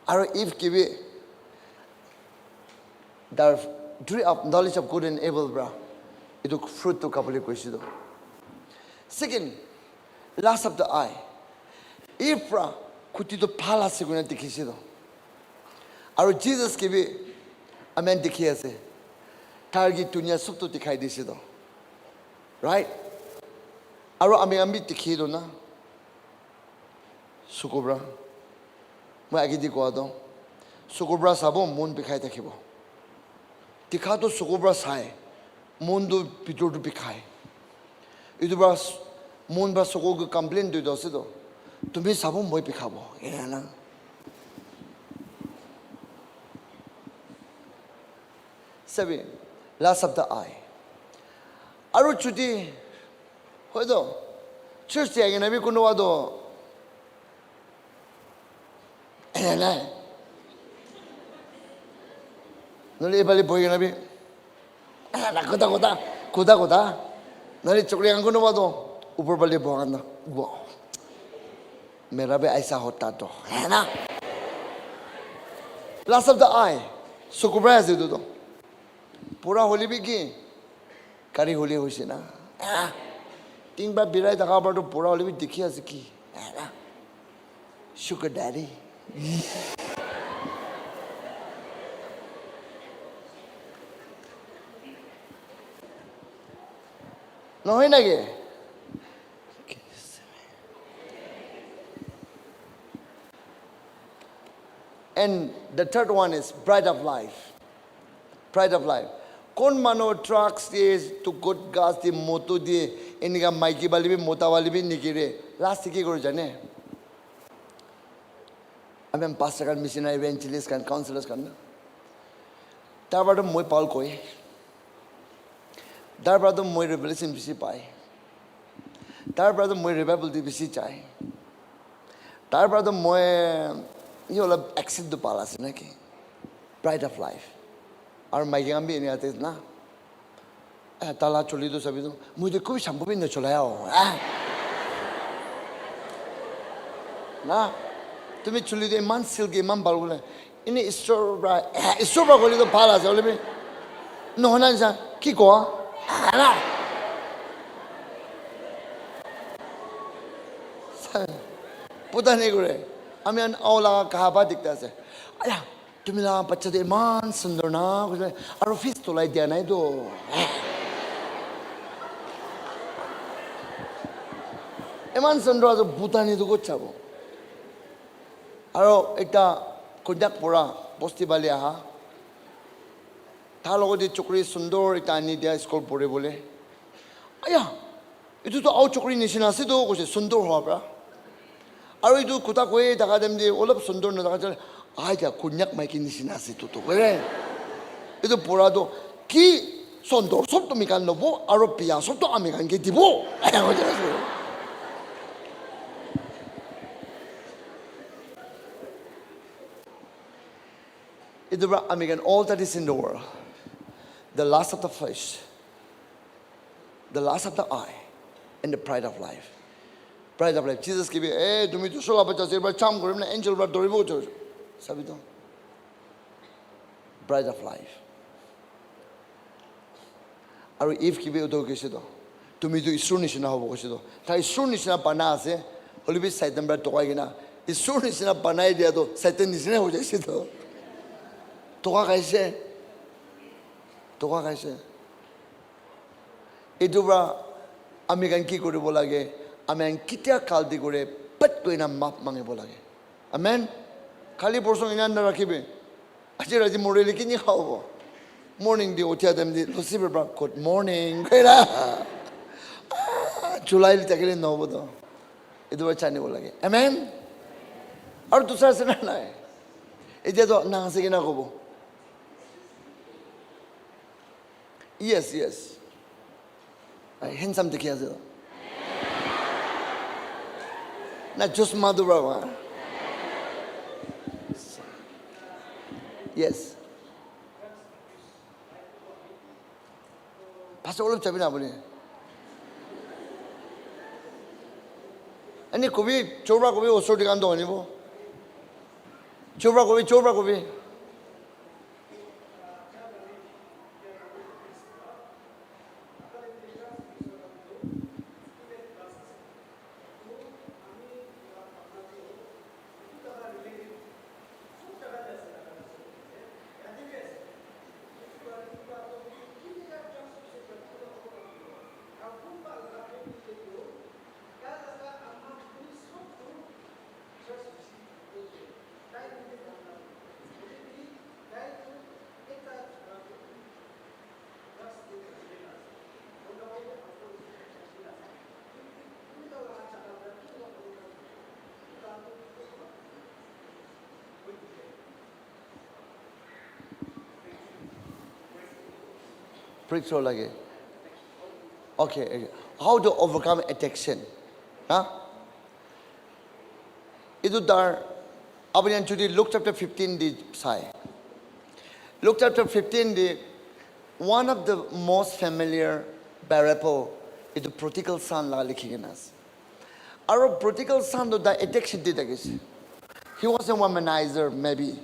Or if give the tree of knowledge of good and evil, bra, it took fruit to couple of questions. Second, lust of the eye. If bra, could you palace seguna tikisido? Or Jesus give amen tikiase. Target tunya subto tikai disido. Right? Or ambi tikido na. Sukobra. मैं आगे दिखा दूँ सुकुब्रा साबो moon बिखाए तकिबो दिखा तो सुकुब्रा साए moon दो पिटोर दो बिखाए इधर बस मून बस सुकुब को कंप्लेन दो दोसे दो तुम्हें साबो मोई बिखाबो ये ना सभी last of the eye आरु चुटी हो दो चर्च जाएंगे ना भी कुनो वादो नली बाली बोई ना भी ना कोदा नली चुकड़ी अंगुन वादो ऊपर बाली बोगाना वो मेरा भी ऐसा होता तो है ना last of the eye सुकुब्रा ऐसे दो पूरा होली भी की कारी होली होशी ना तीन बार बिराई दगा बार तो पूरा होली भी दिखी ऐसे की है ना sugar daddy no है ना ये and the third one is pride of life कौन मानो ट्रक्स ये तो गुड गास दी मोटो दी इनका माइकी वाली भी मोटा वाली भी निकले लास्ट की करो जाने I'm pastor kan missionary evangelist kan counselors kan dar bado moi paul koi dar bado moi revelation bisi pai dar bado moi revival di bisi chai dar bado moi yola exit do pala se na ki Pride of life. Our my young being at it now. Tala Cholido Sabido, Mudiku Shampoo in the Cholao. Now, to me, Chulide man silky man balula. In the store, it's so probably the palace, only. No, Nansa, Kiko. Puta negre. I mean, all our Kahaba dictates. Aya, to me, but the man, Sundana, our feast to like the Anaido. A man, Sundra, the Butani to go chavo. Aro, Eka, Kodak Pura, Postibalia. Talo de Chokri Sundor, Itani, their school Poribole. Aya, it is out Chokri Nishinasido, which is Sundor Harbor. Are we do Kutakwe, the Adam de Olap Sundor, and I could not make in Nishinasi to where it's a Porado. Ki Sondor, Soto Mikanovo, Aropia, Soto American get the ball. It's the American, all that is in the world. The lust of the flesh, the lust of the eye, and the pride of life. Pride of life. Jesus gave you, do me to show up at the charm, angel, but the remote. Sabito. Pride of life. Are if give you to to me to Isunish in our Washington. Tai Sunish in a panase, Olive Satan, but to Wagina. Isunish in a panaidia, Satan is never just it. To what I say. To what I say. Idura American Kiko de Bolage, Amen Kitia Kaldigore, but going a map Mangibolage. Amen. Kali Borson in under Rakibi. Ajira di Morelli Kini Hobo. Morning the Otia them the Lucifer Brock. Good morning. July Takin Novodo. Idura Chanibolage. Amen. Or to Sasana. It is not Nansina Hobo. Yes, yes. Handsome the Kiazo. Not just Madura. Yes. Pastor Olaf Chabina. Any Kobi, Chobra Kobi was sorting on Donivo. Chobra Kobi. Spiritual okay. How to overcome addiction? Huh? Idu dar Abhiyan Chudi Luke chapter 15 di sai. Luke chapter 15 di one of the most familiar parable is the prodigal son la likhigenas. Our prodigal son do the addiction did agis. He was a womanizer maybe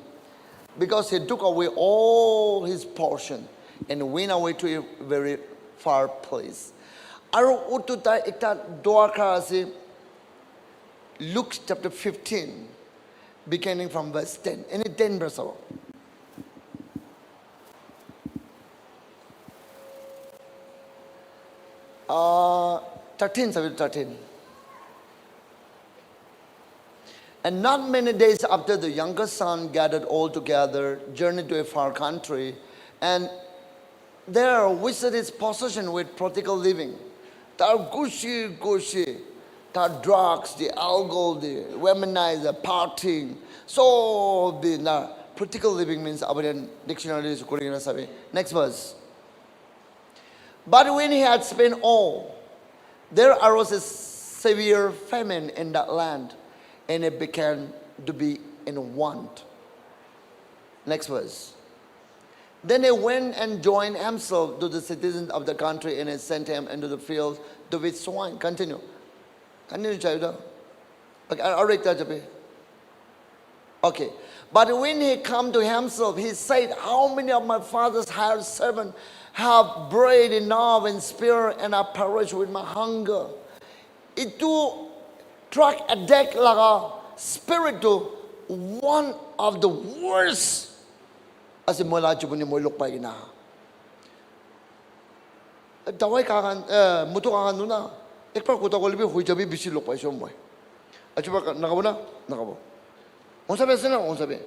because he took away all his portion and went away to a very far place. Aro ututa ekta doaka ase Luke chapter 15, beginning from verse 10. Any 10 verse ago. 13. And not many days after, the younger son gathered all together, journeyed to a far country, and there visited his possession with practical living. Tar gushi, tar drugs, the alcohol, the womanizer, partying. So the practical living means Abhiyan dictionary is next verse. But when he had spent all, there arose a severe famine in that land, and it began to be in want. Next verse. Then he went and joined himself to the citizens of the country, and he sent him into the fields to feed swine. Continue. Continue, child. Okay. But when he come to himself, he said, how many of my father's hired servants have bread enough and spare, and are perished with my hunger? Itu track a deck laga spirit to one of the worst. As in mola chubuni mo look pa gina. Dawai kagan mutu kagan nuna. Ekpar kuta ko libi hui jabi bisi look pa isom boy. Achuba nakabo na nakabo. Onsabe sena onsabe.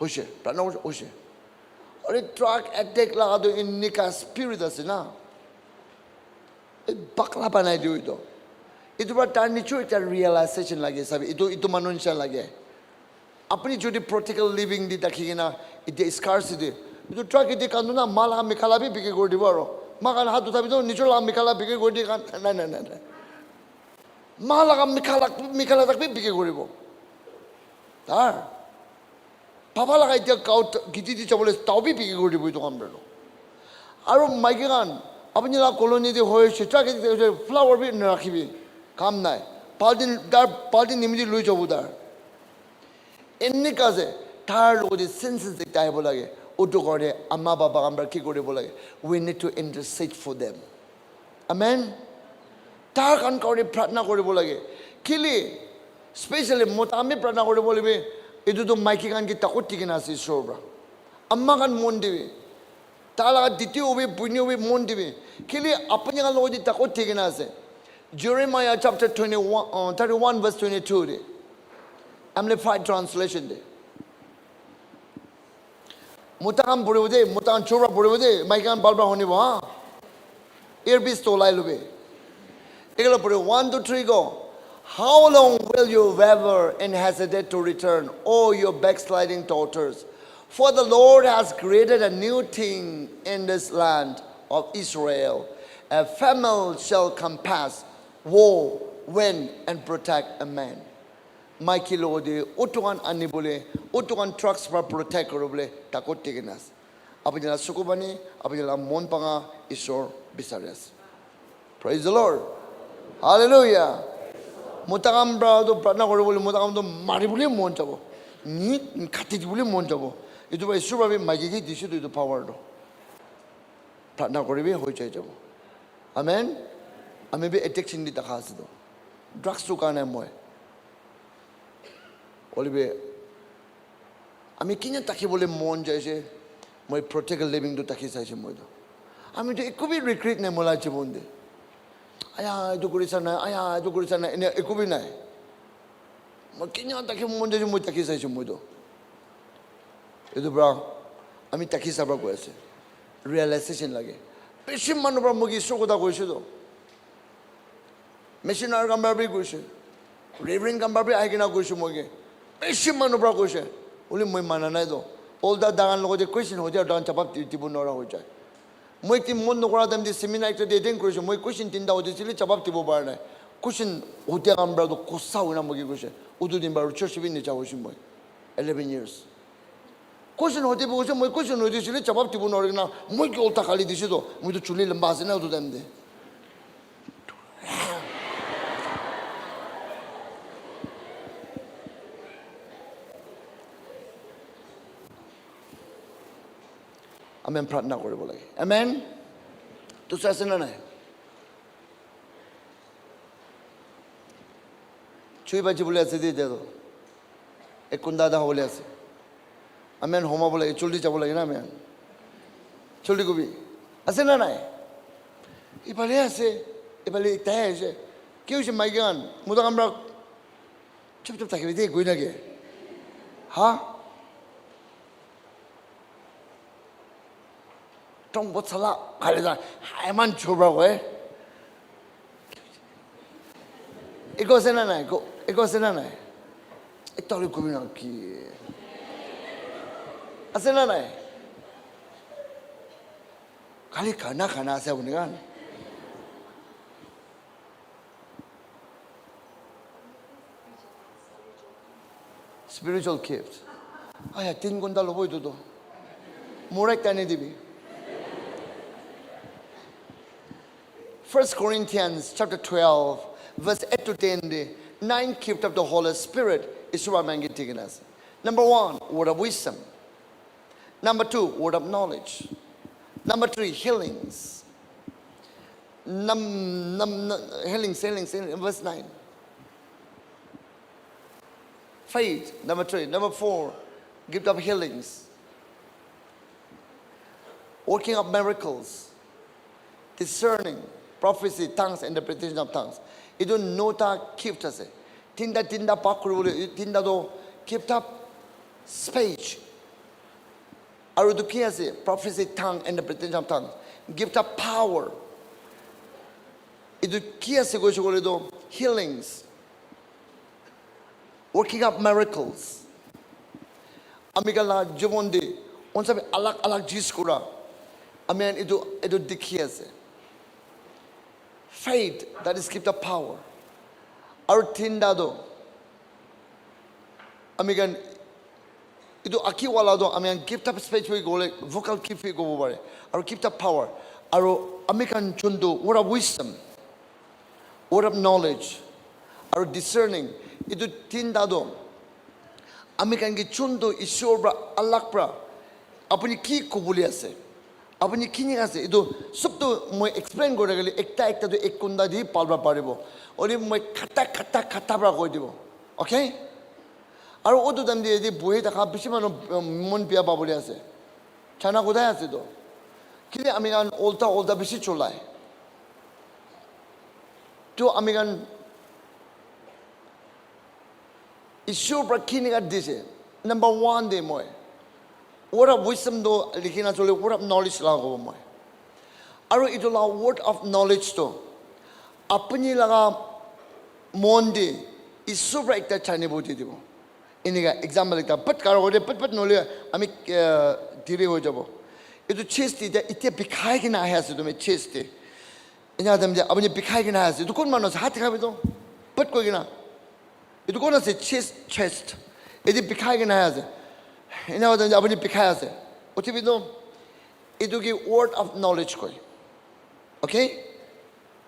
Hoshe, prana hoshe. Ore track attack laga do in nika spirit asina. Bakla pa na do ito. Ito ba tan nicho ita realization lagi sabi. Ito manunsya lagi. अपनी जो practical living di takina ite scarcity itu truck ite kanuna mala mikala bi bike godi baro makan hatu tabi do nichola mikala bike godi kan na mala ka mikala tak bi bike godi bo tar papa la ite kaut giti di chabole tau bi bike godi bo to kamro aro maiki kan apni la colony de hoye truck ite flower bi na rakhibi kam nai paltin nimidi lui chobudar Inni kaze tar logo the senses the type bolage uto kore amma baba amra ki kore bolage we need to intercede for them. Amen. Tar kan kore pratna kore bolage kili especially motami pratna kore bolibe edu to maiki kan ki takot tikina si sobra amma kan mon dibe tala diti obe puni obe mon dibe kili apni kan logo di takot tikina se Jeremiah chapter 21 31 verse 22 de Amplified translation de. Mutakam puribude, mutakam chura puribude, maikan balba honi bo. Earpiece to lai lube. Ekala puri 1 to 3 go. How long will you waver and hesitate to return, O your backsliding daughters? For the Lord has created a new thing in this land of Israel. A famine shall compass, woe, wind, and protect a man. Maiki lode utukan anibule utukan trucks para protect korobule takot tiginas apnila sukubani apnila mon panga isor bisares. Praise the Lord. Hallelujah. Mutakam bra do pratna korobule mutakam do maribule mon chabo ni khatibule mon chabo itu ba isur ba maiki ki disu do power do pratna koribe hoi chai chabo. Amen. Ame be addiction di takhas do drugs to kana moy Olive, আমি কিনে তাকি বলে মন যাইছে মই practical living to তাকি চাইছে মই তো আমি তো একোবি রিগ্রেট নাই মোলা জীবন দে আয়া এটো কৰিছা না এনে একোবি নাই মই কিনে তাকি মন যাইছে মই তাকি চাইছে মই তো এটো ব্রা আমি তাকি চাবা কৈ আছে ৰিয়েলাইজেশ্যন লাগে বেছি মানুহ পৰা মই ঈশ্বৰ কথা কৈছো তো মিশনাৰ কামবাবি কৈছে ৰেভাৰেণ্ড কামবাবি আহি কিনা কৈছো মই বেছি মানুহ পৰা কৈছে বুলি মই মানা নাই তো অলদা দাগান লগতে কুৱেশ্যন হৈ যায় দান চাপাপ দিব নোৱাৰা হৈ যায় মই কি মন নকৰা টাইম দি সেমিনাৰ এটা এটেণ্ড কৰিছোঁ মই কুৱেশ্যন তিনিটা সুধিছিলোঁ চাপাপ দিব পৰা নাই কুৱেশ্যন সুধে কামবাৰটো কচা হৈ না মই কি কৈছে উদু দিন বাৰু চাৰ্চ বি নেচা হৈছোঁ মই 11 years কুৱেশ্যন সুধিব কৈছে মই কুৱেশ্যন সুধিছিলোঁ চাপাপ দিব নোৱাৰি না মই কি উল্টা খালি দিছোঁ তো মইতো চুলি লম্বা আছে না উদু time they Amen pratna koribo lage. Amen. Tu saise na nai. Chui baji bole ase de do. Ek kunda da bole ase. Amen homa bole chuldi jabo lage na amen. Chuldi ko bi. Ase na nai. Ibale ase. Ibale tai ase. Kyo se maigan. Muda kamra. Chup chup takhi de goi na ge. Ha? Trong bot sala khale da haiman chobra hoye ego sena na ektori ko bina ki asena na khali khana ase unigan spiritual gift aya tin gonda lobo itu do Murak tani dibi. 1 Corinthians chapter 12, verse 8 to 10. The 9 gift of the Holy Spirit is what I'm getting us. Number 1, word of wisdom. Number 2, word of knowledge. Number 3, healings. Healings, verse 9. Faith, number 3. Number 4, gift of healings. Working of miracles. Discerning, prophecy, tongues, interpretation of tongues. Itu nota gift ase. Tinda pakuru tinda do gift up speech. Aru tu ki ase prophecy, tongue, interpretation of tongues. Gift up power. Itu ki ase go shogole do healings. Working up miracles. Amigala jivonde on sabe alak jis kura. Amen itu dikhi ase. Faith, that is gift of power. Aru tinda do amigan itu aki wala do amigan gift of speech we go like vocal gift we go bare. Aru gift of power. Aru amigan chundu word of wisdom, word of knowledge, aru discerning. Itu tinda do amigan ki chundu ishor bra alak bra apni ki kubuli ase. Apni kini ase itu sab to moi explain kore gale ekta to ekunda di palba paribo ori moi khata bra koi dibo. Okay, aru odu dam di bohe takha bishi mano mon pia babuli ase chana kodai ase do kile amigan olta bishi cholai to amigan issue bra kini ga dise. Number 1 de moi word of wisdom do likhina chole word of knowledge la go moi aru itu la word of knowledge to apni laga monde isu bra ekta chane bodi dibo iniga example ekta pat karo gode pat nole ami dire ho jabo itu chest ite bikhai kina ase to me chest ina dam je apni bikhai kina ase to kon manos hat khabe to pat ko kina itu kon ase chest ite bikhai kina ase ina wadan apni bikhai ase otibi do itu ki word of knowledge koi. Okay,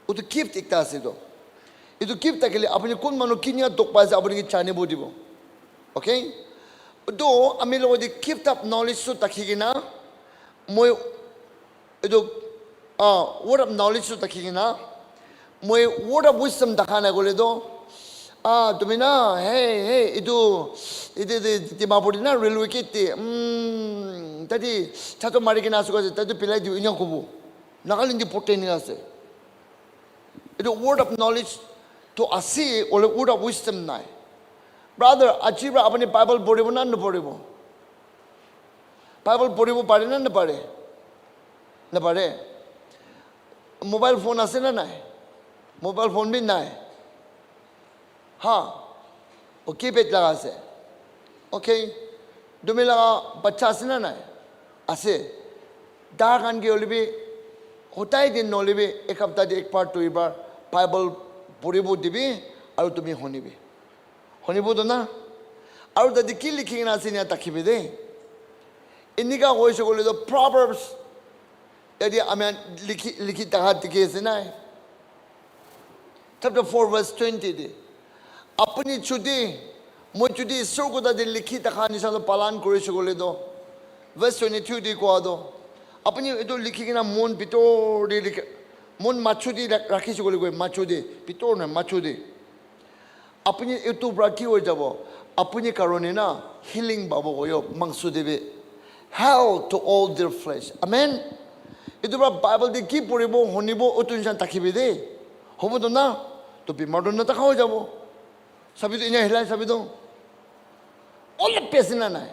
utu gift ekta ase do itu gift takele apni kon manu kinya dokpa ase apni ki chane bodibo. Okay, do ami logo di gift of knowledge so takhigina moi itu word of knowledge so takhigina moi word of wisdom dakhana gole do tumina hey itu mapuri na railway kiti tadi chato mari kina asu ko tadi pilai di inya kubu nakalindi poteni ase itu word of knowledge to asi ole word of wisdom nai. Brother achibra apni bible poribo na no poribo bible poribo pare na na pare mobile phone ase na nai mobile phone bhi nai okay bet laga ase. Okay, dumi laga bacha ase na nai ase dar kan ge olibi hotai din nolibi ek hafta de ek part to ibar bible poribo dibi aru tumi honibi honibo do na aru da dikhi likhi na ase na takhibe de inika hoise gole do proverbs yadi amen likhi ta dikhi ase na chapter 4 verse 20 de apni chudi mo chudi surgoda de likhi ta khani sa palan kore gole do verse 22 de ko do apni edo likhi na mon pitor de mon machudi rakhi gole go machudi pitor na machudi apni etu braki ho jabo apni karone na healing babo goyo mangsu debe health to all their flesh. Amen. Edu bible de ki poribo honibo otun jan takhibe de hobo do na to bimar do na ta ho jabo sabi to inya hilai sabi to all pesina nai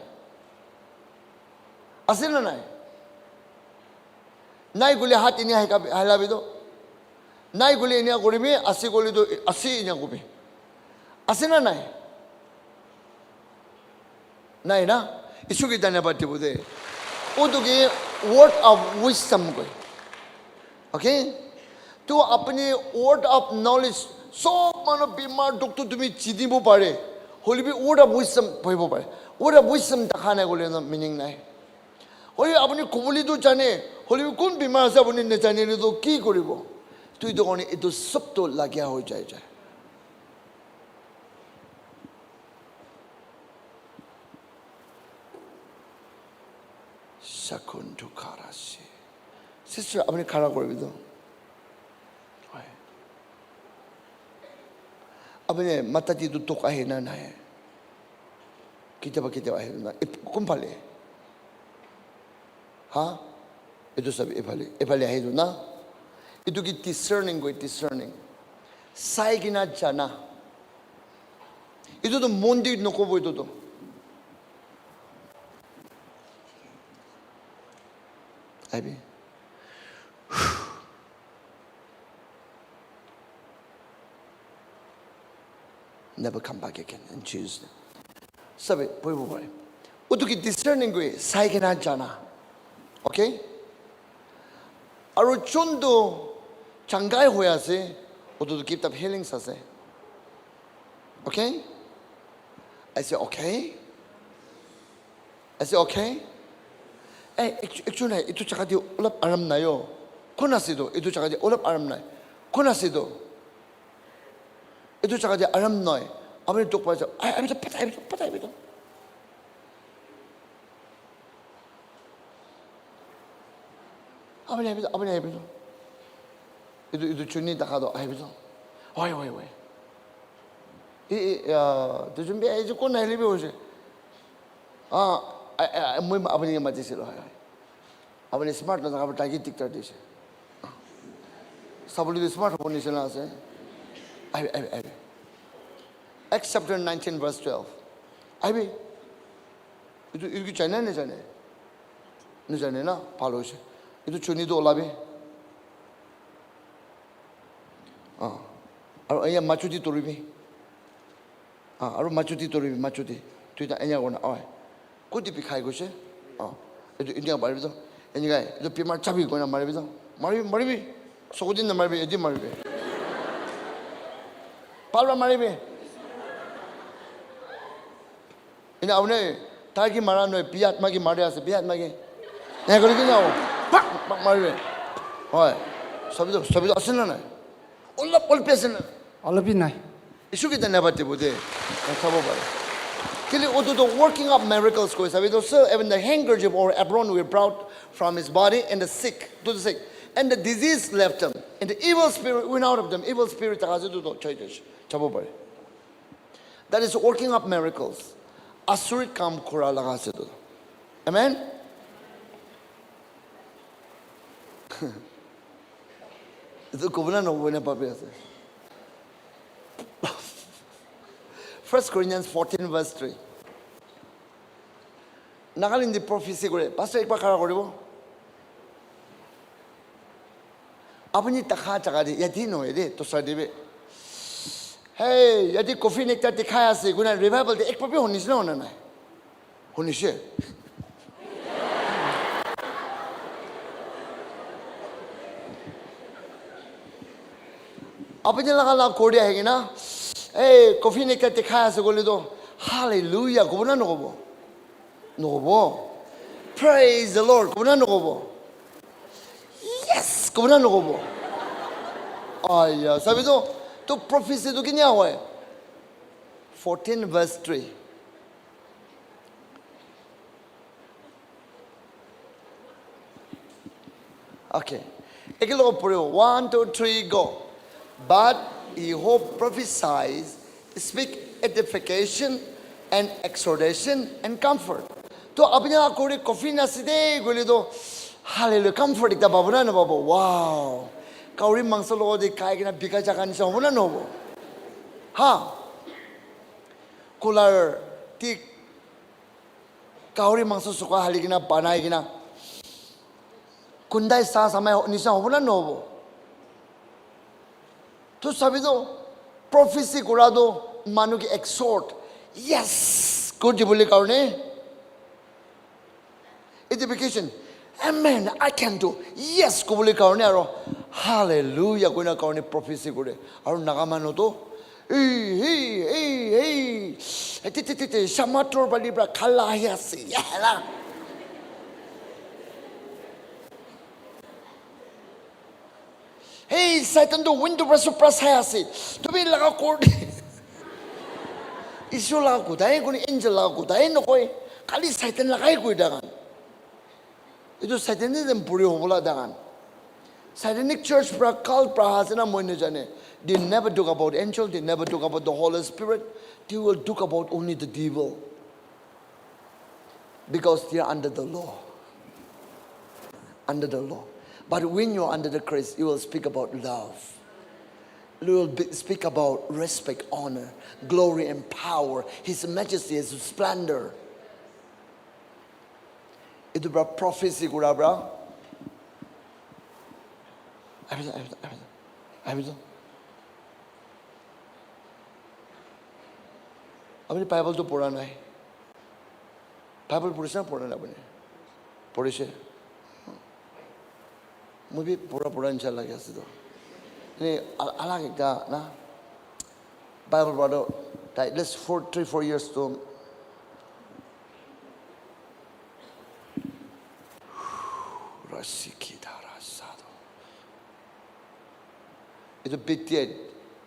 asina nai guli hat inya hala bido nai guli inya goribe asi guli do asi inya gobe asina nai na isu ki dana batti bude oduge word of wisdom koi. Okay, to apni word of knowledge so mano bimar doctor tumi chidibo pare holibi word of wisdom poibo pare word of wisdom dakhana gole no meaning nai Hoy apuni kubuli to jane. Holy kun bimar ase apuni ne jane le to ki koribo. Tu itu kone itu sab to lagya ho jai jai. Shakundu karasi. Sister, apuni khara koribi to. Apuni matati tu tok ahe na na hai. Kita ahe na. Kum phale. Ha? Itu sab ephale ahe na. Itu ki discerning go discerning. Sai gina jana. Itu to mondi nokobo itu to. Abi. Never come back again and choose them. Sabi, boy. Utu ki discerning go sai gina jana. Okay? Aru chondo changai hoya se, utu to keep up healing sa se. Okay? I say okay. Actually, itu cakap dia ulap aram na yo. Kona sido, itu cakap dia ulap aram na. Kona sido. Itu cakap dia aram na. Abang tok pasal, abang tu patah itu. Abang itu. Itu cuni tak ada, abang itu. Woi. Tu cumi itu kona lebih hoje. Moi abang ni mati silo hai. Abang ni smart na abang tagi tiktar desi. Sabuli tu smart honi sila se. Ai. Acts chapter 19 verse 12. Ai. Itu China ne jane. Ne jane na palo se. Itu chuni do labe. Aru ayah macuti turibi. Aru macuti. Tu ita ayah guna. Kodi pikai goshe. Itu India bari bido. Ini guy, itu pimar cabi guna mari bido. Mari. Sokodin na mari edi mari. Palwa mari be. Ini awne tagi mara no biat magi mari ase biat magi. Ne kori kina o. Pak mari be. Hoy. Sabido asena na. All pesen. All of it nai. Isu kita nebati bude. Sabo bari. The working up miracles goes. Even the handkerchief or apron we brought from his body and the sick to the sick. And the disease left him. And the evil spirit went out of them. Evil spirit that is working up miracles. Asurit kam kura lagasido. Amen? Ito kubuna no buena papiase. 1 Corinthians 14 verse 3. Nagalin di prophecy gore. Pastor ekbar khara koribo. Apni takha chakadi yati no ede to sadibe. Hey, yati coffee nekta dikhaya se guna revival de ekbar pe honis na hona na. Honishe. Apni lagala kodia hai na. Hey, coffee nekta dikhaya se gole do. Hallelujah. Kubuna no gobo. Praise the Lord. Kubuna no gobo. Yes. Kubuna no gobo. Aya, sabi to prophecy to kinya hoy. 14 verse 3. Okay. Ekilo puro 1, 2, 3 go. But he who prophesies speak edification and exhortation and comfort. To apnya kore coffee na side gole do hallelujah comfort ikta babuna na babo wow kauri mangsalo de kai gina bika jakan sa hona no ha cooler ti kauri mangso suka haligina banai gina kundai sa samay nisa hona no to sabido prophecy kurado manu ki exhort yes good jibuli karne edification amen I can do yes kubuli karne aro hallelujah koina karne prophecy kore aro nagamano to hey shamator bali bra khala hiase yala Hey, Satan, do window press hayasi. To be like a cord. Isu lagu, dahil kung angel lagu, dahil no koi, kali Satan lakay ko dangan. Ito Satanism puri hola dangan. Satanic church pra cult pra hasana mo na jane. They never talk about angel, they never talk about the Holy Spirit. They will talk about only the devil. Because they are under the law. Under the law. But when you're under the Christ, you will speak about love. You will speak about respect, honor, glory, and power. His majesty, His splendor. Itu bra prophecy gura bra. Abis. Abis Bible to pura nai. Bible pura pura na bune. Purise. Maybe pura inshallah kasi to. Ni alang ika na. Bible brother, let's 3-4 years to. Rasiki darasado. Itu bitian,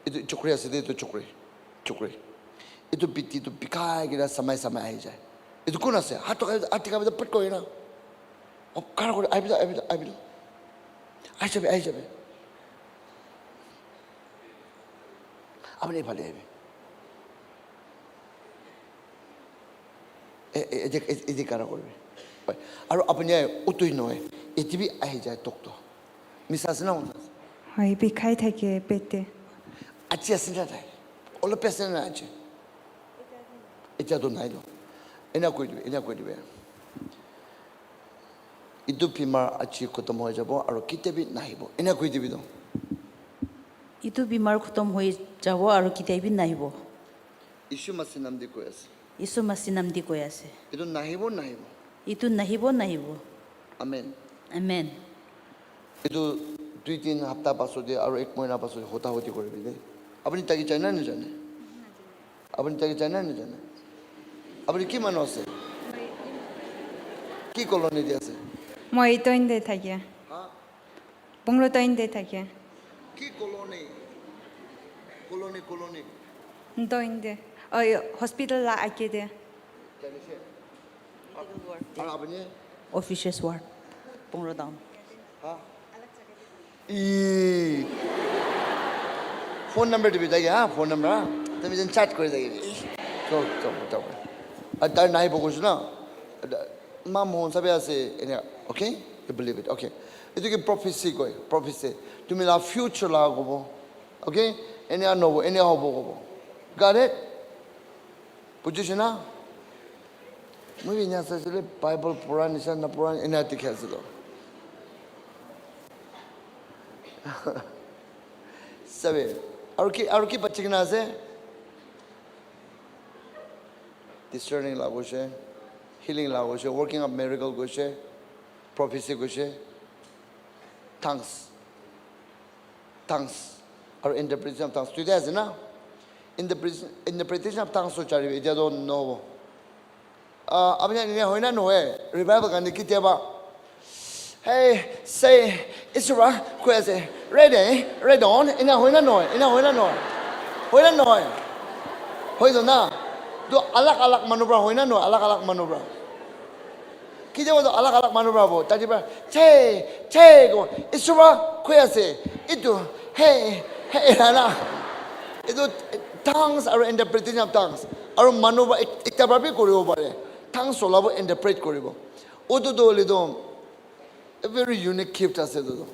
itu cukri aside itu cukri. Itu biti itu pikai kita samai aja. Itu kuna se, hatu kami dapat kau ina. Oh, karena kau aibida. Aijabe. Apa ni paling ini? Ini karena kau ini. Aru apa ni? Utui noe. Itu bi aijai tokto. Misalnya mana? Hai bikai thake bete. Aci asinnya dah. Olah pesen aja. Itu tu naik lo. Ini aku itu. Itu pimar aci kutam hoja bo, aru kita bi naik bo. Ini aku itu. Itu bimar khutam hoi jawo aru kitai bi nahi bo. Isu masih nam di koyas. Isu masih nam di koy ase. Itu nahi bo. Itu nahi bo. Amen. Amen. Itu 2-3 hafta pasu dia aru 1 mahina pasu hota hoti kore bi de. Apni tagi China ni jane. Apni ki mano ase? Ki colony dia ase? Moi toinde thake. Pungro toinde thake. Ki colony? Colony. Toinde. Hospital la ake de. Aru apni? Officious word. Pungro down. Phone number to be there, phone number. Then we can chat kore there. So. Atar nahi bogus na. Mam hon sabi ase. Okay, you believe it. Okay. Itu ke prophecy. To me la future la gobo. Okay. Any ano, any hobo gobo. Got it? Position na. Maybe niya sa sila Bible Puran isa na Puran inatik sila. Sabi, aruki bachik na ase. Discerning la goshe, healing la goshe, working of miracle goshe, prophecy goshe, tongues, or interpretation of tongues. Today as na, interpretation of tongues so chari, ita don't know. Abnya niya hoina noe, revival kan dikit ba? Hey, say, Isra, kweze, ready on, ina hoina noe. Hoina na. Do alak manubra hoina no alak manubra. Kita wado alak manubra bo. Tadi ba, che go. Isra kweze. Itu hey na. Itu tongues are interpretation of tongues. Aru manubra iktabrabi koribo bare. Tongues solabo interpret koribo. Odo do lido a very unique gift ase do.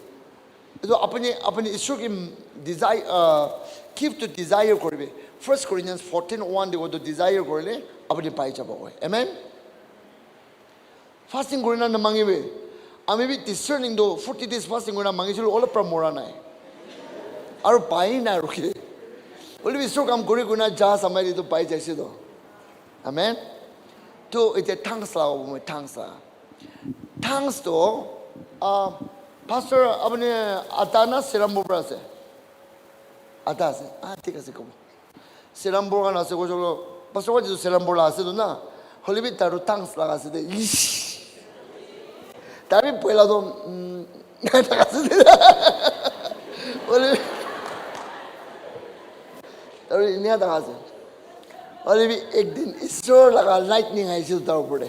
Itu apni issue ki desire gift to desire koribe. 1 Corinthians 14:1 they want to desire korle apni pai chaba hoy. Amen. Fasting korina na mangibe. Ami bi discerning do 40 days fasting korina mangichulu all pramora nai. Aru pai na ruke. Oli bi so kam kori kuna ja samai to pai jaise do. Amen. To ite tongues la mo tongues la. Tongues to pastor apne atana sirambo brase. Atase. ঠিক আছে কব. Sirambo kan ase ko jolo. Pastor ko sirambo la ase do na. Holibi taru tongues la ase de. Tabi pela do Well, तरी इन्हें तो हासिल वाले भी एक दिन इसरो लगा lightning है इसी उतार पड़े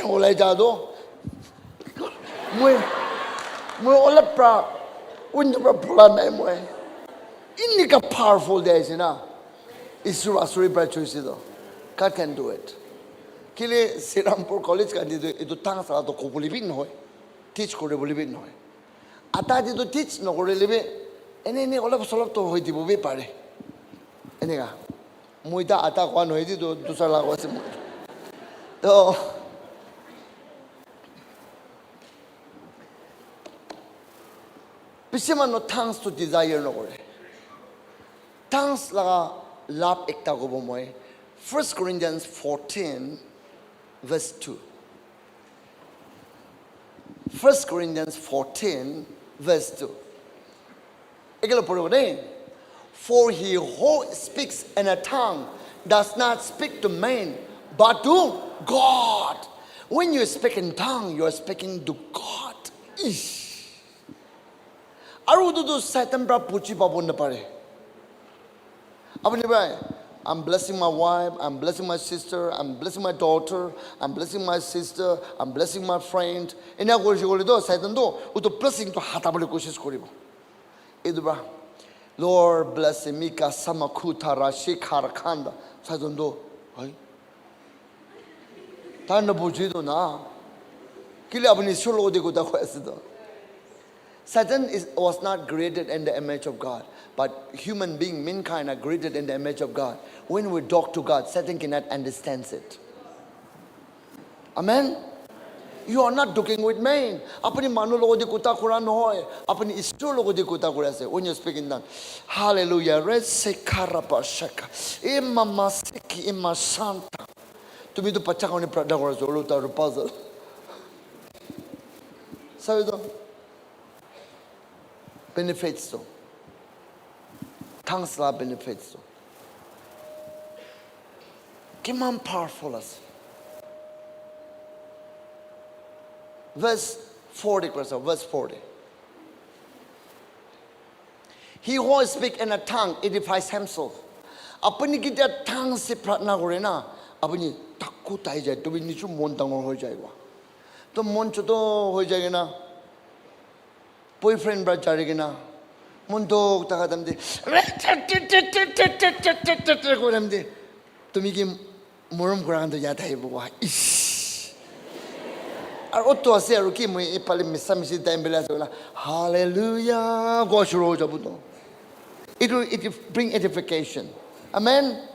ओला जादो मुझे मुझे ओला प्रा उन्हें प्रा पुला नहीं मुझे इन्हीं का powerful दे ऐसे ना इसरो असुरी प्रा चुइसी दो God can do it के लिए श्रीरामपुर कॉलेज का दिदो इतो तांग साला तो कोपुली भी नहीं teach कोरे बोली भी नहीं आता दिदो teach न कोरे ले भी इन्हें ओला सोलह तो होई दिबो भी पारे इन्हें का मुझे आता कौन होई थी तो दूसरा लागू से मुझे तो पिछले मनो thanks to desire न करे thanks लगा लाभ एकता को बोले 1 Corinthians 14 verse 2 1 Corinthians 14 verse 2 एक लो पढ़ो नहीं For he who speaks in a tongue does not speak to men, but to God. When you speak in tongue, you are speaking to God. Ish. Arudu Satan bra puchi babon na pare. Abani bra, I'm blessing my wife, I'm blessing my sister, I'm blessing my daughter, I'm blessing my sister, I'm blessing my friend. Ina ko jole do Satan do uto blessing to hatabole koshish koribo. Idubra. Lord bless Mika Samakuta Rashikar Kanda. Sadondo. Tanda Bujido na. Kilabani Solo de Guda Quesido. Satan was not created in the image of God, but human being, mankind are created in the image of God. When we talk to God, Satan cannot understand it. Amen? You are not talking with men. Apani manu logo di kuta kuran hoy. Apani istu logo di kuta kurase. When you speak in tongue, Hallelujah. Rese karabashaka. Imma masiki imma santa. Tumi to pachaka ni prada kuraso luta puzzle. Sabi to benefits to. Tongues la benefits to. Kiman powerful as. Verse 40, verse 40. He who speaks in a tongue edifies himself. Apani kita tongue se pratna kore na, apani takku tai jai, to bini chu mon tangor ho jaiwa. To mon chu to ho jaiga na. Boyfriend bra jarige na. Mon to takadam de. Koram de. Tumi ki morom koran to yata hai buwa. Otto ase aruki mo ipali misamisi dembela sola hallelujah goshro jabuto it will bring edification amen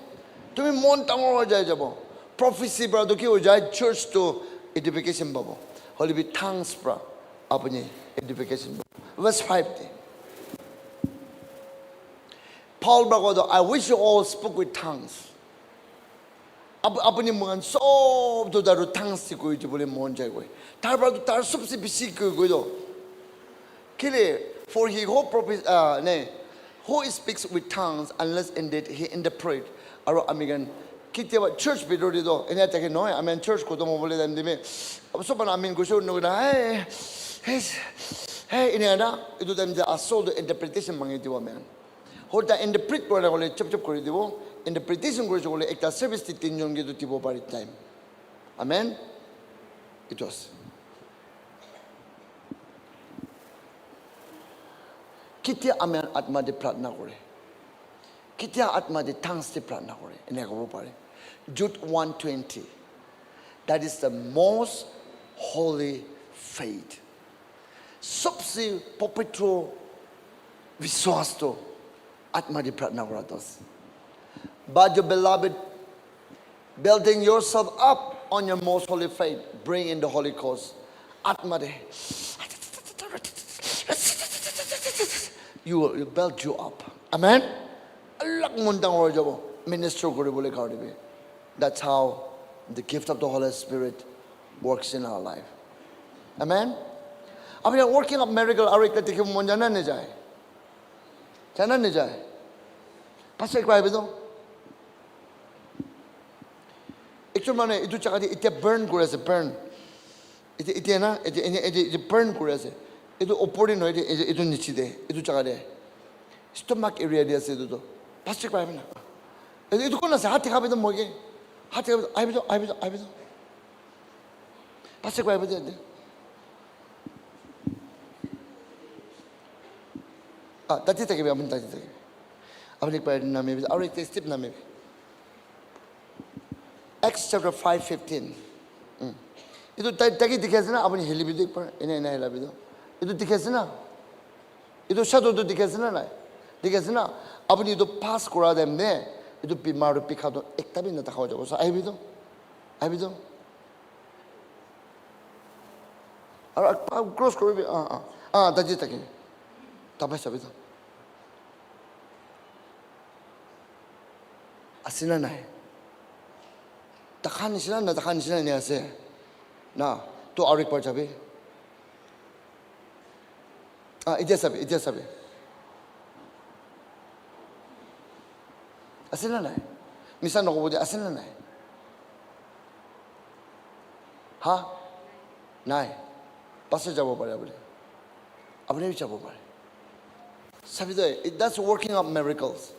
to me mon tangor jai jabo prophecy bra do ki ho jai church to edification babo holy be tongues bra apni edification babo verse 5 Paul bra I wish you all spoke with tongues अपनी मन सब तो दारू tongues से कोई जो बोले मन जाए कोई तार पर तो तार सबसे बेसिक कोई दो किले for he who who speaks with tongues unless indeed he interpret और अमेरिकन कितने बार church भी रोटी दो इन्हें तक नहीं है अमेरिकन church को तो मैं बोले दम दिमे अब सब बना अमेरिकन कुछ और नोड़ा है इन्हें ना इधर दम जा assault the interpretation मांगे थी वो अमेरिकन होता interpret वाला बोले चुप चुप करी थी वो interpretation को जो बोले एक ता service ती तीन जोंगे तो तीबो पारी time amen it was कितने अमेरिकन आत्मा दे प्रार्थना करे कितने आत्मा दे tongues दे प्रार्थना करे इन्हें को वो पारे Jude 1:20 that is the most holy faith सबसे पवित्र विश्वास तो आत्मा दे प्रार्थना कराता है But your beloved, building yourself up on your most holy faith, bring in the Holy Ghost. Atmade. You will build you up. Amen? That's how the gift of the Holy Spirit works in our life. Amen? If you are working up miracle, Pastor, actually, man, itu cakap dia burn kurasa burn. Itu na, itu burn kurasa. Itu opori no itu nichi de. Itu jaga de. Stomach area dia se itu. Plastic pa na. Itu kona se hati kabe to moge. Hati kabe ai bido. Plastic pa de. Tadi tak kebe amun tadi tak. Abang ik pa na me. Aur ek step na me. Acts chapter 5:15. Itu tadi dikhaise na abang heli bido par ina hela bido. Itu dikhaise na. Itu shadow tu dikhaise na na. Dikhaise na abang itu pass kora dem ne. Itu bimar pikha to ekta bhi na takhaw jabo. So ai bido. Aur cross kori bi tadi tak. Tapos sabi to. Asina na. Takhan sila niya ase. Na, to arik par jabe. Ije sabi. Asina na. Misa no ko asina na. Ha? Nai. Pasal jabo pare abule. Abule jabo pare. Sabi to, that's working up miracles.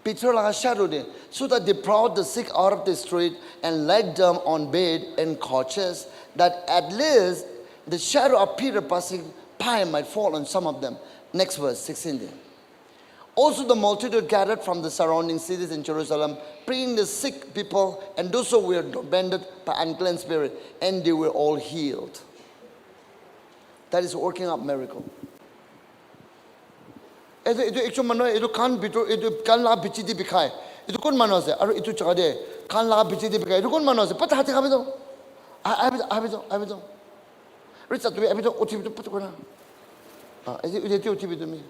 Peter laga shadow de, so that they brought the sick out of the street and laid them on bed and couches, that at least the shadow of Peter passing by might fall on some of them. Next verse, 16 there. Also the multitude gathered from the surrounding cities in Jerusalem, bringing the sick people and those who were tormented by unclean spirit, and they were all healed. That is working up miracle. Itu actually mano itu kan bitu itu kan la bici di bikai itu kon mano se aru itu cakade kan la bici di bikai itu kon mano se pata hati kabe to abido Richard tu abido otibi tu patu kona itu otibi tu mi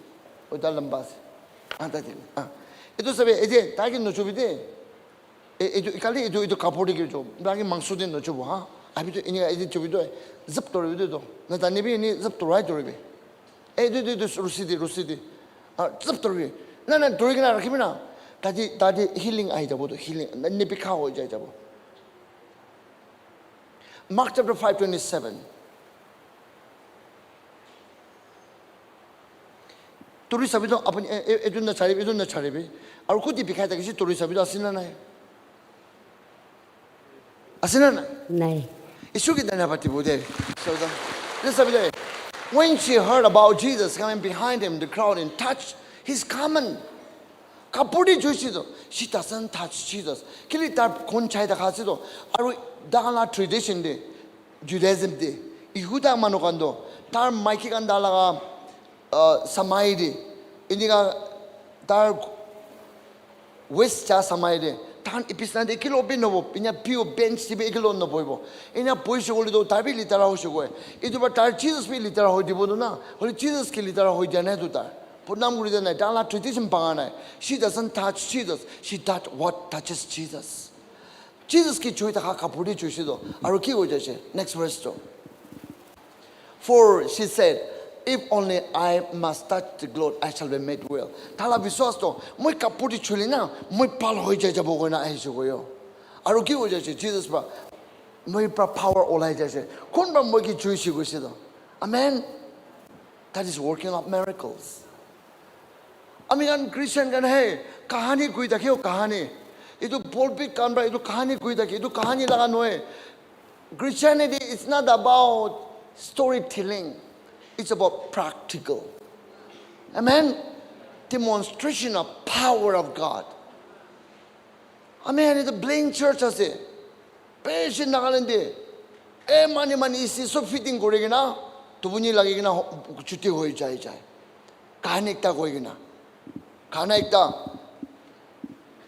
udah lembas tadi itu sabe itu tadi no cobi de itu kali itu kapori gitu lagi mangsudin no coba ha abido ini itu cobi tu zap tori itu na tani bi ini zap tori tori bi itu rusidi ceptorwi, na dori kena rakhi mina, tadi healing aja jabo tu healing, ni pikha ho jai jabo. Mark chapter 5:27. Turi sabi to apni edun na chari bi, aur khudi pikha ta kisi turi sabi to asina na hai. Asina na? Nahi. Isu ki dana pati bude. So this sabi to. When she heard about Jesus coming behind him, the crowd and touched his garment. Kapuri Jushido. She doesn't touch Jesus. Kili tar konchai da khasido. Aru dala tradition de Judaism de. Ihuda manokando. Tar maiki kandala samai de. Indiga tar west cha samai de. Tan ipisna de kilo binobo. Pinya pio bench tibe kilo no boibo. Inya poisho golido tabi litera ho shogoe. Itu ba tar Jesus bi litera ho dibodo na. Holi Jesus ki litera ho jane do tar. Purnam gulide na dala tradition pangana. She doesn't touch Jesus. She does what touches Jesus. Jesus ki choi ta kapuri chosido. Aru ki ho jaise. Next verse to. For she said, if only I must touch the cloth, I shall be made well. Thala biswas to, moi kapuri chuli na, moi pal hoi jai jabo go na ai go yo. Aru ki ho jaise Jesus ba, moi pra power olai jaise. Kon ba moi ki chui shi go sido. Amen. That is working up miracles. Amigan Christian kan hai, kahani koi dakhiyo kahani. Itu pulpit kan ba, itu kahani koi dakhi, itu kahani laga noe. Christianity is not about storytelling. It's about practical. Amen. Demonstration of power of God. Amen. It's a blank church ase. Patient nagalende. Mani isi so fitting korigina. Tubuni lagigina chuti hoi jai. Kahani ekta koigina. Kahana ekta.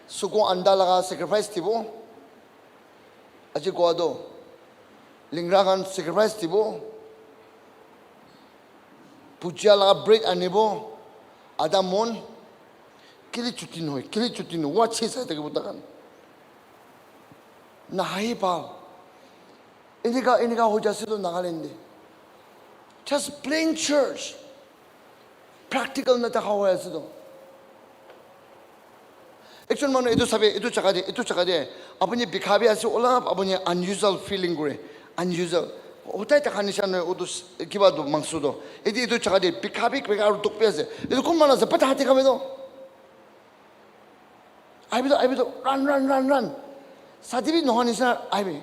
Suko anda laga sacrifice tibo. Aji koado. Lingragan sacrifice tibo. Puja laga bread anibo. Ada mon. Kili chutin hoi. What chisa take butakan. Nahi pal. Inika ho jasido nagalende. Just plain church. Practical na takawa yasido. Actually mano itu chakade. Apuni bikhabi asi ola apuni unusual feeling gore. Unusual. 호텔 딱 하니시는 오도 기바도 망수도 이도 저가디 비카빅 베가로 독배세 이도 콤만아서 빠타 하티 가면도 아이비도 란 사디비 노하니사 아이비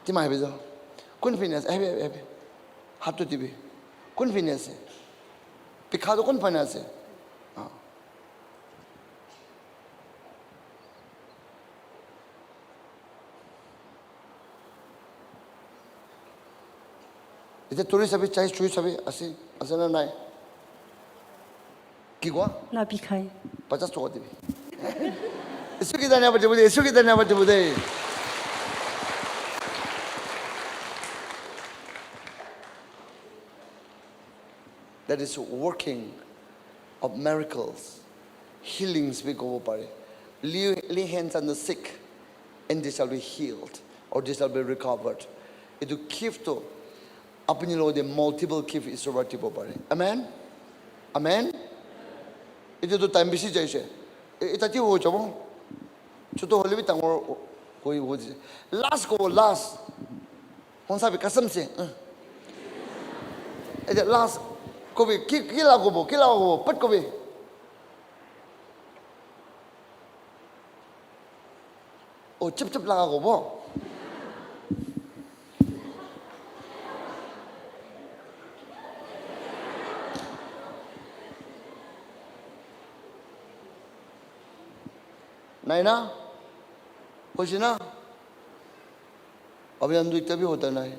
디마이비죠 confidence 아이비 하트 디비 confidence 비카도 confidence 이제 둘이 사비 차이 주의 사비 아시나 나이 기과 Na bikai. 바자 쏘고 디비 수기 다녀버지 보대 that is working of miracles healings we go over lay hands on the sick and they shall be healed or they shall be recovered it will give to अपनी लोग दे multiple gift is over tipo pare amen इधर तो time BC जैसे इतना क्यों हो जाओ छोटो होले भी तंगो कोई हो जाए last कौन सा भी कसम से इधर last को भी किला को पट को भी ओ चिप लगा को वो नहीं ना कुछ ना अभी हम देखते भी होता नहीं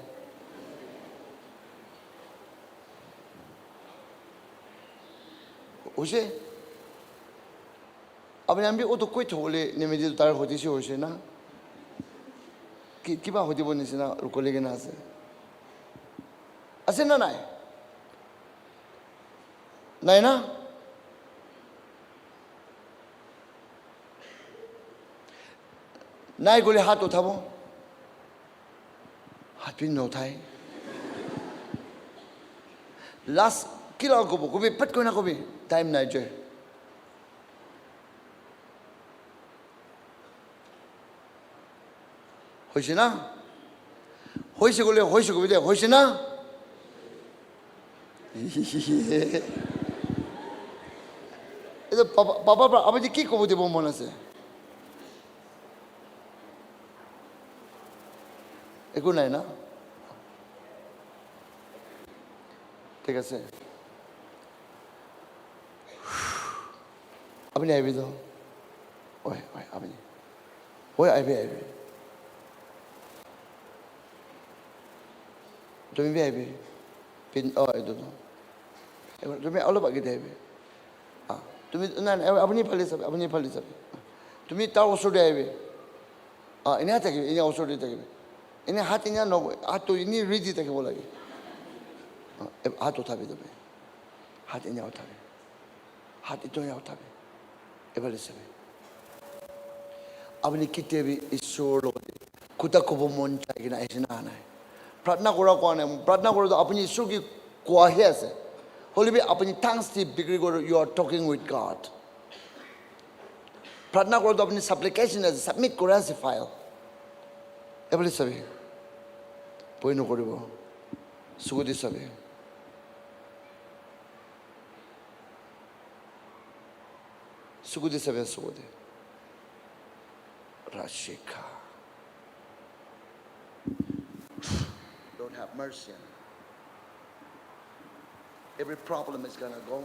उसे अभी हम भी वो तो कोई थोड़े निमित्त उतार होती सी उसे ना कि बात होती वो नहीं ना रुको लेके ना से ऐसे ना नहीं ना नाई गोले हाथ उठाबो हाथ भी न उठाए लास्ट किला को भी पट को ना को भी टाइम नहीं जो होइसे ना होइसे गोले होइसे को भी दे होइसे ना ये पापा अब जी की को बोलते वो मना से एको नहीं ना ठीक है से अभी नहीं भी तो ओए अभी ओए आई भी तुम्हें भी आई भी पिन itu tuh तुम्हें अलग बाकी दे भी तुम्हें ना अपनी फली सब तुम्हें ताऊ उसुड़े आई भी इन्हें आता कि इन्हें उसुड़े तक इन्हें हाथ इन्हें नो हाथ तो इन्हें रीति तक बोला कि हाथ उठा भी तुम्हें हाथ इन्हें उठा भी हाथ इतने उठा भी एवं सब अपनी कितने भी ईश्वर लोग कुत्ता को वो मन चाहिए ना ऐसे ना आना है प्रार्थना करो तो अपनी ईश्वर की क्वाहे से होली भी अपनी thanks की बिक्री करो you are talking with God प्रार्थना करो तो अपनी supplication है submit करो ऐसे file एवं सभी पोई नो करो वो सुगुदी सभी सुगुदी Rashika Lord have mercy on me. Every problem is gonna go.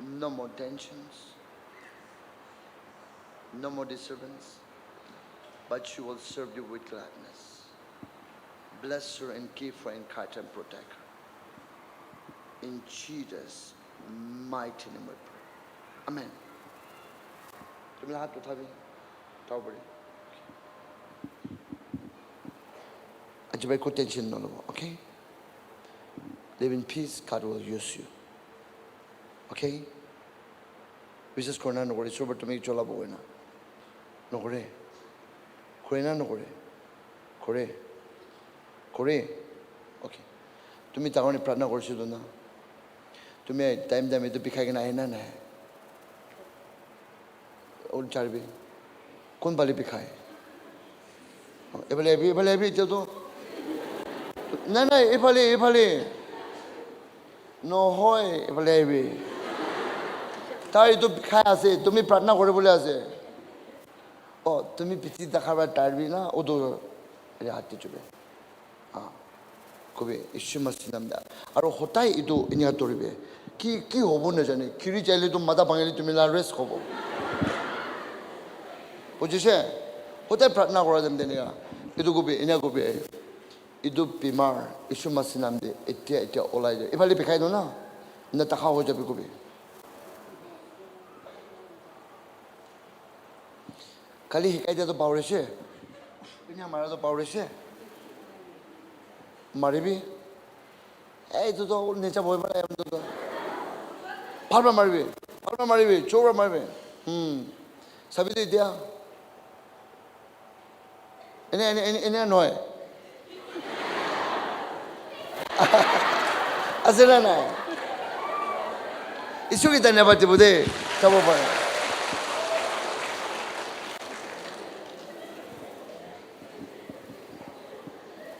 No more tensions. No more disturbance. But she will serve you with gladness. Bless her and keep her and guide and protect her. In Jesus' mighty name we pray. Amen. तुम्हें हाथ उठा भी ताऊ बड़े अच्छा भाई को tension न लो okay live in peace God will use you okay विशेष करना न करे सुबह तुम्हें चला बोगे ना न करे ना न करे okay তুমি তাৰ কাৰণে প্ৰাৰ্থনা কৰিছিলো না তুমি টাইম এইটো বিষাই কিনে আহে না নাই ওল চাৰবি কোন পালি বিষাই এইফালে এতিয়াতো নাই এইফালে নহয় এইফালে আহিবি তাৰ এইটো বিষাই আছে তুমি প্ৰাৰ্থনা কৰিবলৈ আছে তুমি পিঠি দেখাবা টাৰবি না ওদো হাতী চুবে কবি ঈশ্বৰ মাছৰ নাম দা আৰু সদায় এইটো এনেকুৱা ধৰিবে কি হ'ব নাজানে খিৰি চাইলেতো মাথা ভাঙিলে তুমি ৰেষ্ট হ'ব বুজিছে সদায় প্ৰাৰ্থনা কৰা যেন তেনেকুৱা এইটো কবি এনেকুৱা কবি এইটো বেমাৰ ঈশ্বৰ মাছৰ নাম দে এতিয়া ওলাই যায় এইফালে বিষাই দিওঁ না নেতাখা হৈ যাবি কবি কালি শিকাই দিয়াটো পাহৰিছে পিনে মাৰাটো পাহৰিছে মাৰিবি এইটোতো নিজে ভয় পেলাই ভালবা মাৰিবি চৌৰা মাৰিবি চাবিতো এতিয়া এনে নহয় আছে না নাই ঈশ্বৰকে ধন্যবাদ দিব দেই চাব পাৰে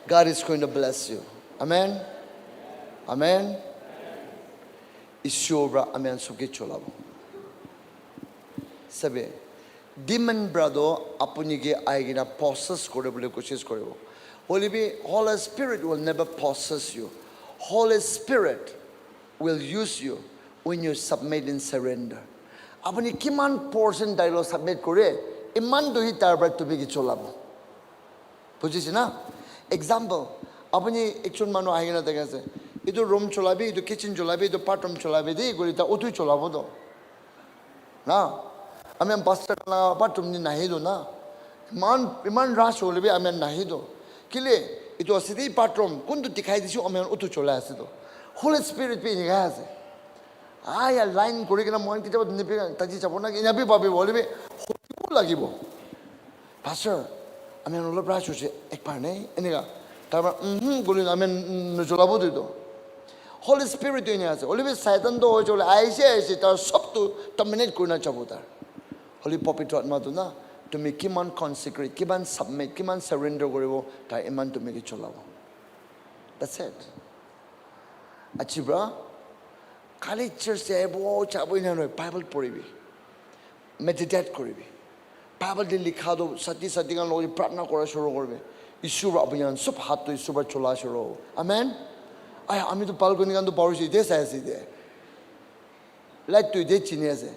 God is going to bless you. Amen. Amen. Ishobra amen suki cholabo. Sabe. Demon brother apuni ke aigina possess kore bole koshish korebo. Holy Spirit will never possess you. Holy Spirit will use you when you submit and surrender. Apuni kiman portion dailo submit kore iman dohi tarbra tubi ki cholabo. Bujhise na? Example, apni ekjon manu ahina dekase. Idu room cholabi, idu kitchen cholabi, idu bathroom cholabi, di gorita utu cholabo do. Na, amen pastor na bathroom ni nahi do na. Iman rush holibi amen nahi do. Kile idu asidi bathroom kundu dikhai disi amen utu chola ase do. Holy Spirit pe ni gase. Aya line kori kena mohan kita bad nipi taji chapona ki inabi babi holibi hotibo lagibo. Pastor. Amen all brush hoche ek bar nei enega tarba golin amen nujolabo dido Holy Spirit ini ase olibe satan do hoche aise tar sob tu terminate korna chabo tar Holy Pavitra Atma tu na tumi kiman consecrate kiman submit kiman surrender koribo tar iman tumi ki cholabo That's it Achibra kali church ebo chabo ina no Bible poribi meditate koribi Bible di likha do sati kan logi pratna kora shuru korbe Ishur abhiyan sab hat to Ishur chola shuru Amen Ay ami to balcony kan to pawrishi de sa ase de Light to de chini ase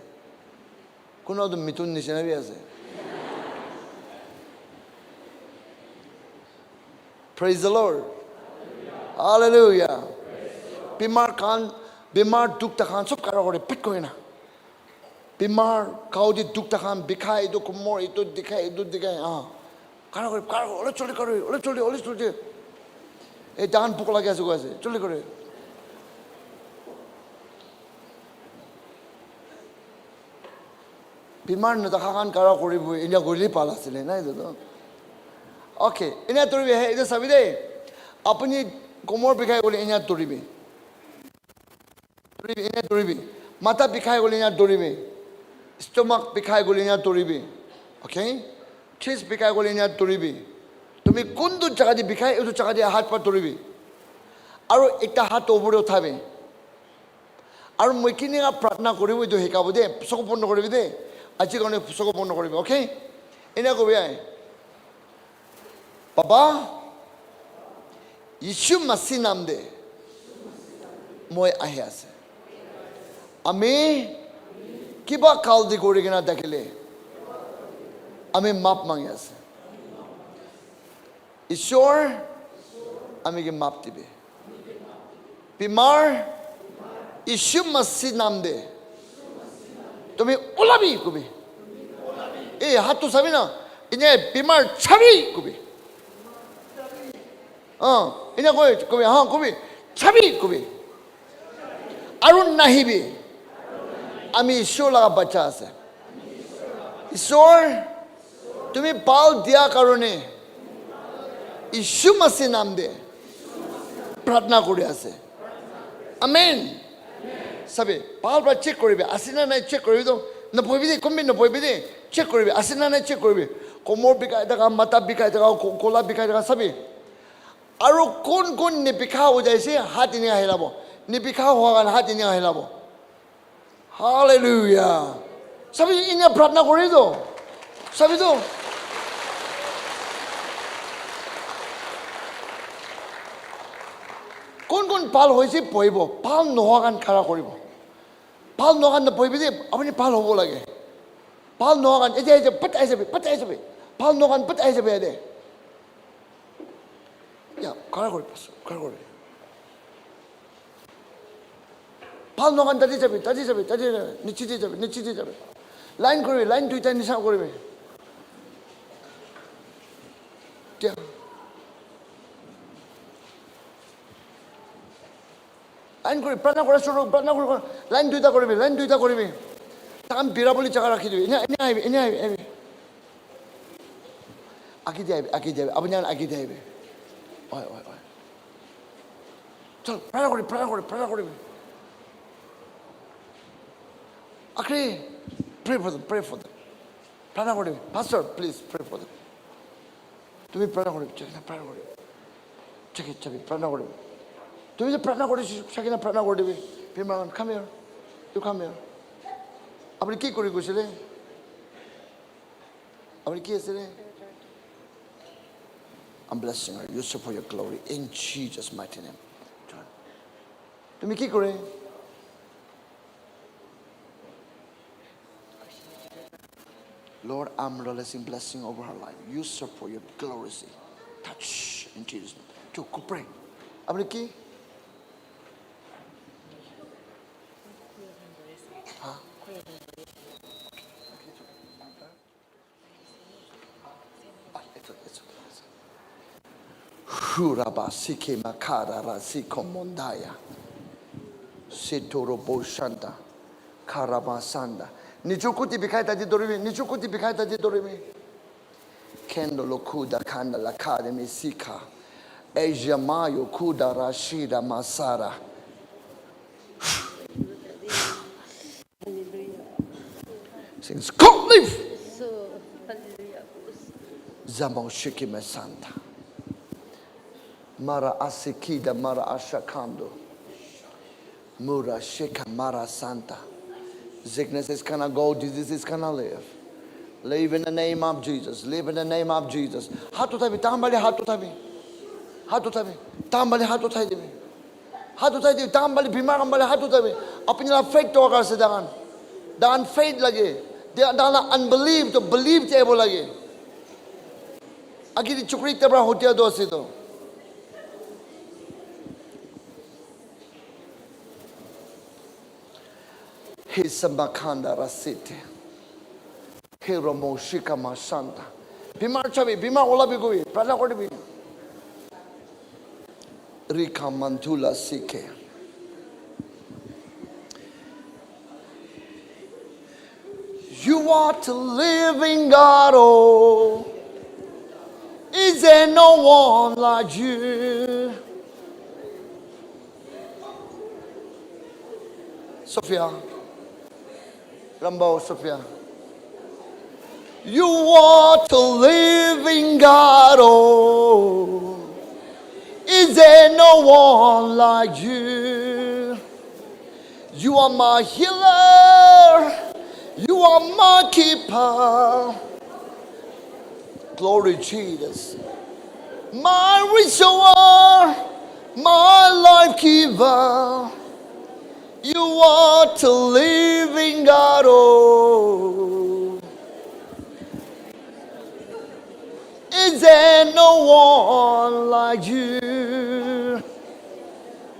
Kuno to mitun nishina bi ase Praise the Lord Hallelujah Bimar duk takhan sab kara kore pit koina Bimar kaudi duk takhan bikhai do kumor ito dikhai kara ole choli e dan puk lagi ase goase choli kore Bimar na takhan kara koribu inya goli pala sile na ido Okay inya toribi he ito sabi de apni kumor bikhai goli inya toribi mata bikhai goli inya toribi Stomach bikhai goli inya toribi Okay Chest bikhai goli inya toribi Tumi kundu jaga di bikhai utu jaga di hat pa toribi Aro ekta hat obore uthabe Aro moi kini ga pratna koribo idu hekabo de soko ponno koribi de aji kone soko ponno koribi Okay ena kobi ai Baba Yeshu Masih nam de moi ahi ase Ami kiba kaldi kori kena dakile Ami map mangi ase Ishor ami ki map dibe Bimar Yeshu Masih nam de Tumi olabi kubi hatu sabi na Inye bimar chabi kubi Inye kubi kubi chabi kubi Arun nahibi Ami Ishor laga bacha ase Ishor Tumi bal dia karone Yeshu Masih nam de प्रार्थना কৰি আছে amen সবে পালবা check কৰিবে আসিনা নাই check কৰিবি তো নপইবি দে combi নপইবি দে check কৰিবি আসিনা নাই চেক কৰিবি কোমৰ বিকাই থাকা মাথা বিকাই থাকা কোলা বিকাই থাকা সবে আৰু কোন কোন নিবিখা হৈ যাইছে হাত ইনি আহিলাব নিবিখা হোৱা কাৰণে হাত ইনি আহিলাব হালেলুয়া সবে ইনি প্ৰাৰ্থনা কৰি দো সবে তো কোন কোন পাল হৈছে পঢ়িব পাল নোহোৱা কাৰণে খাৰা কৰিব পাল নোহোৱা কাৰণে নপঢ়িবি দেই আপুনি পাল হ'ব লাগে পাল নোহোৱা কাৰণে এতিয়া পটাই যাবি পাল নোহোৱা কাৰণে পটাই যাবি দে খাৰা কৰি পাছ খাৰা কৰি পাল নোহোৱা কাৰণে তাজি যাবি নিশ্চিত যাবি লাইন কৰিবি লাইন দুইটা নিচা কৰিবি এতিয়া লাইন কৰি প্ৰাৰ্থনা কৰা শুৰু প্ৰাৰ্থনা কৰি লাইন দুইটা কৰিবি তাম বিৰা বুলি জাগা ৰাখি দিবি এনে আহিবি আকি যাবি আপুনি আকি যাবি হয় চল প্ৰাৰ্থনা কৰিবি আখৰি pray for them প্ৰাৰ্থনা কৰিবি pastor please pray for them তুমি প্ৰাৰ্থনা কৰিবি প্ৰাৰ্থনা কৰিবি তুমি যে প্ৰাৰ্থনা কৰিছো সাকিনা প্ৰাৰ্থনা কৰি দিবি পিমান come here আপুনি কি কৰি গৈছিলে আপুনি কি আছিলে I'm blessing her use her for your glory in Jesus mighty name তুমি কি কৰে Lord I'm releasing blessing over her life use her for your glory touch in Jesus name to pray আপুনি কি Huraba sike makara rasiko mondaya setoro boshanda karabasanda nichukuti bikaita di dorimi kendo lokuda kanda la academy sika Asia mayo kuda rashida masara sings come live zamo shikime santa Mara asikida mara ashakando mura shika mara santa sickness is gonna go disease is gonna live in the name of Jesus हाथ उठाबी तांबाले हाथ उठाबी तांबाले हाथ उठाई देबी तांबाले बीमार अंबाले हाथ उठाबी अपने ला faith तो कर से दान faith लगे दान unbelief तो believe चाहिए लगे अगर चुकरी तबरा होतिया दो से तो Hisamakanda rasite. Hiromo shika masanta. Bimar chabi, bimar ola bigui. Prana kodibi. Rika mantula sike. You are the living God, oh. Is there no one like you? Sophia. Rambo, Sophia. You are the living God, oh. Is there no one like you? You are my healer. You are my keeper. Glory Jesus. My restorer, my life giver. You are the living God, oh. Is there no one like you?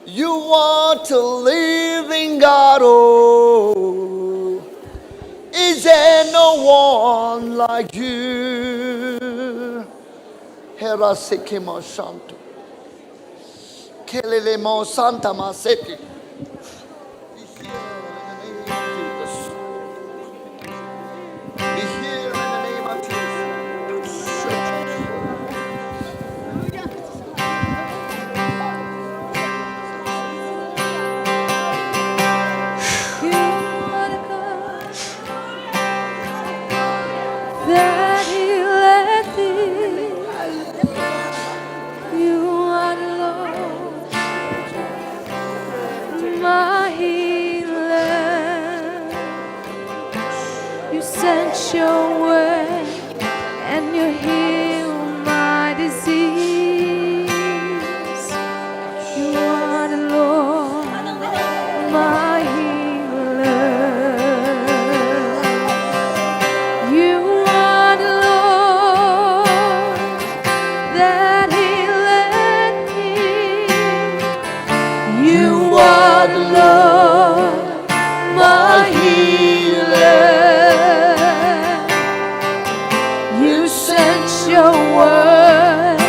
You are the living God, oh. Is there no one like you? Hera sekema shanto. Kelele mo santa maseti. my healer. You sent your word and you heal my disease. You are the Lord, my healer. You are the Lord that healeth me. You are the Lord, my healer. You sent your word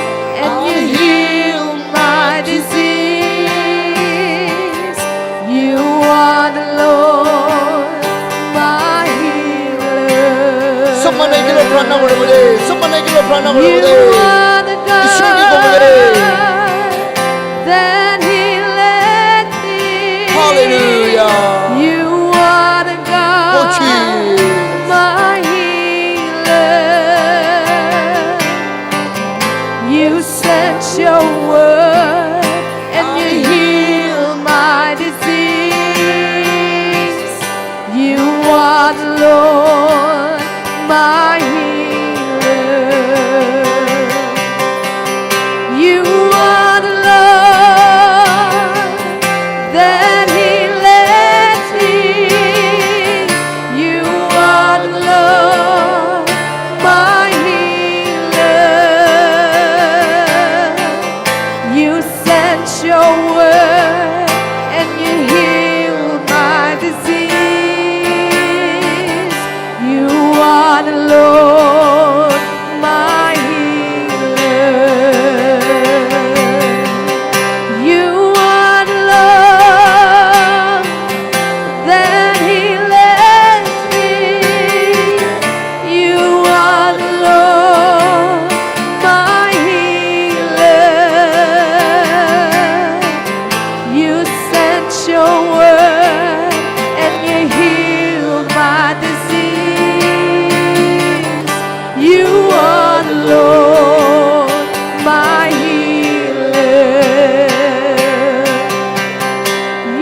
and you healed my disease. You are the Lord, my healer. ಸುಮ್ಮನೆಗಿರೋ ಪ್ರಾಣ ಕೊಡುವುದೇ ಸುಮ್ಮನೆಗಿರೋ ಪ್ರಾಣ You ಕೊಡುವುದೇ are the ಈಶ್ವರನಿಗೆ God ಕೊಡುವುದೇ that healeth me. Hallelujah. You are the Oh, God, Jesus. my healer. You sent your word and you healed my disease. You are the Lord, my healer. You are the Lord that healeth me. You are the Lord, my healer. You sent your word and you healed my disease. You are the Lord, my healer. You are the Lord that healeth me. You are the Lord, my healer. You sent your word and you healed my disease. You are the Lord, my healer.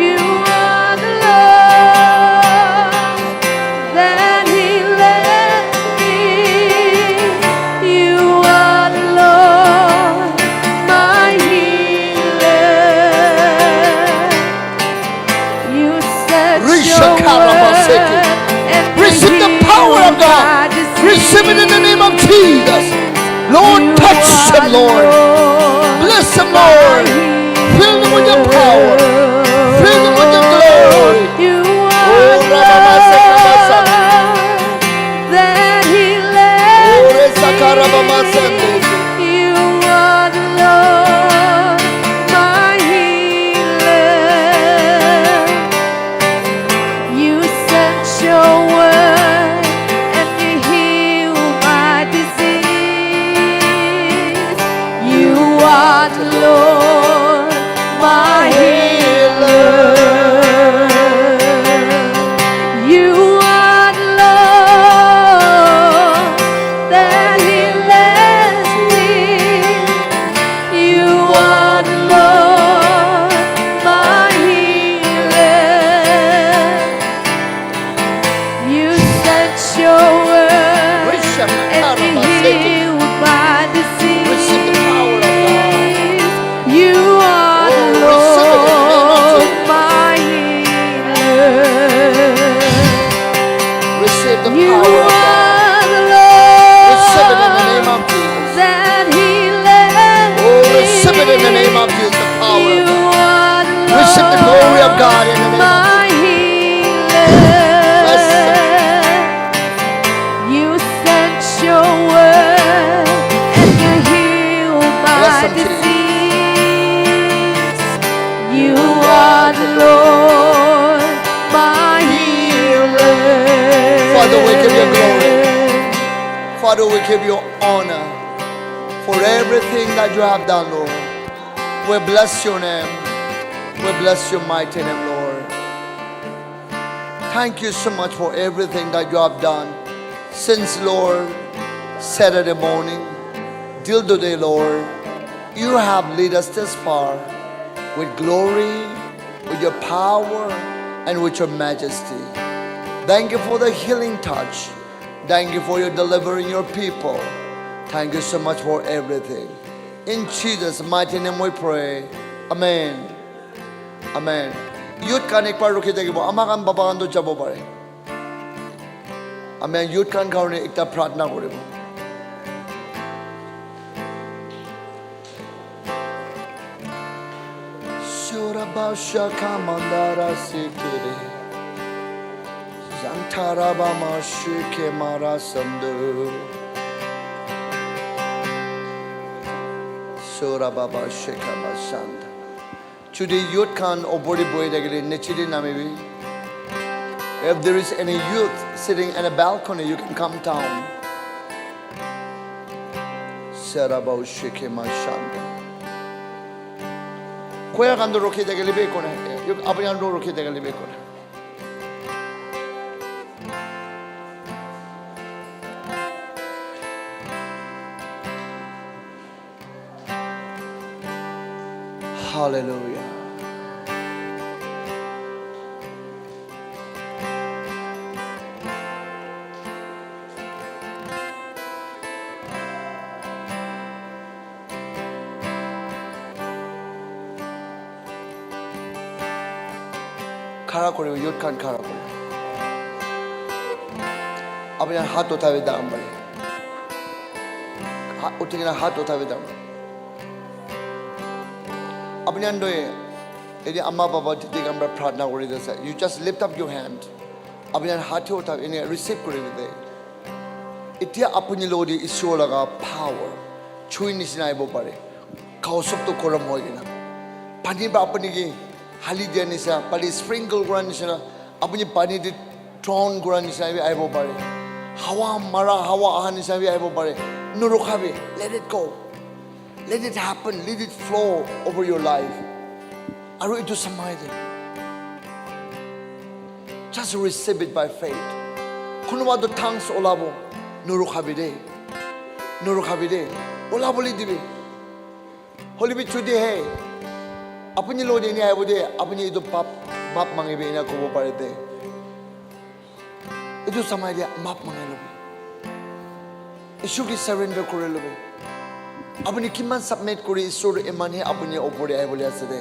You are the Lord that healeth me. You are the Lord, my healer. You said your Rishakarabaseke. word and you Receive the power of healed my God. disease. Receive it in the name of Jesus. Lord, You touch are them, the Lord. Lord, Bless them, my Lord. Fill them with your power. Fill them with your glory. You Oh, are the Rabamasekabasam. Lord that Oh, healeth Resakarabamasande. me. You are the Lord, my healer. You sent your word and you healed my disease. You are the Lord, my healer. You are the Lord that healeth me. You are the Lord, my healer. You sent your word and you healed my disease. Receive the power of God. You are the Oh, receive it in the name of Lord, Jesus. my healer. Receive the You power of God. are the Receive it in the name Lord of Jesus. that healeth Oh, receive it in the name of Jesus. The power You of God. are the Receive the glory of God in the name of my Bless healer. You sent your word and you healed Bless my them, Jesus. disease. You are the Lord, my healer. Father, we give you glory. Father, we give you honor for everything that you have done, Lord. We bless your name. We bless your mighty name, Lord. Thank you so much for everything that you have done since, Lord, Saturday morning till today, Lord. You have led us this far with glory with your power and with your majesty. Thank you for the healing touch. Thank you for your delivering your people. Thank you so much for everything. In Jesus' mighty name we pray. Amen. Amen. Youth kan ek par rukhi dekibo. Amakan babakan to jabo pare. Amen. Youth kan karone ekta pratna koribo. Surabasha kamandara sikiri. Zantarabama shike marasandu. Surababa shikamasanda. Today youth can obori boy dagili nechiri namibi. If there is any youth sitting in a balcony, you can come down. Surababa shikamasanda. Koya kando rokhi dagili be kone. Yuk apni ando rokhi dagili be kone. Hallelujah. खड़ा करे युद्ध खान खड़ा करे अब यहाँ हाथ उठावे दाम बड़े उठे ना हाथ उठावे दाम अपने अंडोए यदि अम्मा बाबा जितने कमरा प्रार्थना करी जैसे you just lift up your hand अपने हाथ उठावे इन्हें receive करे दे इतना अपने लोग ईश्वर लगा power छुई निशनाए वो पड़े खाओ सब तो कोरम हो गया ना पानी पर अपने की हाली दिया निशा पाली sprinkle करा निशा अपने पानी दे drown करा निशा भी आए वो पड़े हवा मरा हवा आह निशा भी आए वो पड़े नुरुखा भी let it go. Let it happen. Let it flow over your life. Aro ito samayde. Just receive it by faith. Kunuwa do tongues olabo. Nurukhabide. Nurukhabide. Olaboli dibi. Holy be chudi hai. Apni lodi ni ayode. Apni ito map mangibe ina kubo parete. Ito samayde map mangilobi. Ishu ki surrender kore lobi. अपनी किमान submit करी ईश्वर इमानी अपने ऊपर आए बोले ऐसे दे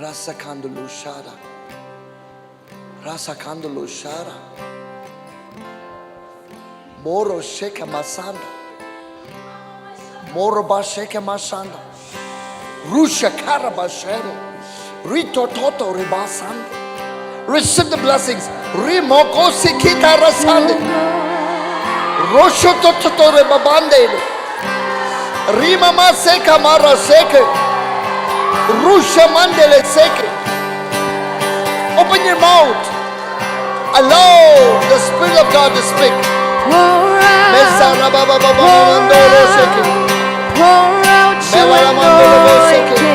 रासा खांडलो शारा मोरो शेख मासांदा मोरो बा शेख मासांदा रुशा खारा बा शेरे रितो toto ribasanda receive the blessings rimoko sikita rasande rosho toto ribabande Rima ma seka mara seke Rusha mandele seke. Open your mouth. Allow the Spirit of God to speak. Mesara baba baba mandolo seke. Pour out your anointing.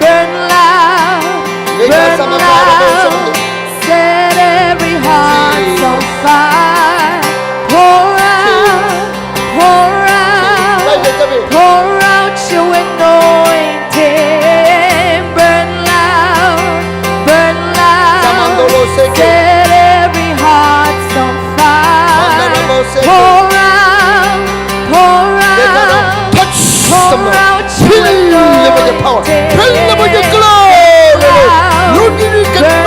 Burn loud. Burn loud. Set every heart on fire. Pour out. Pour out. Pour out your anointing. Burn loud. Burn loud. Set every heart on fire. Pour out. Pour out. Touch Pour them, Lord. out Fill them with your power. Fill them with your glory. You need to get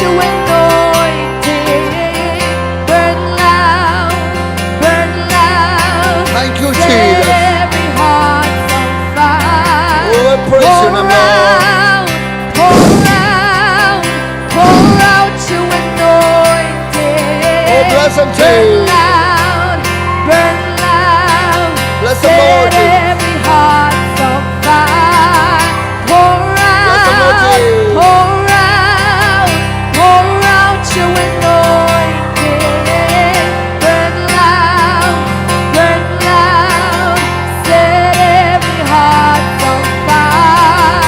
your anointing. Burn loud, burn loud. Thank you, Set Jesus. every heart on fire. Oh, I praise your name, Lord. Pour out your anointing. Oh, bless him, Burn Jesus. loud, burn loud. Bless the Set Lord, Jesus. every heart on fire. Pour Bless the Lord, out, Jesus. pour out your anointing. Burn loud, set every heart on fire.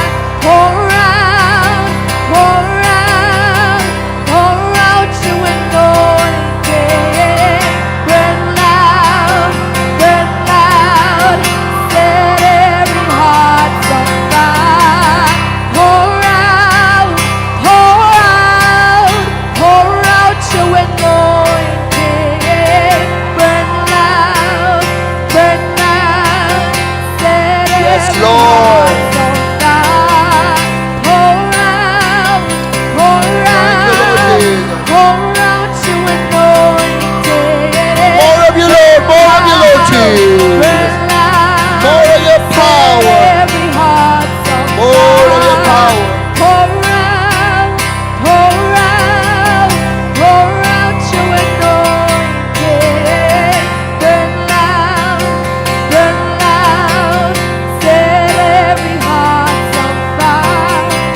Pour out your anointing. Burn loud, set every heart on fire. Pour out your anointing. Burn loud, set Yes, every Lord. heart on fire. Pour out Thank you, Lord Jesus. your anointing. More of you, Lord. More of you, Lord Jesus. Burn loud, More of your set power. every heart on More of your fire. power. Pour out your anointing. Burn loud, set every heart on fire.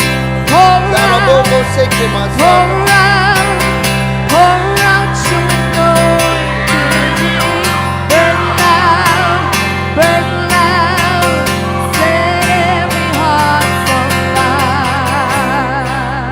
Pour Zanaboko seke masa. out your anointing. Burn loud, set every heart on fire.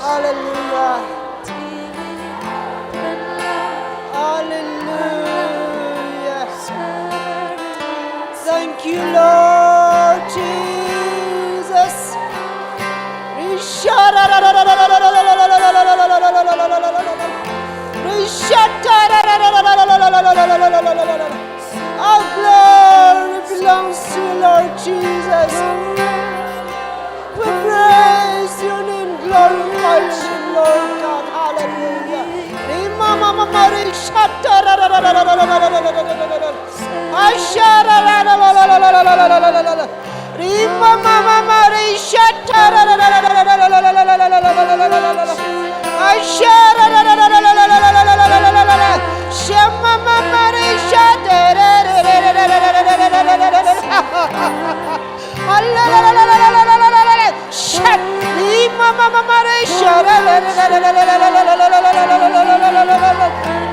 Hallelujah. Hallelujah. Thank you, Lord Jesus. Our glory belongs to you, Lord Jesus. We praise your name, glorify your name, Lord God. Hallelujah.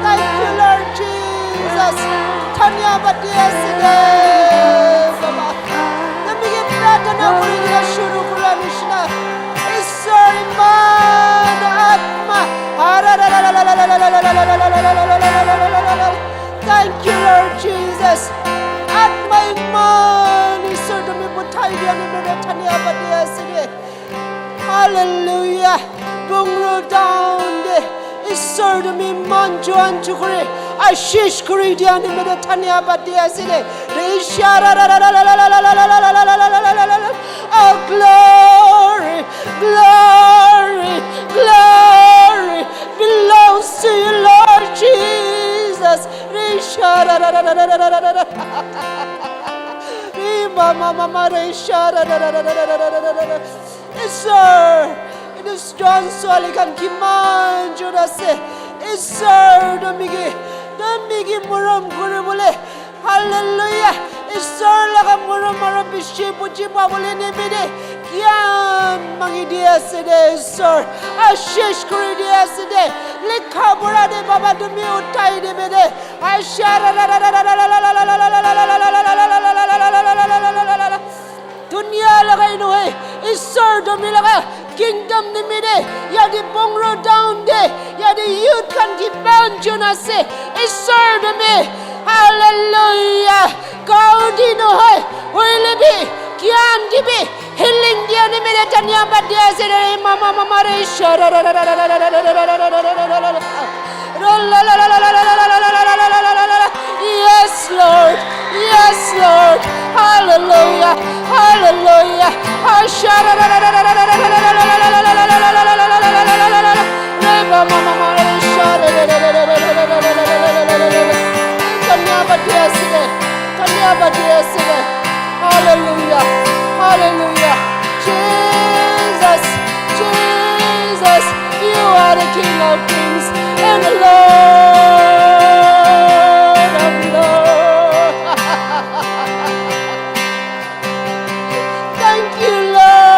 Thank you, Lord Jesus. Tanya Batiasine. Namige pratana kuriya shuru kuranishna. Isoriman atma. Thank you, Lord Jesus. Atma iman isordami butaiya nimere tanya Batiasine. Hallelujah. Pungro down de isordami manjuan chukuri. Ashish kuri diani mere tanya Batiasine. Oh, glory, glory, glory belongs to you, Lord Jesus. Yes, sir. It is John Solikan Kiman Jodase. Yes, sir. Damigi Muram Gurubule. Hallelujah. Yes, sir. Laka Muram Marabishi Puchi Babule Nebide. Kian Mangidia Sede, sir. Ashish Kuridia Sede. Likabura de Baba to me utai de Bede. Ashara. Dunia laga inuhe, isor domi laga kingdom ni mide, ya di Pungro down de, ya di youth kan ki banjuna se, isor domi, hallelujah, kau di nuhe, huilebi, kian dibi, healing dia ni mide tanya badia se dari mama re shara, yes Lord, yes Lord, hallelujah. Hallelujah. Hallelujah. Hallelujah. Jesus, Jesus, you are the King of Kings and the Lord of Lords. Thank you, Lord.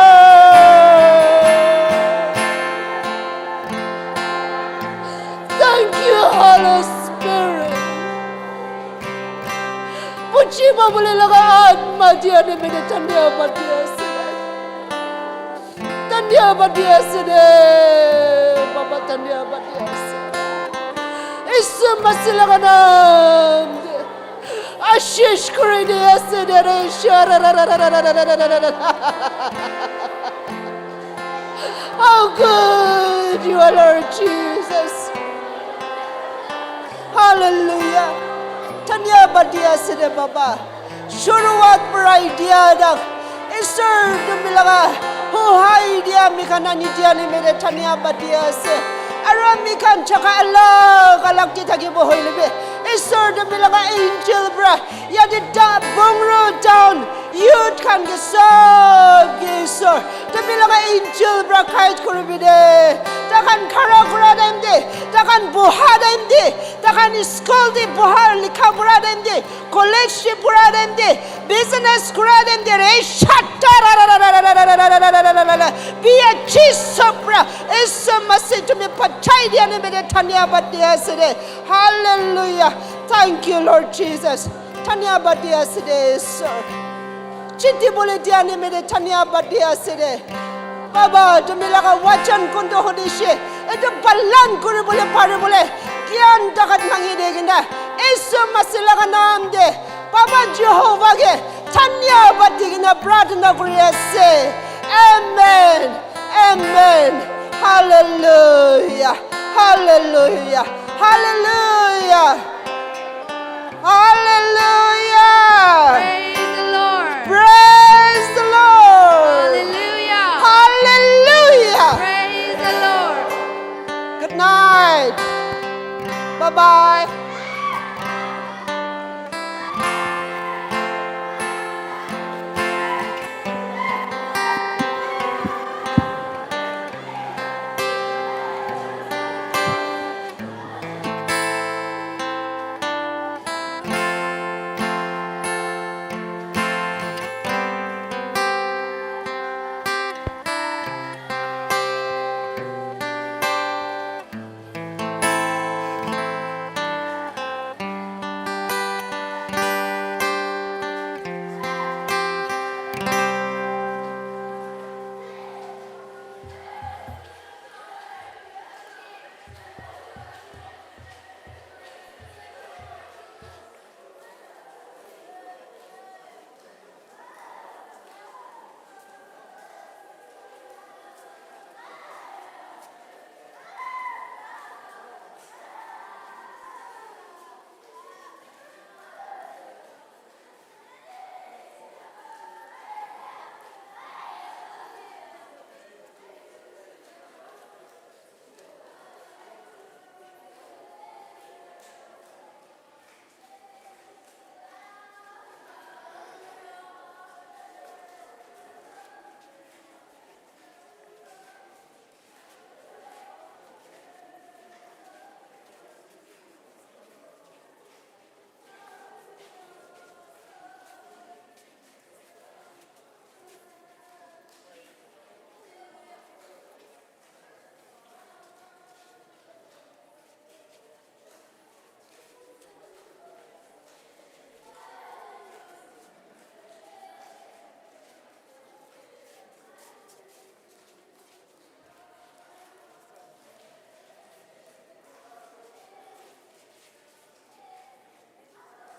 Thank you, Holy Spirit. Puchi babule laga atma dia ne mere tandiya badiya sede. Baba tandiya badiya sede. Isu masilaga nam. Ashish kuridiya sede re shara. How good you are, Lord Jesus. Hallelujah. Tanya badia sede Baba. Shuruat berai dia dak. Isur demilaga. Huhai dia mikana ni dia ni mere tanya badia se. Aram mikan chaka Allah kalak kita ki bohoi lebe. Isur demilaga angel bra. Ya di da Pungro down. Youth kan gesog gesor. Demilaga angel bra kait kurubide. Takan kara kura demde. Takan buha demde. Takan school di buha likha kura demde. College kura demde. Business kura demde. Re shatta. Be a chisopra. Issa masi tumi pachai dia ne mere tanya badia sede. Hallelujah. Thank you, Lord Jesus. Tanya badia sede, sir. Chiti bole dia ne mere tanya badia sede. Baba, dumilaga wajan kundo hodishe. Ito balan kuri bole pare bole. Kian dagat mangide ginda. Issa masilaga namde. Baba Jehovah ge. Tanya badigina bradna kuriase. Amen. Amen. Hallelujah. Hallelujah. Hallelujah. Hallelujah. Praise the Lord. Praise the Lord. Hallelujah. Hallelujah. Praise the Lord. Good night. Bye-bye.